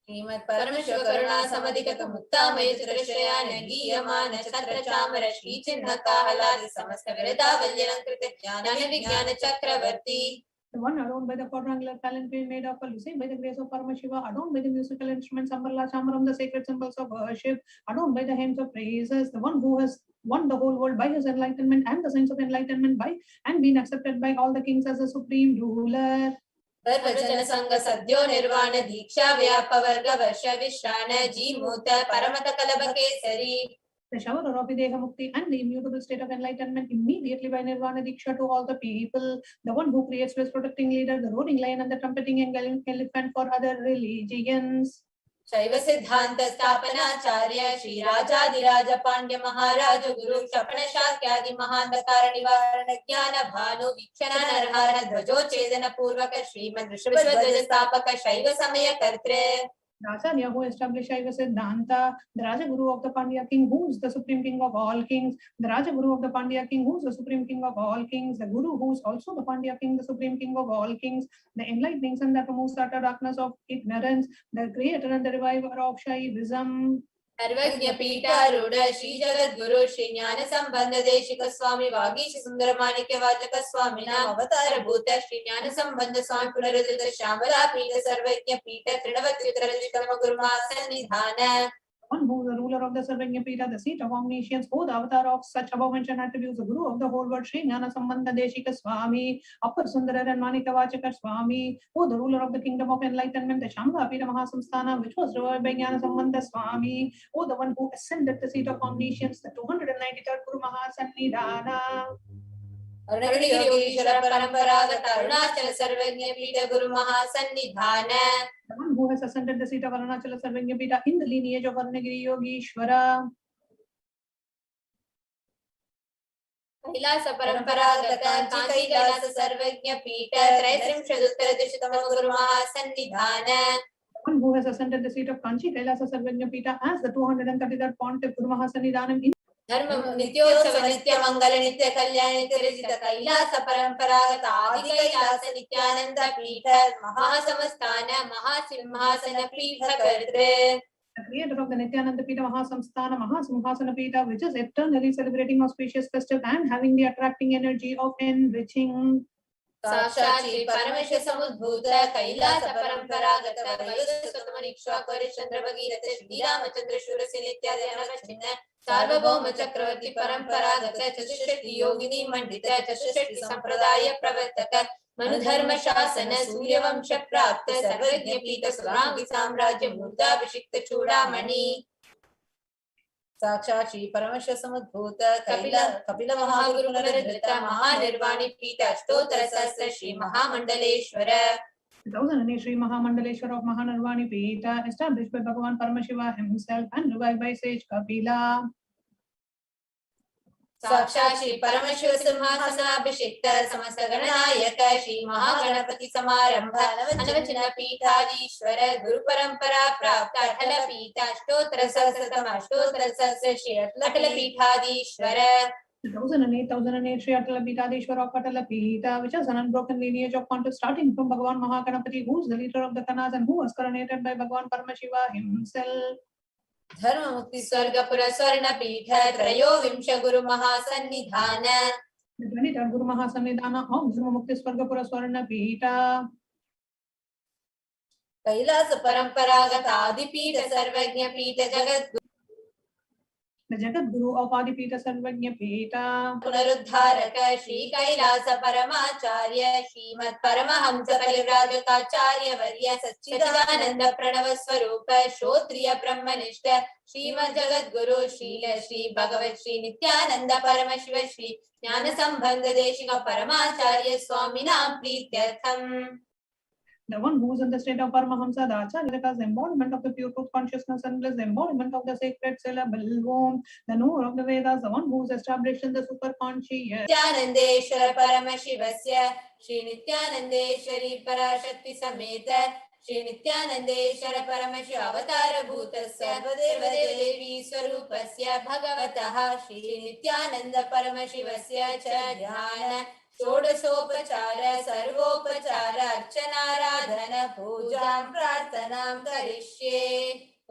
श्रीमत् Paramshiva करुणा समधिगत मुक्तामय चित्रश्रयान गीयमान छत्र चामर श्री चिन्ह काहलादि समस्त विरदावल्यलंकृत ज्ञान विज्ञान चक्रवर्ती. The one adorned by the quadrangular palanquin made of Lucy by the grace of Paramashiva, adorned by the musical instruments Ambarla Chamaram, the sacred symbols of worship, adorned by the hymns of praises, the one who has won the whole world by his enlightenment and the signs of enlightenment by and been accepted by all the kings as a supreme ruler. सर्वजन संग सद्यो निर्वाण दीक्षा व्याप वर्ग वर्ष विश्राण Jimuta परमत कलभ Kesari. The shower of Videha Mukti and the immutable state of enlightenment immediately by Nirvana Diksha to all the people, the one who creates the protecting leader, the roaring lion and the trumpeting elephant for other religions. शैव सिद्धांत स्थापनाचार्य श्री राजाधिराज पांड्य महाराज गुरु क्षपण शाक्यादि महांधकार निवारण ज्ञान भानु वीक्षण नरहर ध्वजोच्छेदन पूर्वक श्रीमद ऋषभध्वज स्थापक शैव समय कर्तृ. The Acharya who established Shaiva Siddhanta, the Raja Guru of the Pandya king, who is the supreme king of all kings, the Raja Guru of the Pandya king, who is the supreme king of all kings, the Guru who is also the Pandya king, the supreme king of all kings, the enlightening sun that removes the utter darkness of ignorance, the creator and the reviver of Shaivism. सर्वज्ञ पीठारूढ़ श्री जगत गुरु श्री ज्ञान संबंध देशिक स्वामी वागीश सुंदर माणिक्य वाचक स्वामी नाम अवतार भूत श्री ज्ञान संबंध स्वामी पुनरुदित श्यामला पीठ सर्वज्ञ पीठ तृणवत्युत्तरदिशतम गुरुमासन्निधान. One who is the ruler of the Sarvagnya Pita, the seat of omniscience, who the avatar of such above mentioned attributes, the Guru of the whole world, Sri Jnana Sambandha Deshika Swami, Upper Sundara and Manika Vachaka Swami, who the ruler of the kingdom of enlightenment, the Shambhala Pita Mahasamsthana, which was revived by Jnana Sambandha Swami, who the one who ascended the seat of omniscience, the 293rd Guru Mahasannidhana. अरुणगिरि Yogeshwar परंपरागत अरुणाचल सर्वज्ञ पीठ गुरु महासन्निधान. The one who has ascended the seat of Arunachala Sarvagnya Pita in the lineage of Arunagiri Yogishwara. Kailash परंपरागत कांची कैलास सर्वज्ञ पीठ त्रैत्रिंशदुत्तरदिशतम गुरु महासन्निधान. One who has ascended the seat of Kanchi Kailasa Sarvagnya Pita as the 233rd Pontiff Guru Mahasannidhanam in धर्म नित्योत्सव नित्य मंगल नित्य कल्याण नित्य रचित कैलास परंपरागत आदि कैलास नित्यानंद पीठ महासमस्थान महासिंहासन पीठ कर्तृ. The creator of the Nithyananda Pita Mahasamsthana Mahasimhasana Pita, which is eternally celebrating auspicious festive and having the attracting energy of enriching. साक्षात् श्री परमेश्वर समुद्भूत कैलास परंपरागत वैवस्वतमनिक्ष्वाकुर चंद्र भगीरथ श्री रामचंद्र शूरसेन इत्यादि अनवच्छिन्न सार्वभौम चक्रवर्ती परंपरागत चतुष्षष्टि योगिनी मंडित चतुष्षष्टि संप्रदाय प्रवर्तक मनुधर्म शासन सूर्यवंश प्राप्त सर्वज्ञ पीठ सुरांग साम्राज्य मूर्धाभिषिक्त चूड़ामणि. साक्षात् श्री परमेश्वर समुद्भूत कपिल महागुरु नरधृत महानिर्वाणी पीठ अष्टोत्तर सहस्र श्री महामंडलेश्वर. 1008 Sri Mahamandaleshwar of Mahanirvani Pita, established by Bhagavan Paramashiva himself and revived by sage Kapila. साक्षात् श्री परमेश्वर सिंहासनाभिषिक्त समस्त गणनायक श्री महागणपति समारंभ अनवचन पीठाधीश्वर गुरु परंपरा प्राप्त अटल पीठ अष्टोत्तर सहस्रतम अष्टोत्तर सहस्र श्री अटल पीठाधीश्वर. 1008 Sri Atala Pitadishwar of Atala Pita, which has an unbroken lineage of pontiffs starting from Bhagavan Mahaganapati, who is the leader of the Kanas and who was coronated by Bhagavan Paramashiva himself. धर्म मुक्ति स्वर्गपुर स्वर्ण पीठ त्रयोविंश गुरु महासन्निधान. The 23rd Guru Mahasannidhana of Dharma Mukti Swargapura Swarna Pita. Kailash परंपरागत आदिपीठ सर्वज्ञ पीठ जगत The Jagat Guru of Adipita Sarvagnya Pita. पुनरुद्धारक Shri Kailash परमाचार्य श्रीमत् Paramhans परिव्राजकाचार्य वर्य सच्चिदानंद प्रणव स्वरूप श्रोत्रिय ब्रह्मनिष्ठ श्रीमद् जगत गुरु श्री भगवत श्री नित्यानंद परमशिव श्री ज्ञान संबंध Desika परमाचार्य स्वामिनां प्रीत्यर्थम. The one who is in the state of Paramahamsa, the Acharya, the embodiment of the pure truth consciousness and bliss, the embodiment of the sacred syllable Om, the knower of the Vedas, the one who is established in the super conscious. नित्यानंदेश्वर परमशिवस्य Shri नित्यानंदेश्वरी पराशक्ति समेत श्री नित्यानन्देश्वर परमशिव अवतारभूत सर्वदेवदेवी स्वरूपस्य भगवतः श्री नित्यानन्द परमशिवस्य च ध्यान षोडशोपचार सर्वोपचार अर्चनाराधन पूजां प्रार्थनां करिष्ये।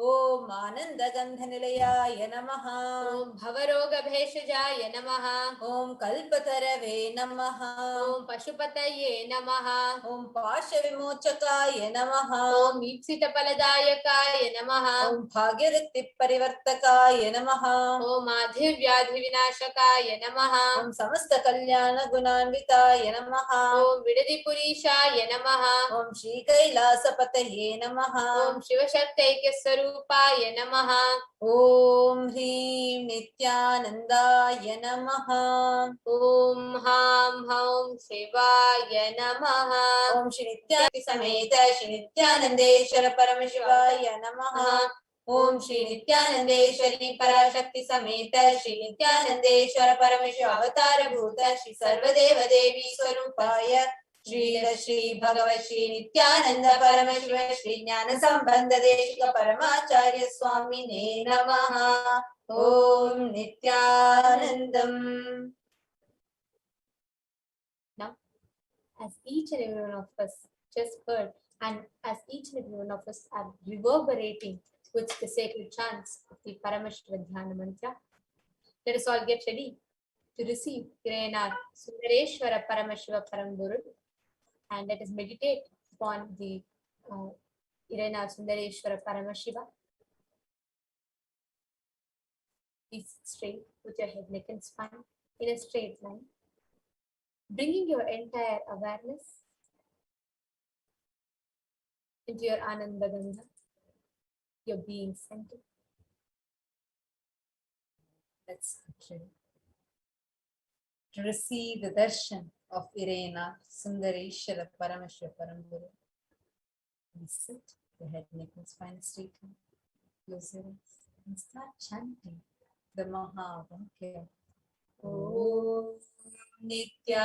ओम आनन्दगन्धनिलयाय नमः। ओम भवरोगभेषजाय नमः। ओम कल्पतरवे नमः। ओम पशुपतये नमः। ओम पाशविमोचकाय नमः। ओम ईप्सितफलदायकाय नमः। ओम भाग्यवृत्तिपरिवर्तकाय नमः। ओम आधिर्व्याधिविनाशकाय नमः। ओम समस्तकल्याणगुणान्विताय नमः। ओम विडदिपुरीशाय नमः। ओम श्रीकैलासपतये नमः। ओम शिवशक्तैक्यस्वरूपाय रूपाय नमः। ओम ह्रीं नित्यानन्दाय नमः। ओम हां हौं शिवाय नमः। ओम श्री नित्यानंद समेत श्री नित्यानंदेश्वर परमशिवाय नमः। ओम श्री नित्यानंदेश्वरी पराशक्ति समेत श्री नित्यानंदेश्वर परमशिव अवतारभूत श्री सर्वदेव देवी स्वरूपाय श्री भगवत श्री नित्यानंद परमशिव श्री ज्ञान संबंध देशिक परमाचार्य स्वामिने नमः। ओम Nityanandam. Now, as each and every one of us just heard, and as each and every one of us are reverberating with the sacred chants of the Paramashiva Dhyana mantra, let us all get ready to receive Irenar Sundareshwara Paramashiva Paramburu. And let us meditate upon the Irenar Sundareshwara Paramashiva. Please sit straight, put your head, neck and spine in a straight line, bringing your entire awareness into your Ananda Ganga, your being center. Let's get ready to receive the darshan of Irenar Sundareshwara Paramashiva Paramburu. We sit, the head, neck and spine straight, close your eyes and start chanting the Mahavakya. Om Nithyananda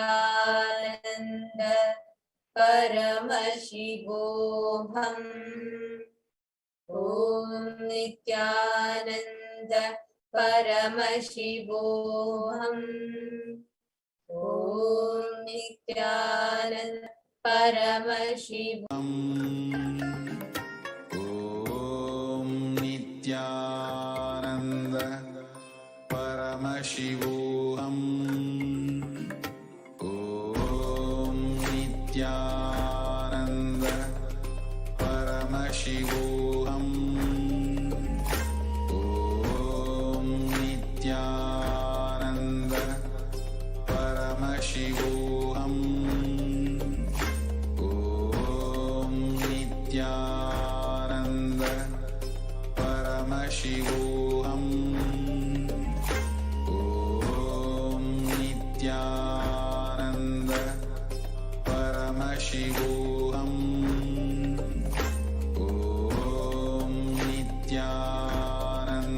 Paramashivoham. Om Nithyananda Paramashivoham. Om Nithyananda Paramashivoham. Om Nithyananda Paramashivoham. Om Nithyananda Paramashivoham. Om Nithyananda Paramashivoham. Om Nithyananda